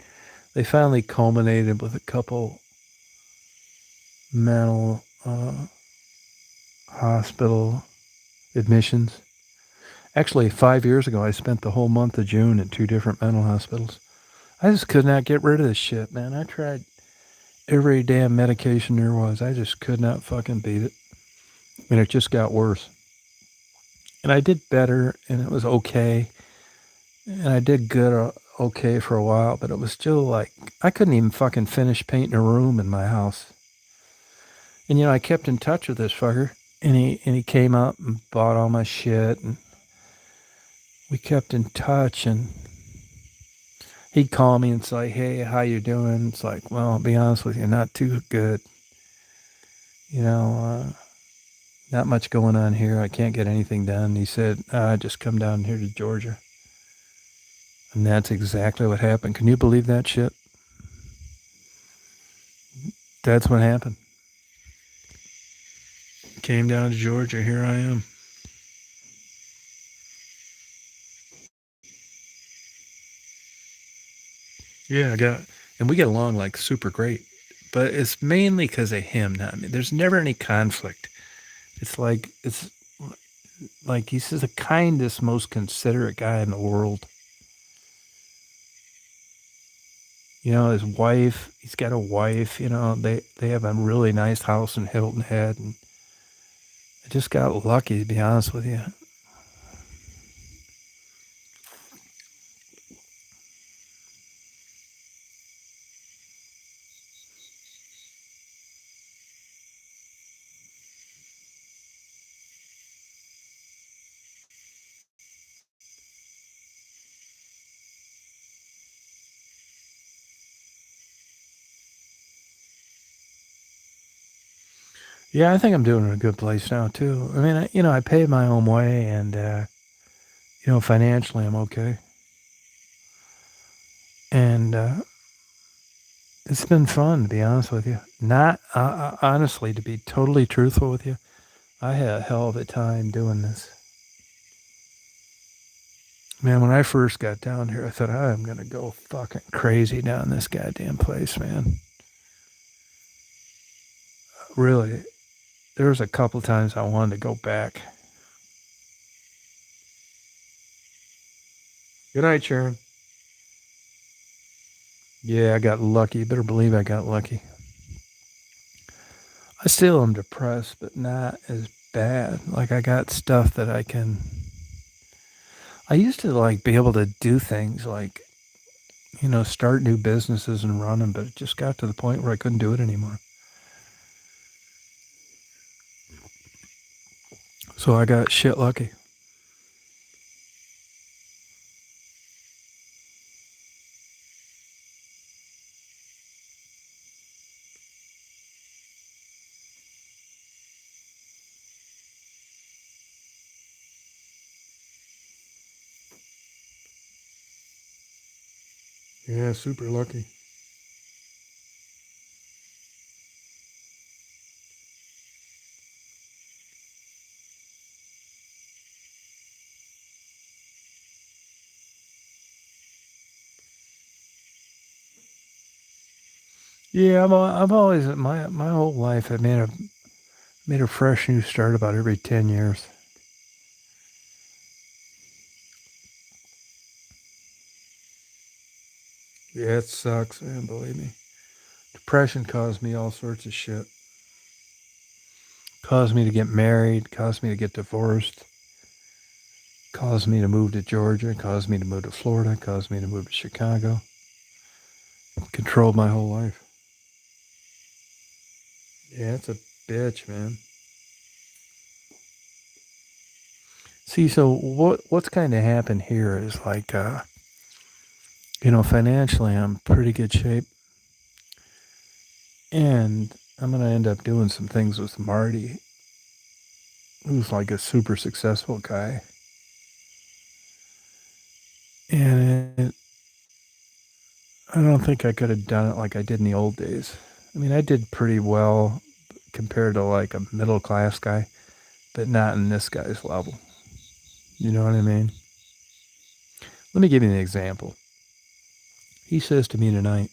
they finally culminated with a couple mental hospital admissions. Actually, 5 years ago, I spent the whole month of June in two different mental hospitals. I just could not get rid of this shit, man. I tried every damn medication there was. I just could not fucking beat it. And it just got worse. And I did better, and it was okay. And I did good, okay for a while, but it was still like, I couldn't even fucking finish painting a room in my house. And, I kept in touch with this fucker. And he came up and bought all my shit. And we kept in touch. And he'd call me and say, hey, how you doing? It's like, well, I'll be honest with you, not too good. You know, not much going on here. I can't get anything done. He said, just come down here to Georgia. And that's exactly what happened. Can you believe that shit? That's what happened. Came down to Georgia. Here I am. Yeah, and we get along like super great. But it's mainly because of him, not me. There's never any conflict. It's like he's the kindest, most considerate guy in the world. His wife, he's got a wife, they have a really nice house in Hilton Head. And I just got lucky, to be honest with you. Yeah, I think I'm doing in a good place now, too. I mean, I pay my own way, and, financially I'm okay. And it's been fun, to be honest with you. Not, honestly, to be totally truthful with you, I had a hell of a time doing this. Man, when I first got down here, I thought, I'm going to go fucking crazy down this goddamn place, man. Really. There was a couple times I wanted to go back. Good night, Sharon. Yeah, I got lucky. You better believe I got lucky. I still am depressed, but not as bad. Like, I got stuff that I can. I used to like be able to do things like, start new businesses and run them, but it just got to the point where I couldn't do it anymore. So I got shit lucky. Yeah, super lucky. Yeah, I've always my whole life I made a fresh new start about every 10 years. Yeah, it sucks, man. Believe me, depression caused me all sorts of shit. Caused me to get married. Caused me to get divorced. Caused me to move to Georgia. Caused me to move to Florida. Caused me to move to Chicago. controlled my whole life. Yeah, it's a bitch, man. See, so what's kind of happened here is like, financially, I'm pretty good shape, and I'm gonna end up doing some things with Marty, who's like a super successful guy, and I don't think I could have done it like I did in the old days. I mean, I did pretty well compared to like a middle class guy, but not in this guy's level. You know what I mean? Let me give you an example. He says to me tonight,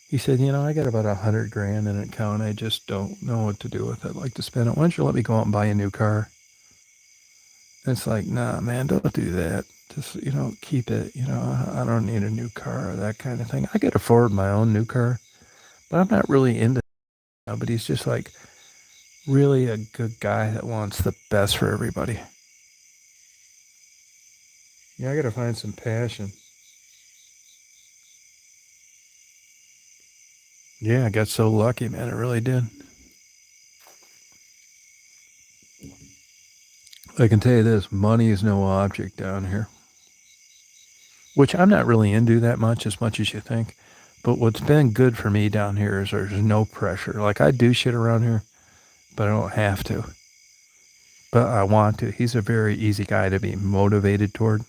he said, I got about 100 grand in an account. I just don't know what to do with it. I'd like to spend it. Why don't you let me go out and buy a new car? And it's like, nah, man, don't do that. Just, keep it. I don't need a new car or that kind of thing. I could afford my own new car, but I'm not really into it. But he's just like really a good guy that wants the best for everybody. Yeah, I got to find some passion. Yeah, I got so lucky, man. It really did. I can tell you this, money is no object down here, which I'm not really into that much as you think. But what's been good for me down here is there's no pressure. Like I do shit around here, but I don't have to. But I want to. He's a very easy guy to be motivated toward.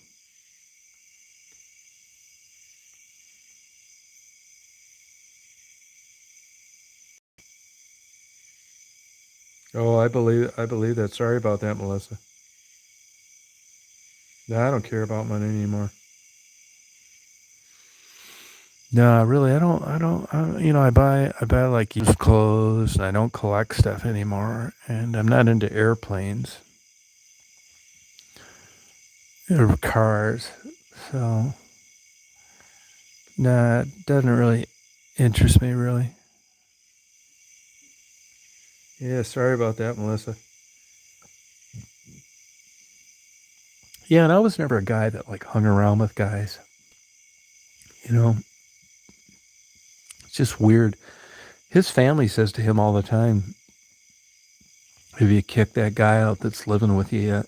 Oh, I believe that. Sorry about that, Melissa. No, I don't care about money anymore. No, really, I buy like used clothes, and I don't collect stuff anymore, and I'm not into airplanes or cars, so nah, it doesn't really interest me really. Yeah, sorry about that, Melissa. Yeah, and I was never a guy that like hung around with guys. You know, it's just weird. His family says to him all the time, "Have you kicked that guy out that's living with you yet?"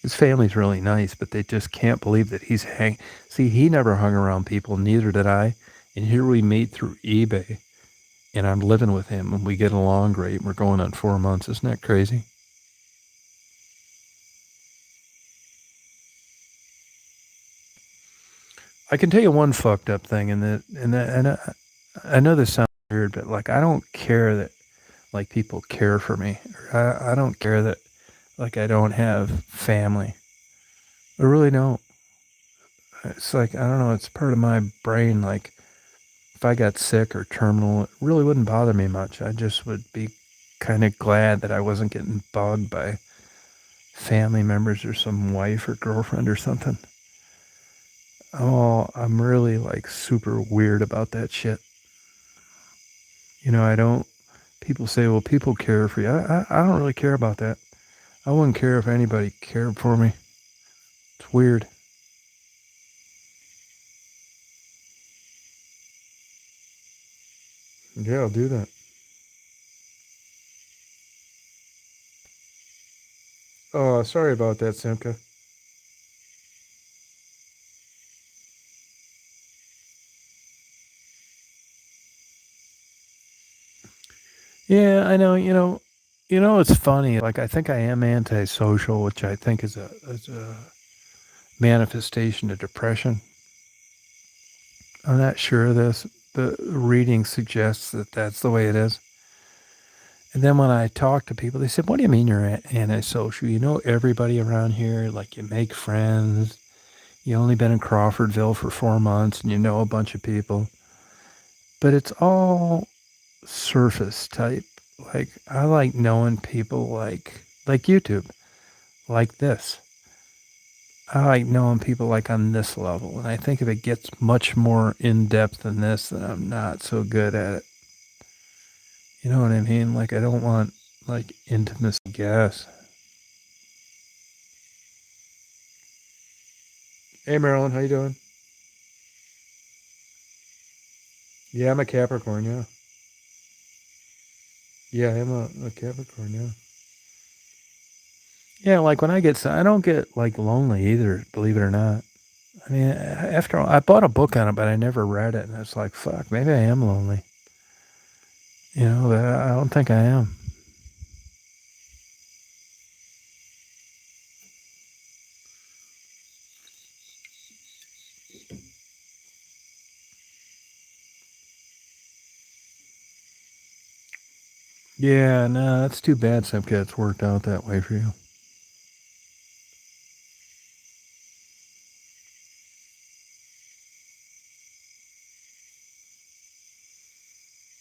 His family's really nice, but they just can't believe that he's hang. See, he never hung around people, neither did I. And here we meet through eBay, and I'm living with him, and we get along great. We're going on 4 months. Isn't that crazy? I can tell you one fucked up thing, and I know this sounds weird, but like I don't care that like people care for me. I don't care that like I don't have family. I really don't. It's like I don't know. It's part of my brain. Like if I got sick or terminal, it really wouldn't bother me much. I just would be kind of glad that I wasn't getting bugged by family members or some wife or girlfriend or something. Oh, I'm really like super weird about that shit. I don't. People say, well, people care for you. I don't really care about that. I wouldn't care if anybody cared for me. It's weird. Yeah, I'll do that. Oh, sorry about that, Simka. Yeah, I know. It's funny. Like I think I am antisocial, which I think is a manifestation of depression. I'm not sure of this. The reading suggests that that's the way it is. And then when I talk to people, they said, "What do you mean you're antisocial? You know everybody around here. Like you make friends. You only been in Crawfordville for 4 months, and you know a bunch of people. But it's all surface type. Like I like knowing people like YouTube, like this. I like knowing people like on this level. And I think if it gets much more in depth than this, then I'm not so good at it. You know what I mean? Like I don't want like intimacy gas. Hey Marilyn, how you doing? Yeah, I'm a Capricorn, yeah. Yeah, I'm a Capricorn, yeah. Yeah, like when I don't get like lonely either, believe it or not. I mean, after all, I bought a book on it, but I never read it. And it's like, fuck, maybe I am lonely. But I don't think I am. Yeah, no, that's too bad, Simca. It's worked out that way for you.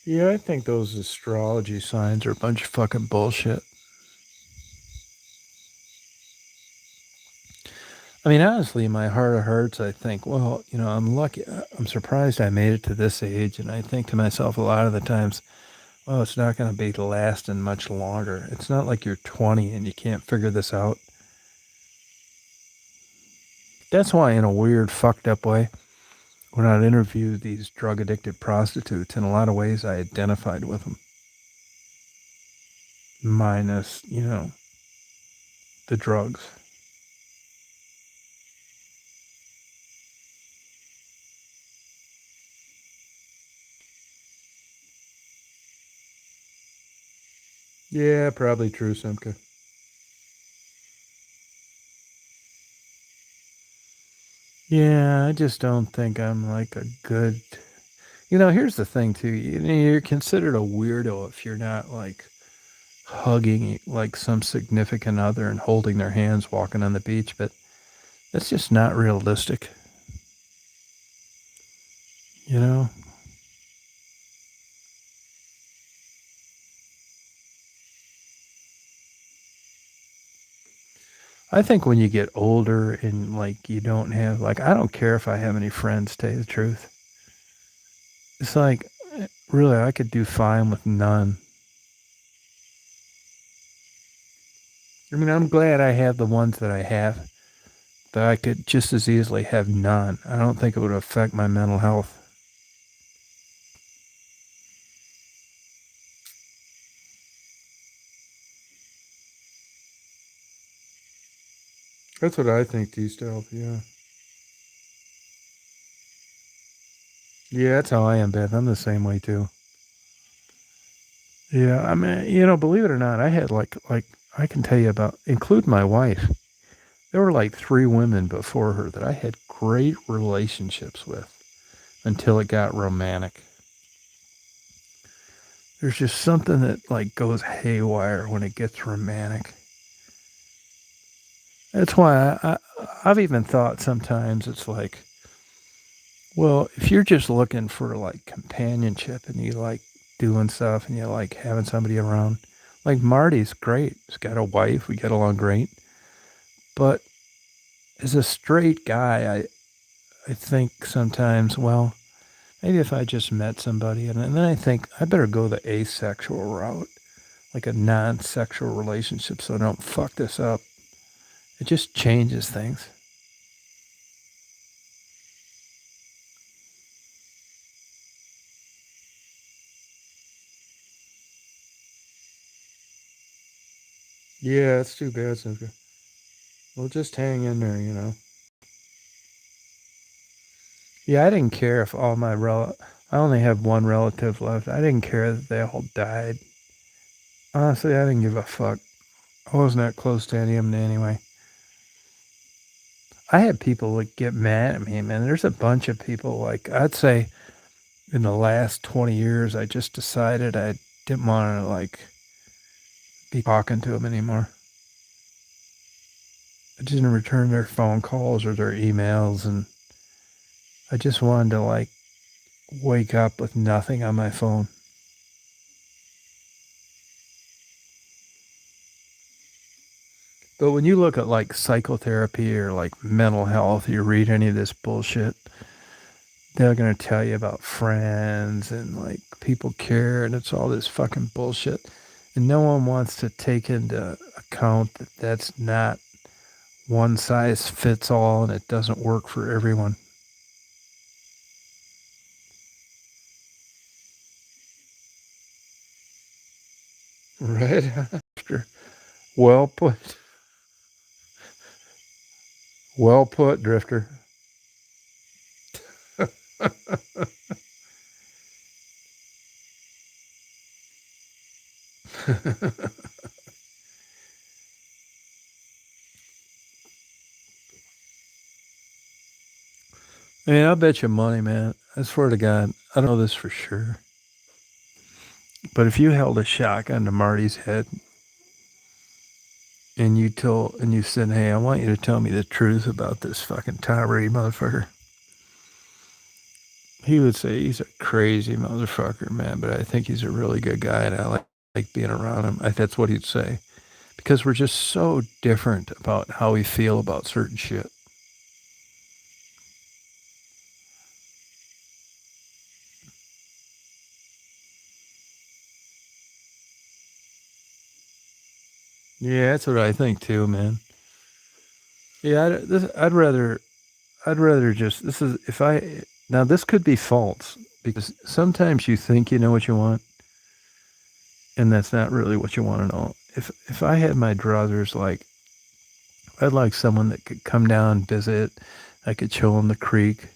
Yeah, I think those astrology signs are a bunch of fucking bullshit. I mean, honestly, in my heart of hearts, I think, well, I'm lucky. I'm surprised I made it to this age. And I think to myself a lot of the times, well, it's not going to be lasting much longer. It's not like you're 20 and you can't figure this out. That's why, in a weird, fucked up way, when I interviewed these drug addicted prostitutes, in a lot of ways, I identified with them, minus, the drugs. Yeah, probably true, Simca. Yeah, I just don't think I'm like a good. Here's the thing too. You're considered a weirdo if you're not like hugging like some significant other and holding their hands walking on the beach, but that's just not realistic. You know, I think when you get older and like you don't have like I don't care if I have any friends. To tell you the truth, it's like really I could do fine with none. I mean, I'm glad I have the ones that I have, but I could just as easily have none. I don't think it would affect my mental health. That's what I think, T Stealth. Yeah. Yeah, that's how I am, Beth. I'm the same way too. Yeah, I mean, believe it or not, I had like I can tell you about, include my wife. There were like three women before her that I had great relationships with until it got romantic. There's just something that like goes haywire when it gets romantic. That's why I've even thought sometimes it's like, well, if you're just looking for like companionship and you like doing stuff and you like having somebody around, like Marty's great. He's got a wife. We get along great. But as a straight guy, I think sometimes, well, maybe if I just met somebody and then I think I better go the asexual route, like a non sexual relationship so I don't fuck this up. It just changes things. Yeah, it's too bad, Cynthia. Well, just hang in there. Yeah, I didn't care if all my I only have one relative left. I didn't care that they all died. Honestly, I didn't give a fuck. I wasn't that close to any of them anyway. I had people like get mad at me, man. There's a bunch of people like I'd say in the last 20 years, I just decided I didn't want to like be talking to them anymore. I didn't return their phone calls or their emails, and I just wanted to like wake up with nothing on my phone. But when you look at like psychotherapy or like mental health, you read any of this bullshit, they're going to tell you about friends and like people care and it's all this fucking bullshit. And no one wants to take into account that that's not one size fits all and it doesn't work for everyone. Right after. Well put. Well put, Drifter. I mean, I'll bet you money, man. I swear to God, I don't know this for sure. But if you held a shotgun to Marty's head and you said, "Hey, I want you to tell me the truth about this fucking Tom Reed motherfucker," he would say he's a crazy motherfucker, man. But I think he's a really good guy, and I like being around him. That's what he'd say because we're just so different about how we feel about certain shit. Yeah, that's what I think too, man. Yeah, I'd rather just this is if I now this could be false because sometimes you think you know what you want and that's not really what you want to know. If I had my druthers like I'd like someone that could come down, visit, I could show them the creek,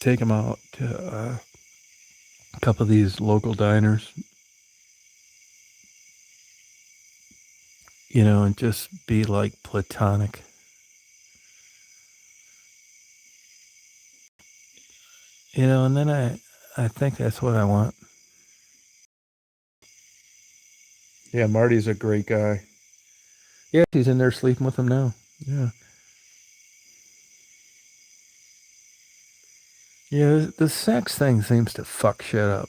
take them out to a couple of these local diners, and just be like platonic. And then I think that's what I want. Yeah, Marty's a great guy. Yeah, he's in there sleeping with him now. Yeah. Yeah, the sex thing seems to fuck shit up.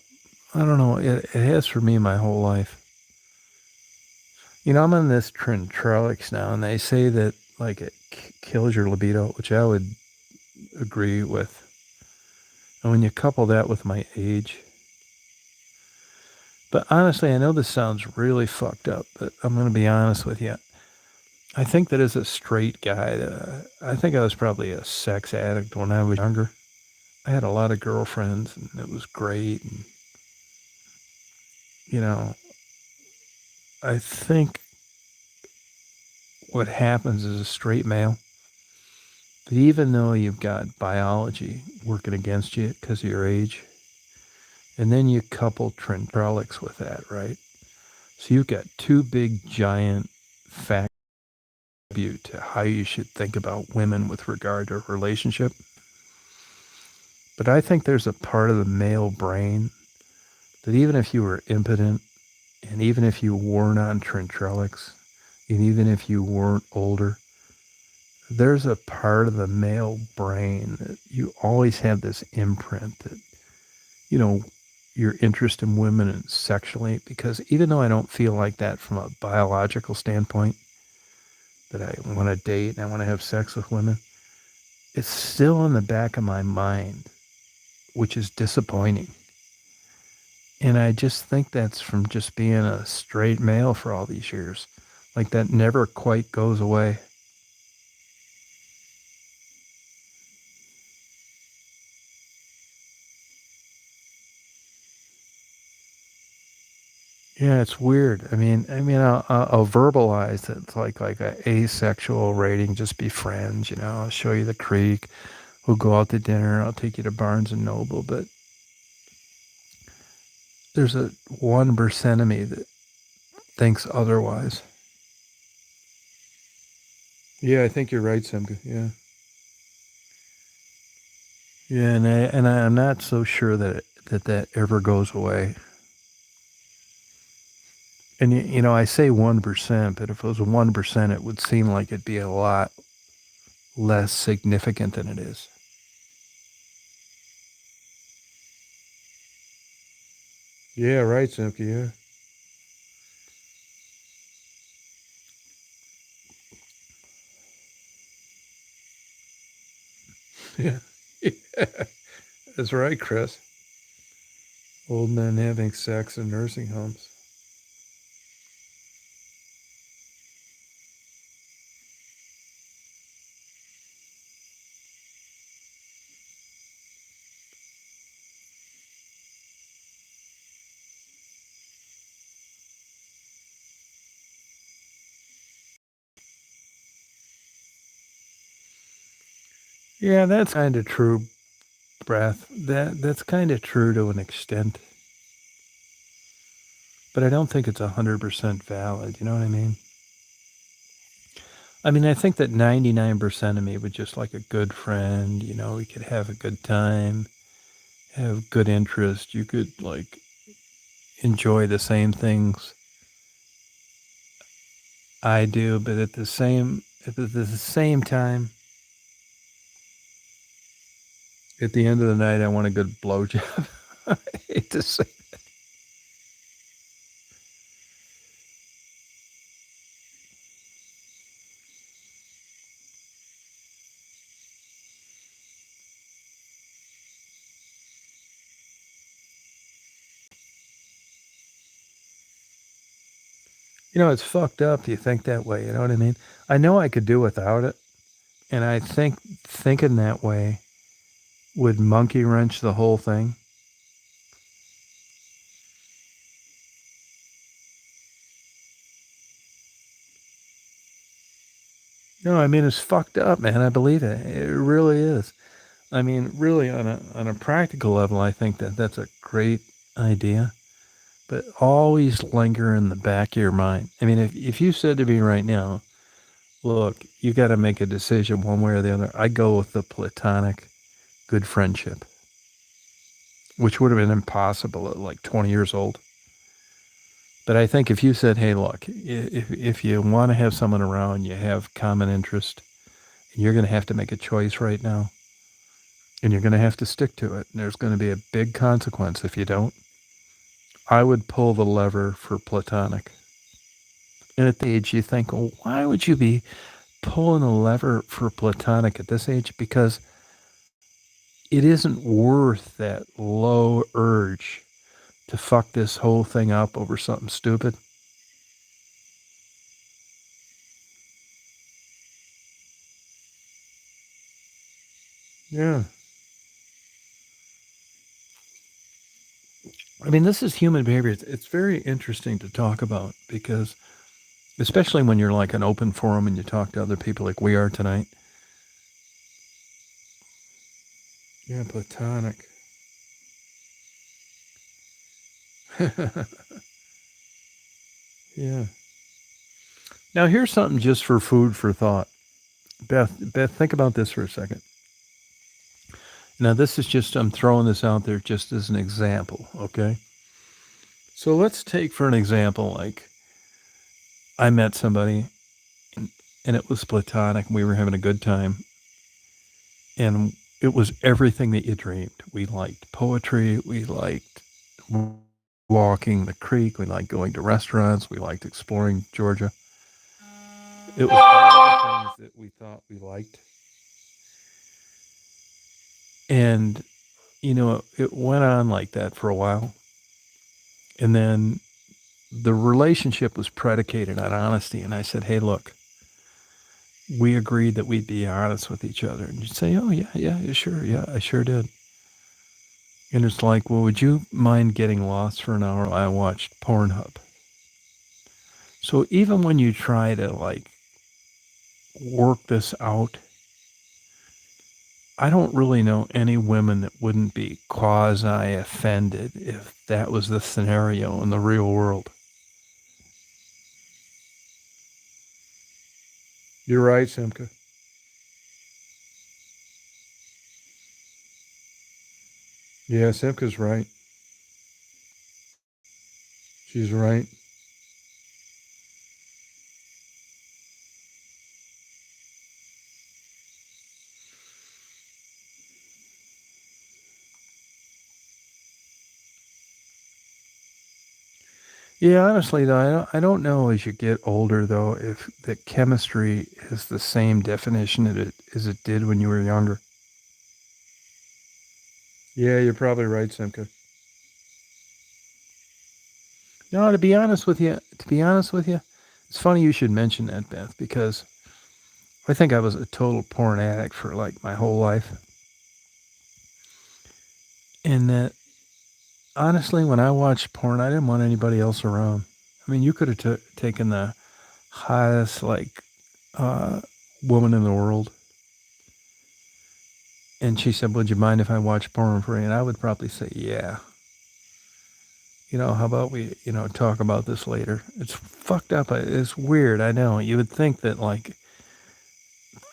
I don't know. It has for me my whole life. I'm on this Trentrelix now, and they say that like it kills your libido, which I would agree with. And when you couple that with my age, but honestly, I know this sounds really fucked up, but I'm going to be honest with you. I think that as a straight guy, I think I was probably a sex addict when I was younger. I had a lot of girlfriends, and it was great. And you know, I think what happens as a straight male, that even though you've got biology working against you because of your age, and then you couple Trentrelix with that, right? So you've got two big giant facts to how you should think about women with regard to a relationship. But I think there's a part of the male brain that even if you were impotent, and even if you weren't on Trentrelix, and even if you weren't older, there's a part of the male brain that you always have this imprint that, you know, your interest in women and sexually, because even though I don't feel like that from a biological standpoint, that I want to date and I want to have sex with women, it's still in the back of my mind, which is disappointing. And I just think that's from just being a straight male for all these years. Like that never quite goes away. Yeah, it's weird. I'll verbalize it. It's like a asexual rating. Just be friends. I'll show you the creek. We'll go out to dinner. I'll take you to Barnes and Noble. But there's a 1% of me that thinks otherwise. Yeah, I think you're right, Simka. Yeah, yeah, and I'm not so sure that ever goes away. And I say 1%, but if it was 1%, it would seem like it'd be a lot less significant than it is. Yeah, right, Simka. Yeah, yeah, that's right, Chris. Old men having sex in nursing homes. Yeah, that's kind of true, Breath. That's kind of true to an extent, but I don't think it's 100% valid. You know what I mean? I mean, I think that 99% of me would just like a good friend. You know, we could have a good time, have good interest. You could like enjoy the same things I do, but at the same time, at the end of the night, I want a good blowjob. I hate to say. You know, it's fucked up. You think that way. You know what I mean? I know I could do without it, and I think thinking that way would monkey wrench the whole thing. No, I mean it's fucked up, man. I believe it. It really is. I mean, really, on a practical level, I think that that's a great idea. But always linger in the back of your mind. I mean, if you said to me right now, look, you got to make a decision one way or the other, I go with the platonic good friendship, which would have been impossible at like 20 years old. But I think if you said, hey, look, if you want to have someone around, you have common interest, and you're going to have to make a choice right now, and you're going to have to stick to it, and there's going to be a big consequence if you don't, I would pull the lever for platonic. And at the age you think, well, why would you be pulling a lever for platonic at this age? Because it isn't worth that low urge to fuck this whole thing up over something stupid. Yeah. I mean, this is human behavior. It's very interesting to talk about because, especially when you're like an open forum and you talk to other people like we are tonight. Yeah, platonic. Yeah. Now, here's something just for food for thought. Beth, think about this for a second. Now, this is just, I'm throwing this out there just as an example, okay? So let's take for an example, like I met somebody and, and it was platonic. And we were having a good time. And it was everything that you dreamed. We liked poetry. We liked walking the creek. We liked going to restaurants. We liked exploring Georgia. It was all the things that we thought we liked. And, it went on like that for a while. And then the relationship was predicated on honesty. And I said, hey, look, we agreed that we'd be honest with each other. And you'd say, oh, yeah, yeah, sure. Yeah, I sure did. And it's like, well, would you mind getting lost for an hour while I watched Pornhub? So even when you try to like work this out, I don't really know any women that wouldn't be quasi offended if that was the scenario in the real world. You're right, Simka. Yeah, Simka's right. She's right. Yeah, honestly though, I don't know as you get older though if the chemistry is the same definition as it did when you were younger. Yeah, you're probably right, Simka. No, to be honest with you, it's funny you should mention that, Beth, because I think I was a total porn addict for like my whole life. And that honestly, when I watched porn, I didn't want anybody else around. I mean, you could have taken the hottest like uh, woman in the world, And she said, "Would you mind if I watch porn for you?" And I would probably say, "Yeah." How about we, talk about this later? It's fucked up. It's weird. I know. You would think that like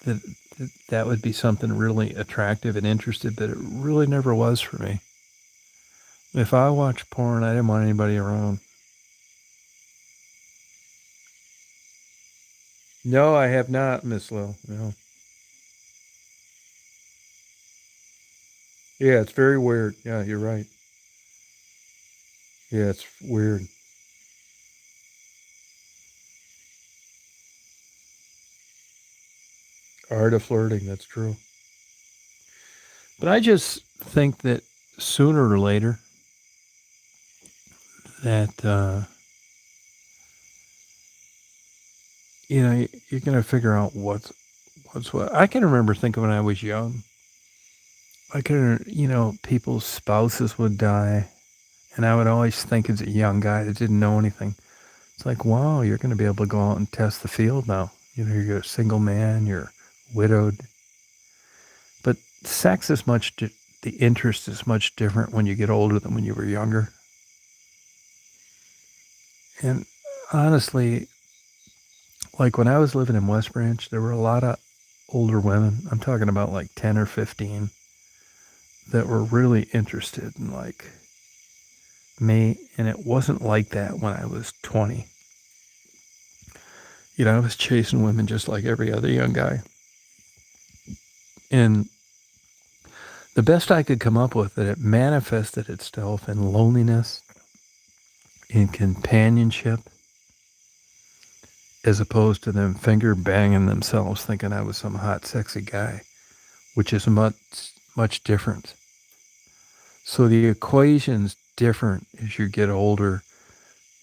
that that would be something really attractive and interested, but it really never was for me. If I watched porn, I didn't want anybody around. No, I have not, Miss Lil. No. Yeah, it's very weird. Yeah, you're right. Yeah, it's weird. Art of flirting. That's true. But I just think that sooner or later that you're gonna figure out what's what. I can remember thinking when I was young, I can people's spouses would die, and I would always think as a young guy that didn't know anything. It's like, wow, you're going to be able to go out and test the field now. You're a single man, you're widowed, but sex is the interest is much different when you get older than when you were younger. And honestly, like when I was living in West Branch, there were a lot of older women. I'm talking about like 10 or 15 that were really interested in like me. And it wasn't like that when I was 20. I was chasing women just like every other young guy. And the best I could come up with, that it manifested itself in loneliness, in companionship, as opposed to them finger banging themselves thinking I was some hot, sexy guy, which is much different. So the equation's different as you get older,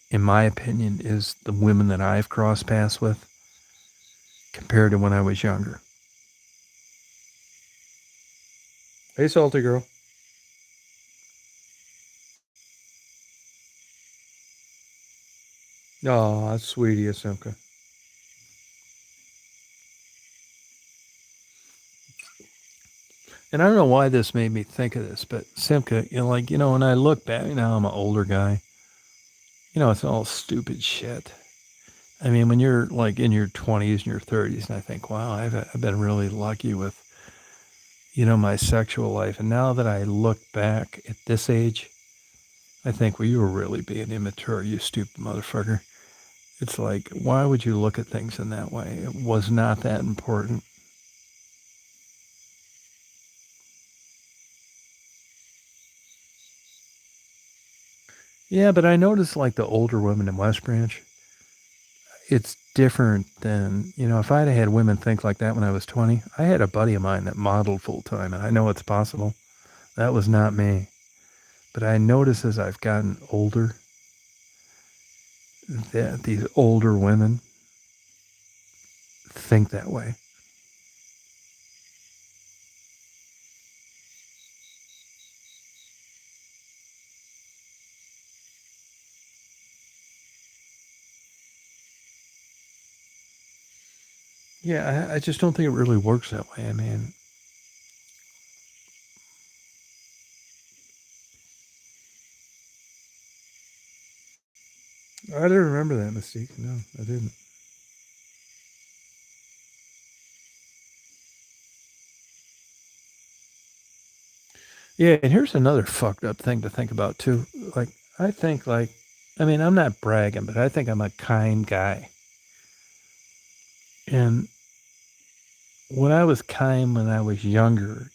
in my opinion, is the women that I've crossed paths with compared to when I was younger. Hey, salty girl. Oh, that's sweet of you, Simka. And I don't know why this made me think of this, but Simka, when I look back, I'm an older guy. It's all stupid shit. I mean, when you're like in your 20s and your 30s, and I think, wow, I've been really lucky with, my sexual life. And now that I look back at this age, I think, well, you were really being immature, you stupid motherfucker. It's like, why would you look at things in that way? It was not that important. Yeah, but I noticed like the older women in West Branch, it's different than, if I'd had women think like that when I was 20, I had a buddy of mine that modeled full time, and I know it's possible. That was not me. But I notice as I've gotten older that these older women think that way. Yeah, I just don't think it really works that way. I mean, I didn't remember that Mystique. No, I didn't. Yeah, and here's another fucked up thing to think about too. Like, I think I mean, I'm not bragging, but I think I'm a kind guy. And when I was kind when I was younger,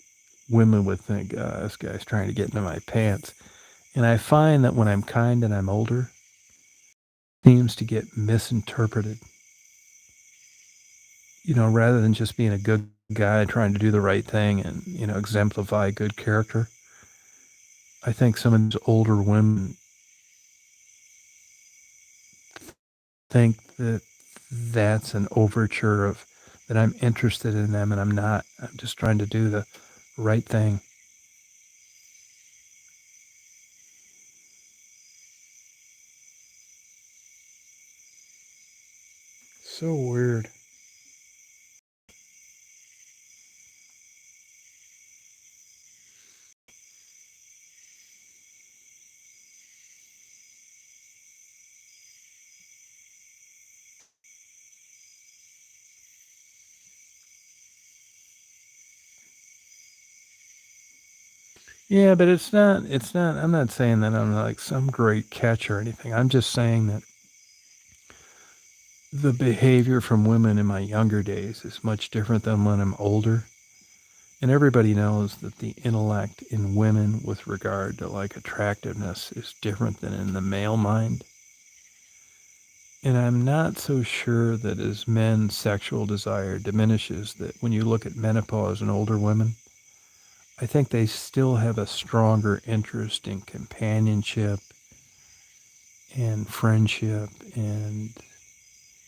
women would think, this guy's trying to get into my pants. And I find that when I'm kind and I'm older, it seems to get misinterpreted. Rather than just being a good guy trying to do the right thing and, exemplify good character. I think some of these older women think that that's an overture of that I'm interested in them and I'm not. I'm just trying to do the right thing. So weird. Yeah, but it's not I'm not saying that I'm like some great catch or anything. I'm just saying that the behavior from women in my younger days is much different than when I'm older. And everybody knows that the intellect in women with regard to like attractiveness is different than in the male mind. And I'm not so sure that as men's sexual desire diminishes, that when you look at menopause in older women, I think they still have a stronger interest in companionship and friendship and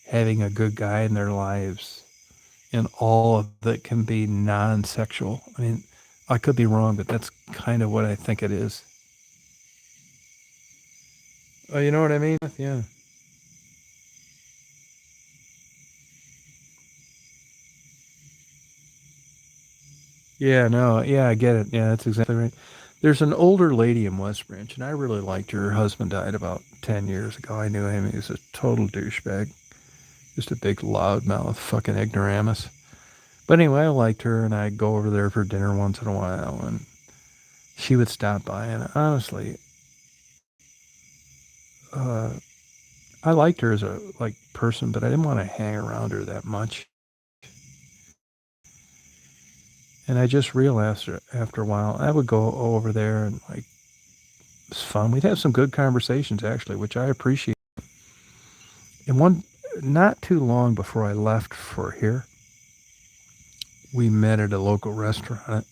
having a good guy in their lives, and all of that can be non-sexual. I mean, I could be wrong, but that's kind of what I think it is. Oh, you know what I mean? Yeah. Yeah, no, yeah, I get it. Yeah, that's exactly right. There's an older lady in West Branch, and I really liked her. Her husband died about 10 years ago. I knew him. He was a total douchebag. Just a big loudmouth fucking ignoramus. But anyway, I liked her, and I'd go over there for dinner once in a while, and she would stop by. And honestly, uh, I liked her as a like person, but I didn't want to hang around her that much. And I just realized after a while, I would go over there and like it was fun. We'd have some good conversations actually, which I appreciate. And one, not too long before I left for here, we met at a local restaurant,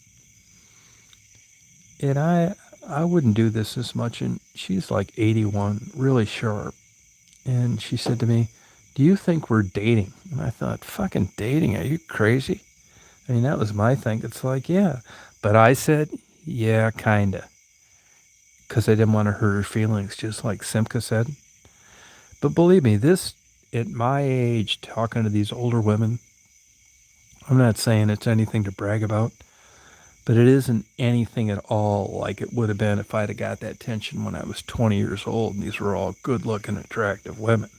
and I wouldn't do this as much. And she's like 81, really sharp, and she said to me, "Do you think we're dating?" And I thought, "Fucking dating? Are you crazy?" I mean, that was my thing. It's like, yeah, but I said, "Yeah, kinda," because I didn't want to hurt her feelings, just like Simca said. But believe me, this at my age, talking to these older women, I'm not saying it's anything to brag about, but it isn't anything at all like it would have been if I'd have got that tension when I was 20 years old and these were all good looking, attractive women.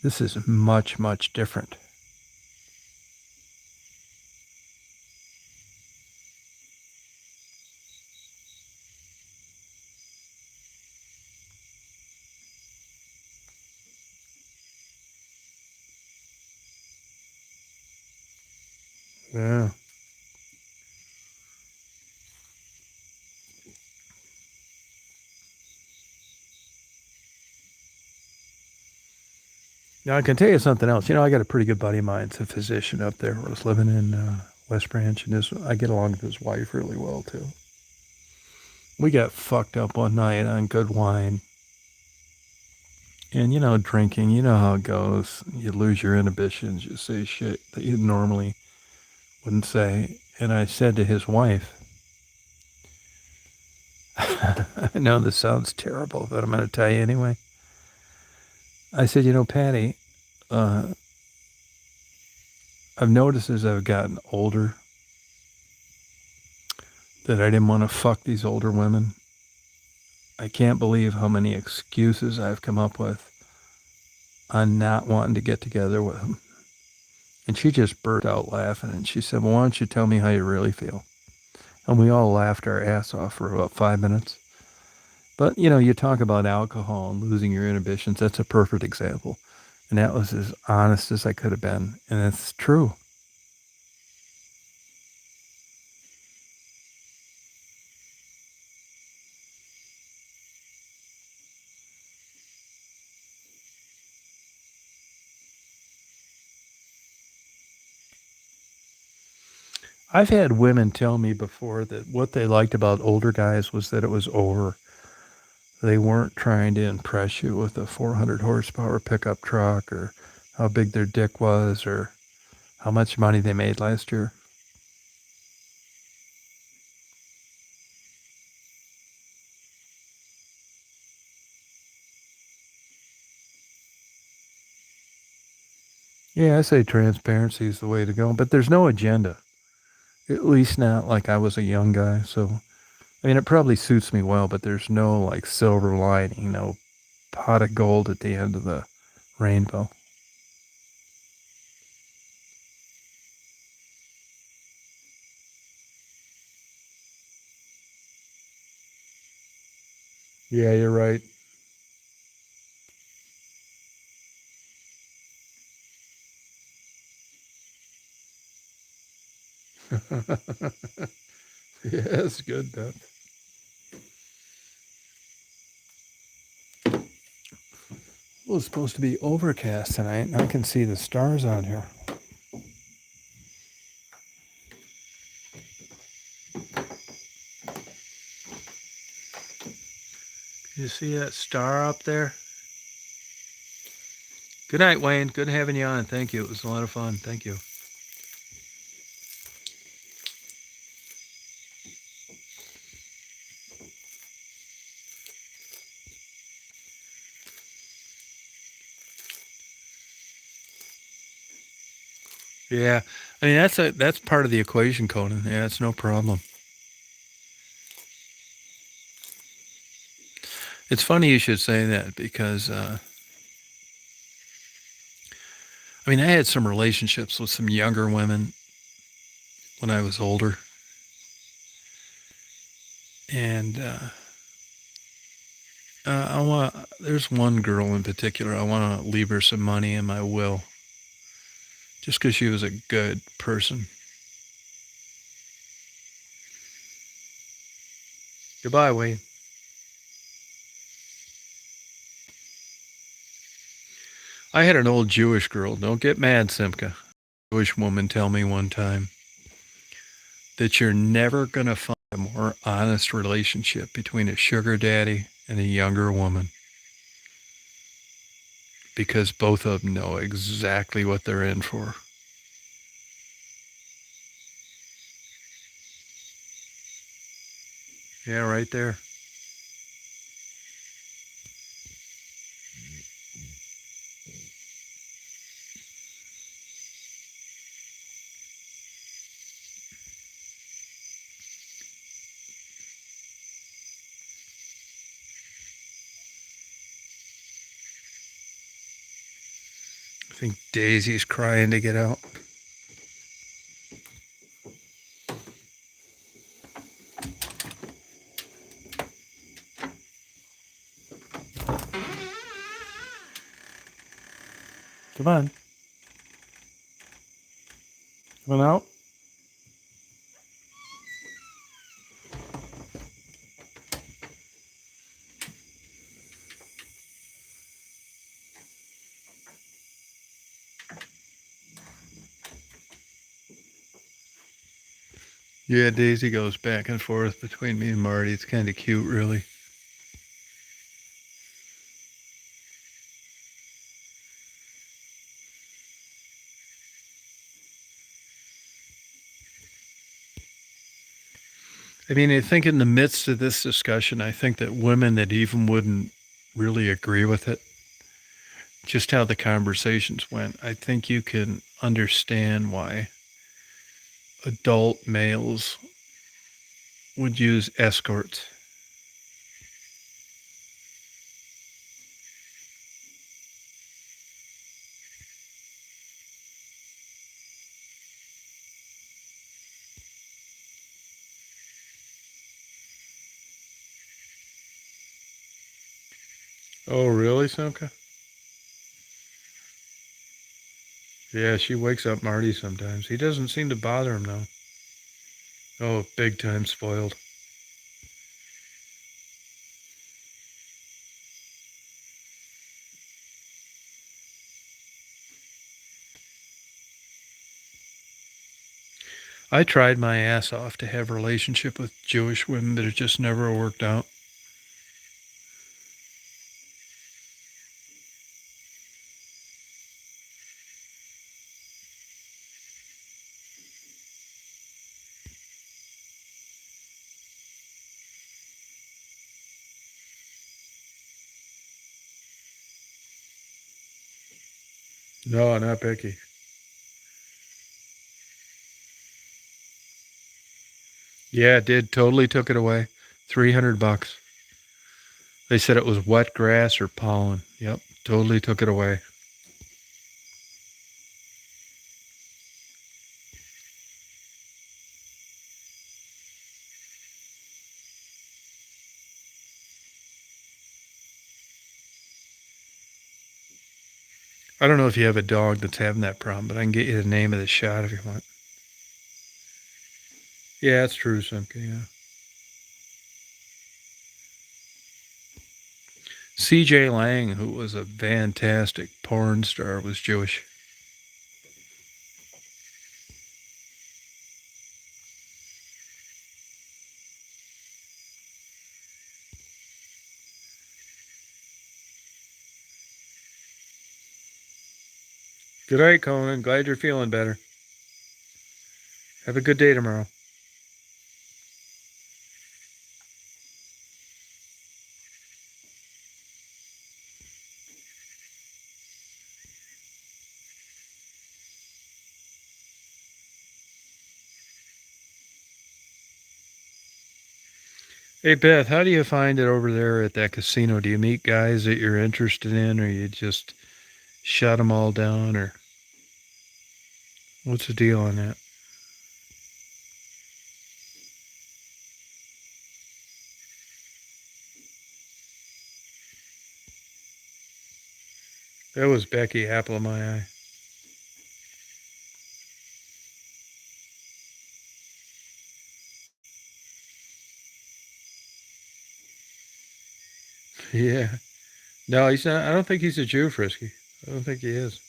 This is much, much different. Yeah. Now, I can tell you something else. You know, I got a pretty good buddy of mine. It's a physician up there where I was living in West Branch, and I get along with his wife really well, too. We got fucked up one night on good wine. And, you know, drinking, you know how it goes. You lose your inhibitions. You say shit that you normally wouldn't say. And I said to his wife, I know this sounds terrible, but I'm going to tell you anyway. I said, you know, Patty, uh, I've noticed as I've gotten older that I didn't want to fuck these older women. I can't believe how many excuses I've come up with on not wanting to get together with them. And she just burst out laughing and she said, well, why don't you tell me how you really feel? And we all laughed our ass off for about 5 minutes. But, you know, you talk about alcohol and losing your inhibitions. That's a perfect example. And that was as honest as I could have been. And it's true. I've had women tell me before that what they liked about older guys was that it was over. They weren't trying to impress you with a 400 horsepower pickup truck or how big their dick was or how much money they made last year. Yeah, I say transparency is the way to go, but there's no agenda. At least not like I was a young guy. So, I mean, it probably suits me well, but there's no like silver lining, no pot of gold at the end of the rainbow. Yeah, you're right. Yeah, that's good, Beth. Well, it's supposed to be overcast tonight, and I can see the stars on here. You see that star up there? Good night, Wayne. Good having you on. Thank you. It was a lot of fun. Thank you. Yeah, I mean that's part of the equation, Conan. Yeah, it's no problem. It's funny you should say that because I mean I had some relationships with some younger women when I was older, and I want. There's one girl in particular. I want to leave her some money in my will, just because she was a good person. Goodbye, Wayne. I had an old Jewish girl. Don't get mad, Simka. Jewish woman tell me one time that you're never gonna find a more honest relationship between a sugar daddy and a younger woman because both of them know exactly what they're in for. Yeah, right there. I think Daisy's crying to get out. Come on. Come on out. Yeah, Daisy goes back and forth between me and Marty. It's kind of cute, really. I mean, I think in the midst of this discussion, I think that women that even wouldn't really agree with it, just how the conversations went, I think you can understand why adult males would use escorts. Oh, really, Simka? Yeah, she wakes up Marty sometimes. He doesn't seem to bother him, though. Oh, big time spoiled. I tried my ass off to have a relationship with Jewish women, but it just never worked out. No, not Becky. Yeah, it did. Totally took it away. $300. They said it was wet grass or pollen. Yep, totally took it away. I don't know if you have a dog that's having that problem, but I can get you the name of the shot if you want. Yeah, it's true, Simka, yeah. C.J. Lang, who was a fantastic porn star, was Jewish. Good night, Conan. Glad you're feeling better. Have a good day tomorrow. Hey, Beth, how do you find it over there at that casino? Do you meet guys that you're interested in, or you just shut them all down, or what's the deal on that? That was Becky, apple of my eye. Yeah. No, he's not. I don't think he's a Jew, Frisky. I don't think he is.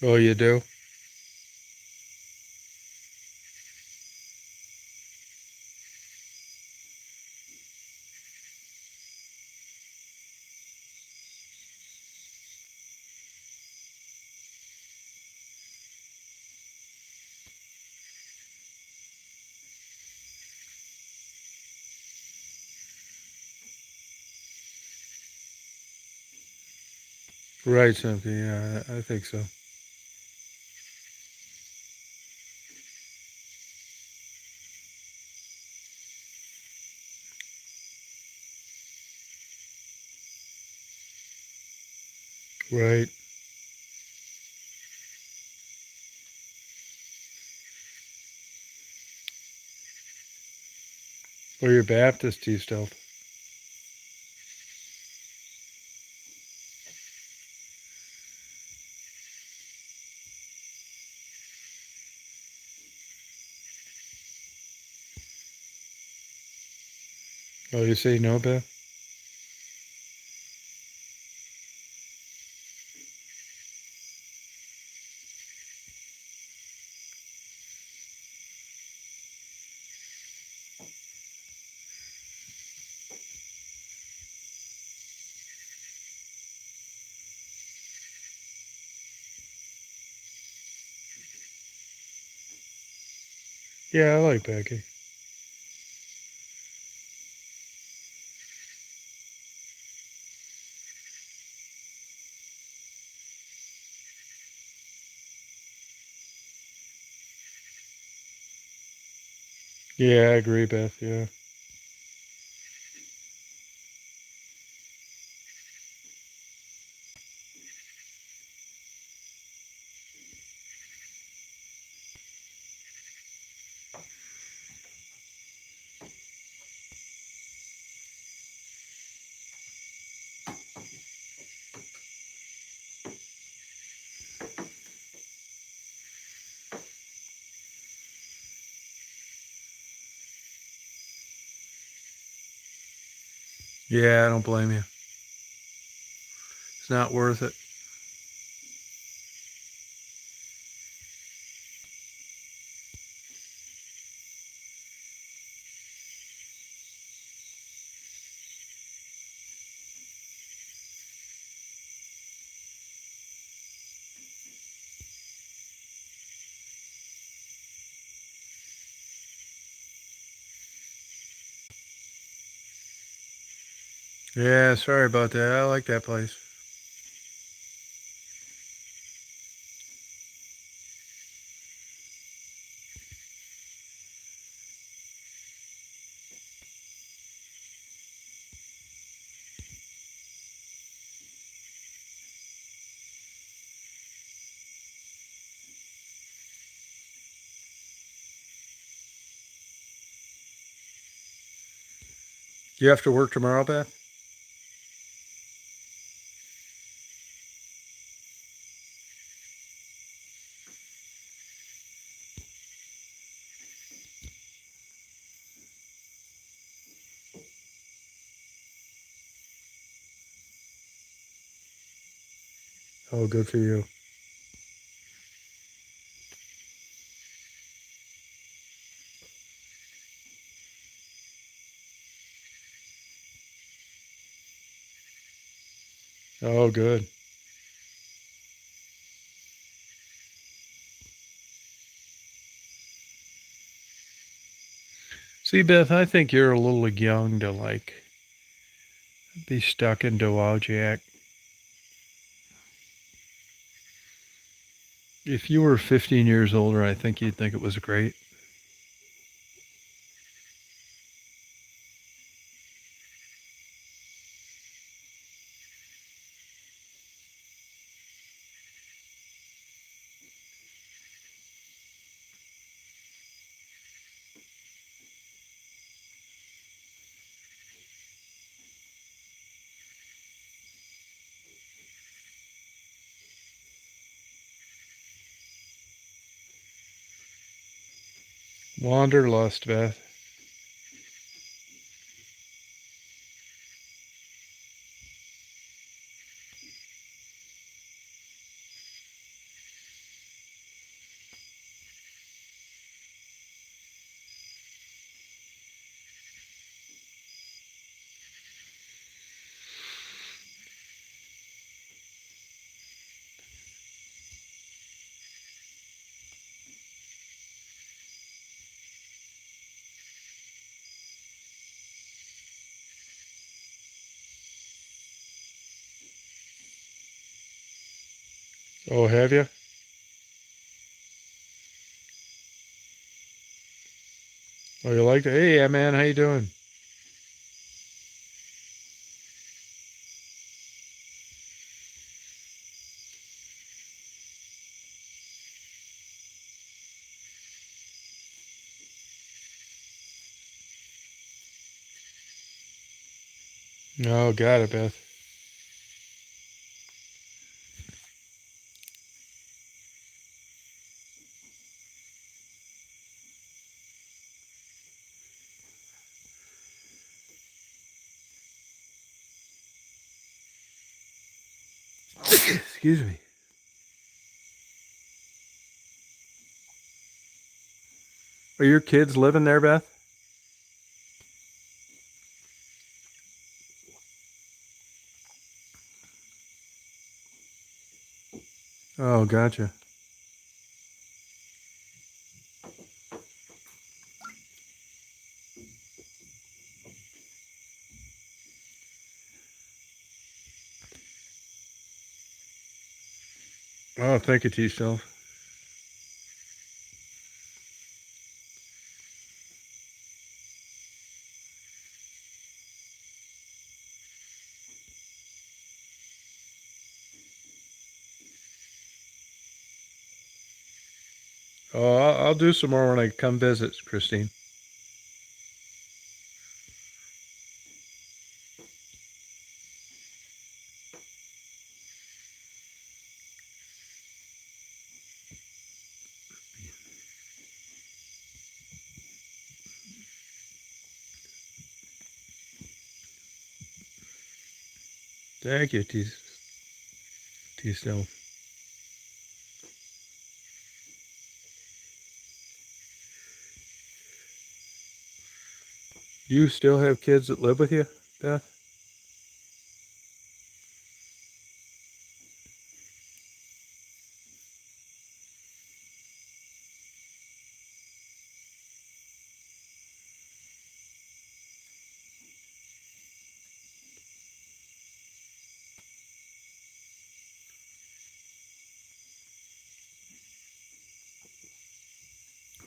Oh, you do? Right, Cynthia. Yeah, I think so. Right. Or you're Baptist, you still. Oh, you say no, Beth? Yeah, I like Becky. Yeah, I agree, Beth. Yeah. Yeah, I don't blame you. It's not worth it. Yeah, sorry about that. I like that place. You have to work tomorrow, Beth? Oh, good for you. Oh, good. See, Beth, I think you're a little young to be stuck in Dowagiac. If you were 15 years older, I think you'd think it was great. Wanderlust, Beth. Oh, have you? Oh, you like it? Hey, yeah, man, how you doing? Oh, got it, Beth. Excuse me. Are your kids living there, Beth? Oh, gotcha. Oh, thank you to yourself. Oh, I'll do some more when I come visit, Christine. Thank you to yourself. You still have kids that live with you, Beth?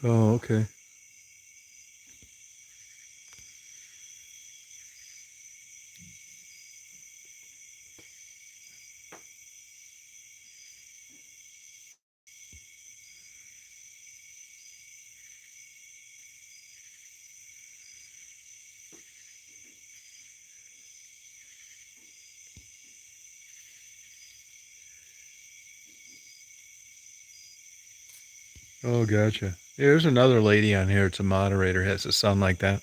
Oh, okay. Oh, gotcha. Yeah, there's another lady on here. It's a moderator. Has a son like that.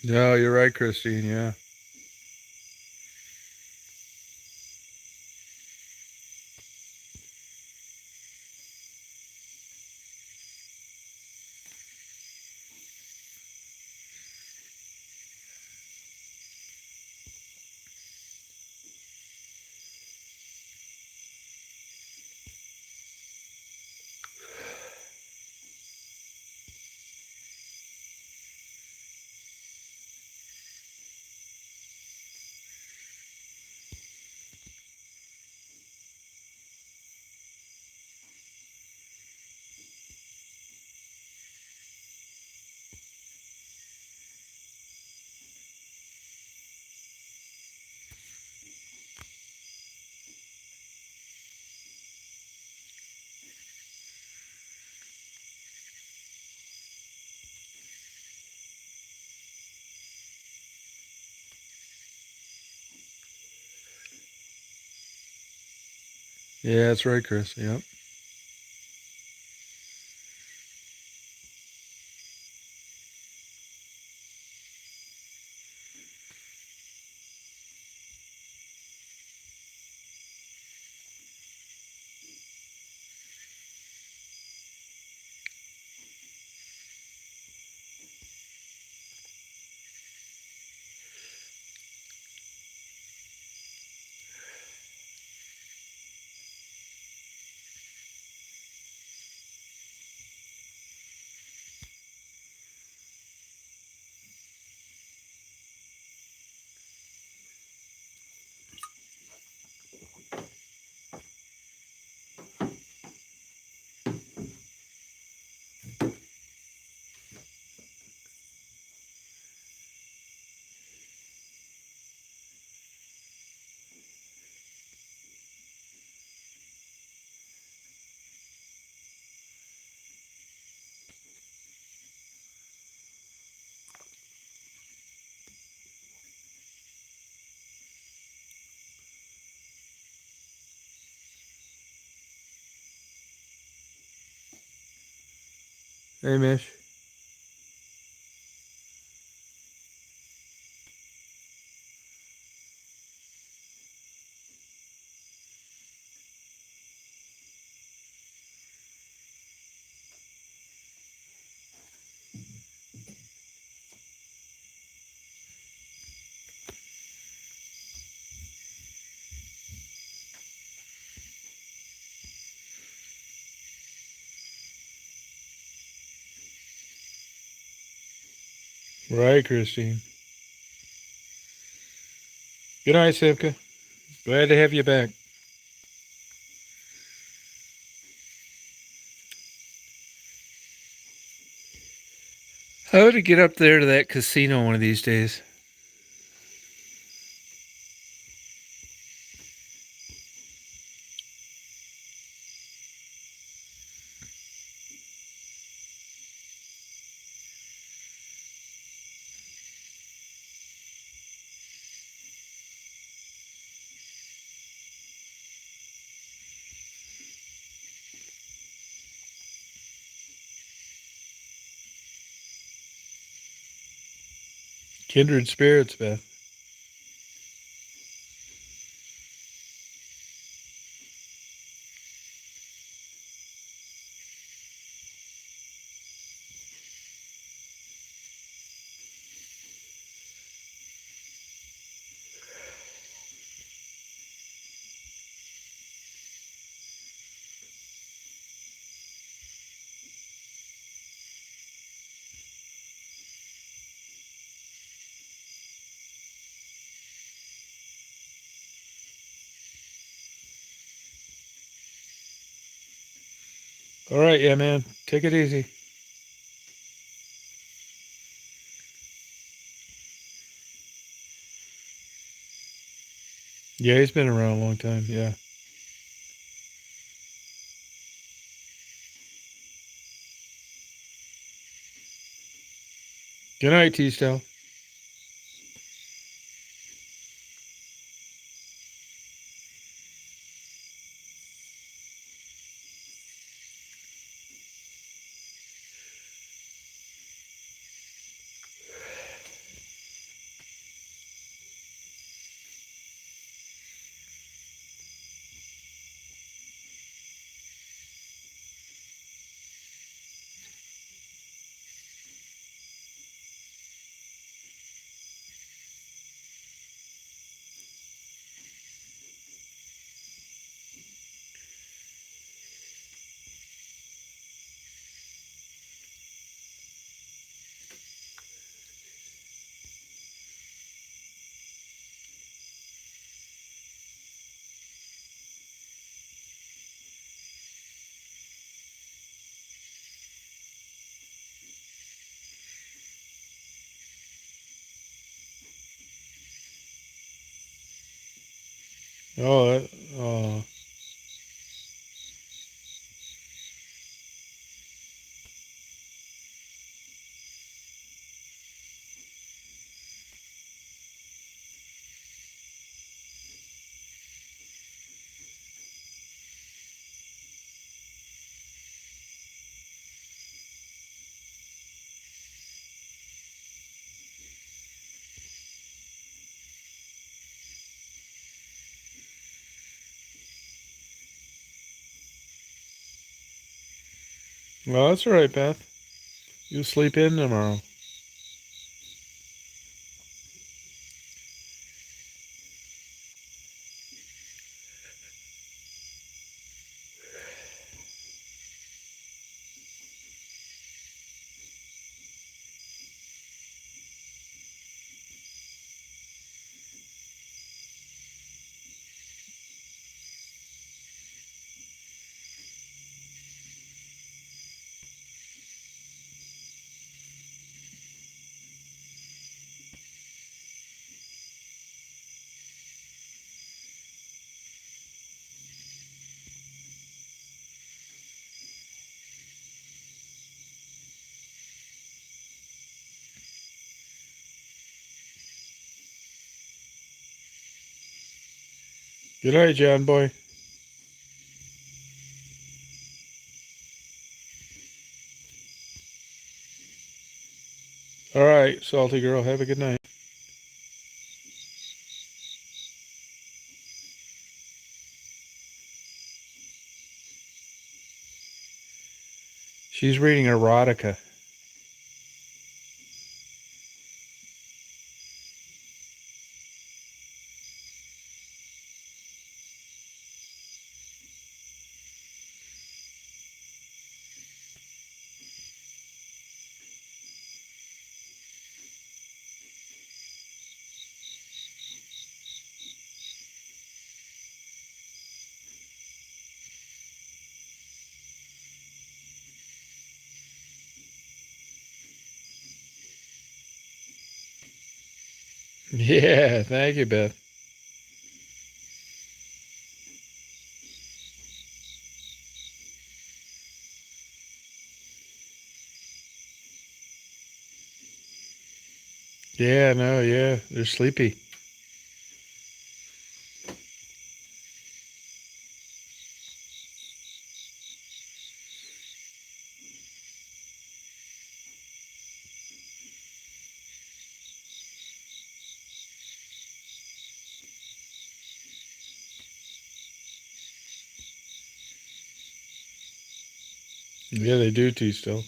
No, you're right, Christine. Yeah. Yeah, that's right, Chris. Yep. Hey, Mish. Right, Christine. Good night, Simka. Glad to have you back. I ought to get up there to that casino one of these days. Kindred spirits, Beth. All right, yeah, man. Take it easy. Yeah, he's been around a long time. Yeah. Good night, T-Style. Oh, oh. Well, that's all right, Beth. You'll sleep in tomorrow. Good night, John boy. All right, salty girl. Have a good night. She's reading erotica. Yeah, thank you, Beth. Yeah, no, yeah, they're sleepy. Yeah, they do, T-Style.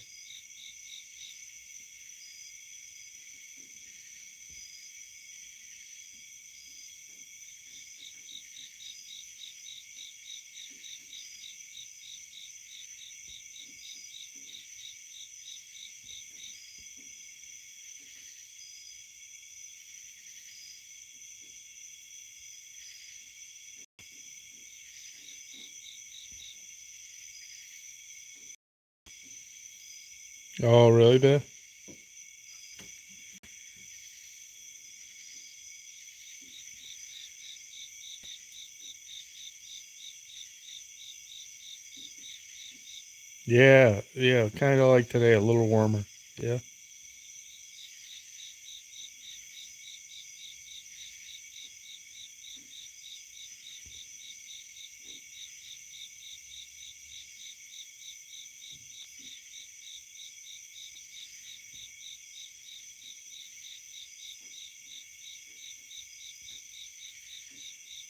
Oh, really, Beth? Yeah, yeah, kind of like today, a little warmer. Yeah.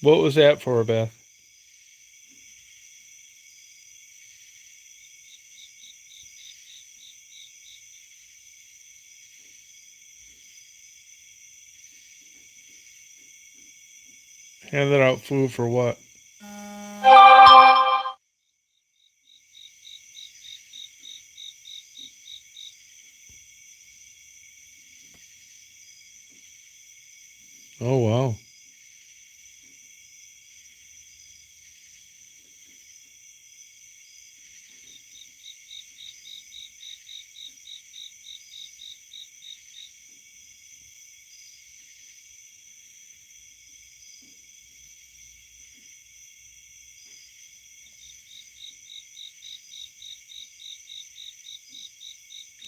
What was that for, Beth? Handing out food for what? Oh, wow.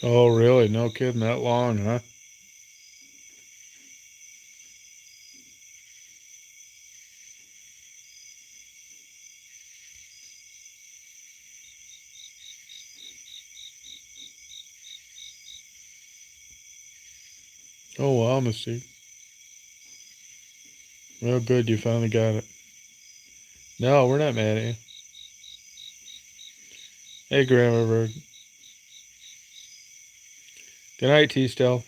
Oh, really? No kidding, that long, huh? Oh, wow, Mystique. Well, good, you finally got it. No, we're not mad at you. Hey, Grandma Bird. Good night, T-Stel.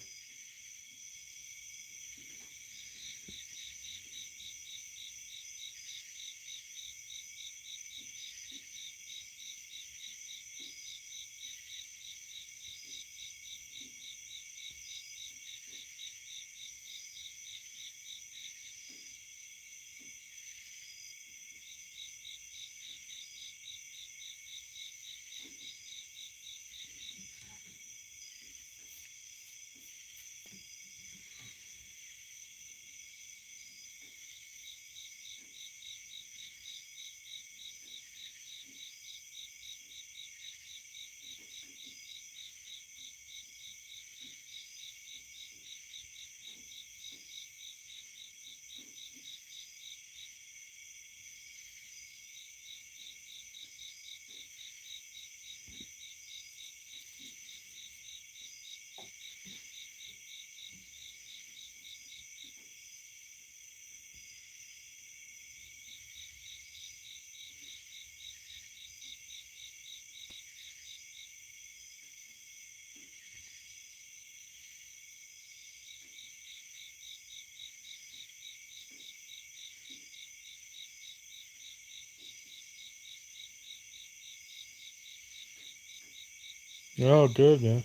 Oh, good, man.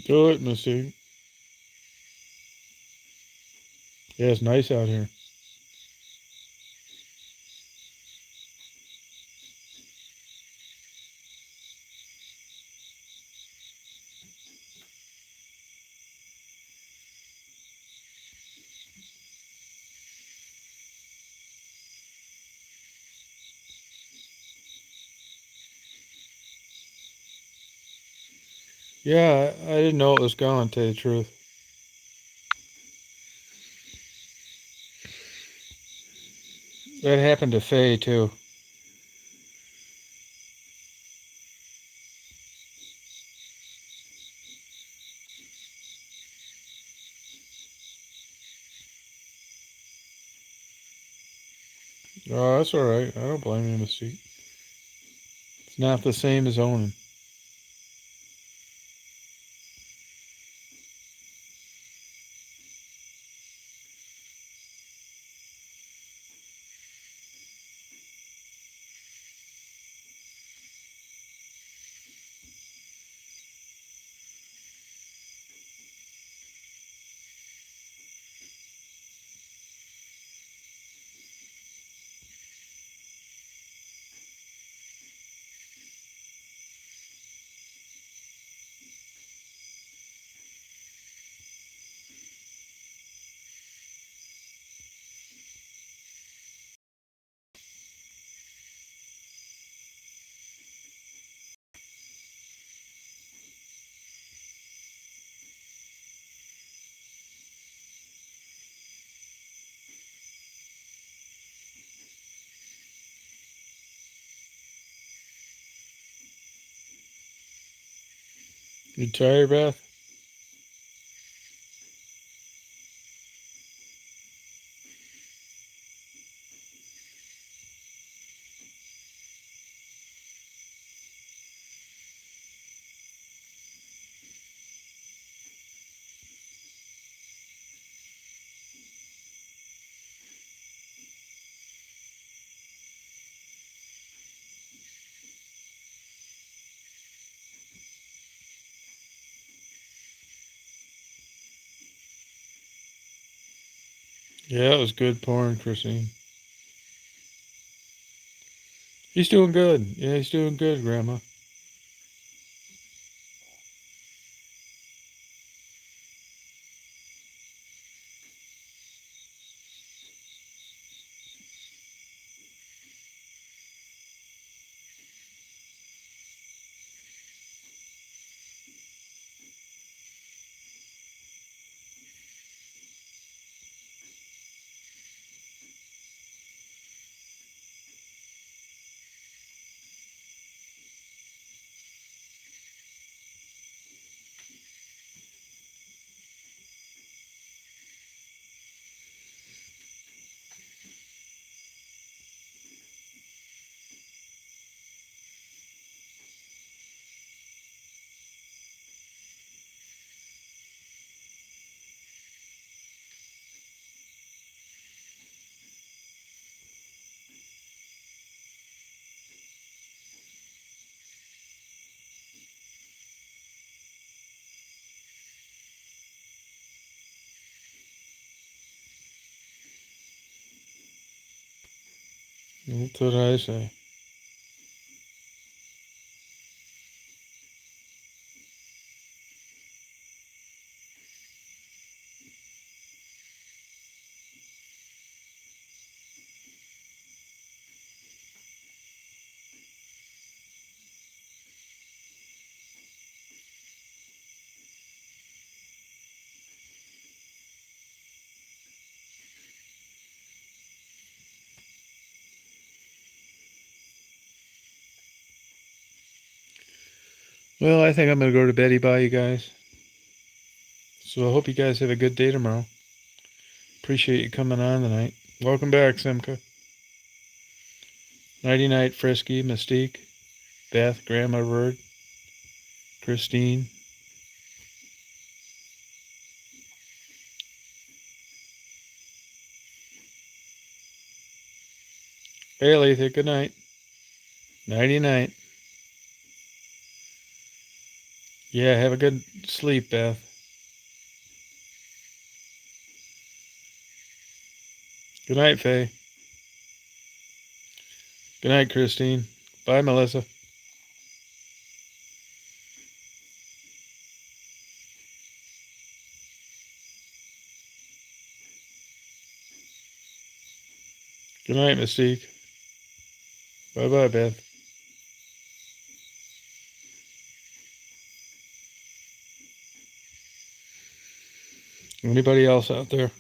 Do it, Mystique. Yeah, it's nice out here. Yeah, I didn't know it was gone, to tell you the truth. That happened to Faye, too. Oh, that's all right. I don't blame you, Mystique. It's not the same as owning. You tired, Beth? Yeah, it was good porn, Christine. He's doing good. Yeah, he's doing good, Grandma. That's what I say. Well, I think I'm going to go to bed by you guys. So I hope you guys have a good day tomorrow. Appreciate you coming on tonight. Welcome back, Simca. Nighty night, Frisky, Mystique, Beth, Grandma Bird, Christine. Hey, Letha, good night. Nighty night. Yeah, have a good sleep, Beth. Good night, Faye. Good night, Christine. Bye, Melissa. Good night, Mystique. Bye bye, Beth. Anybody else out there?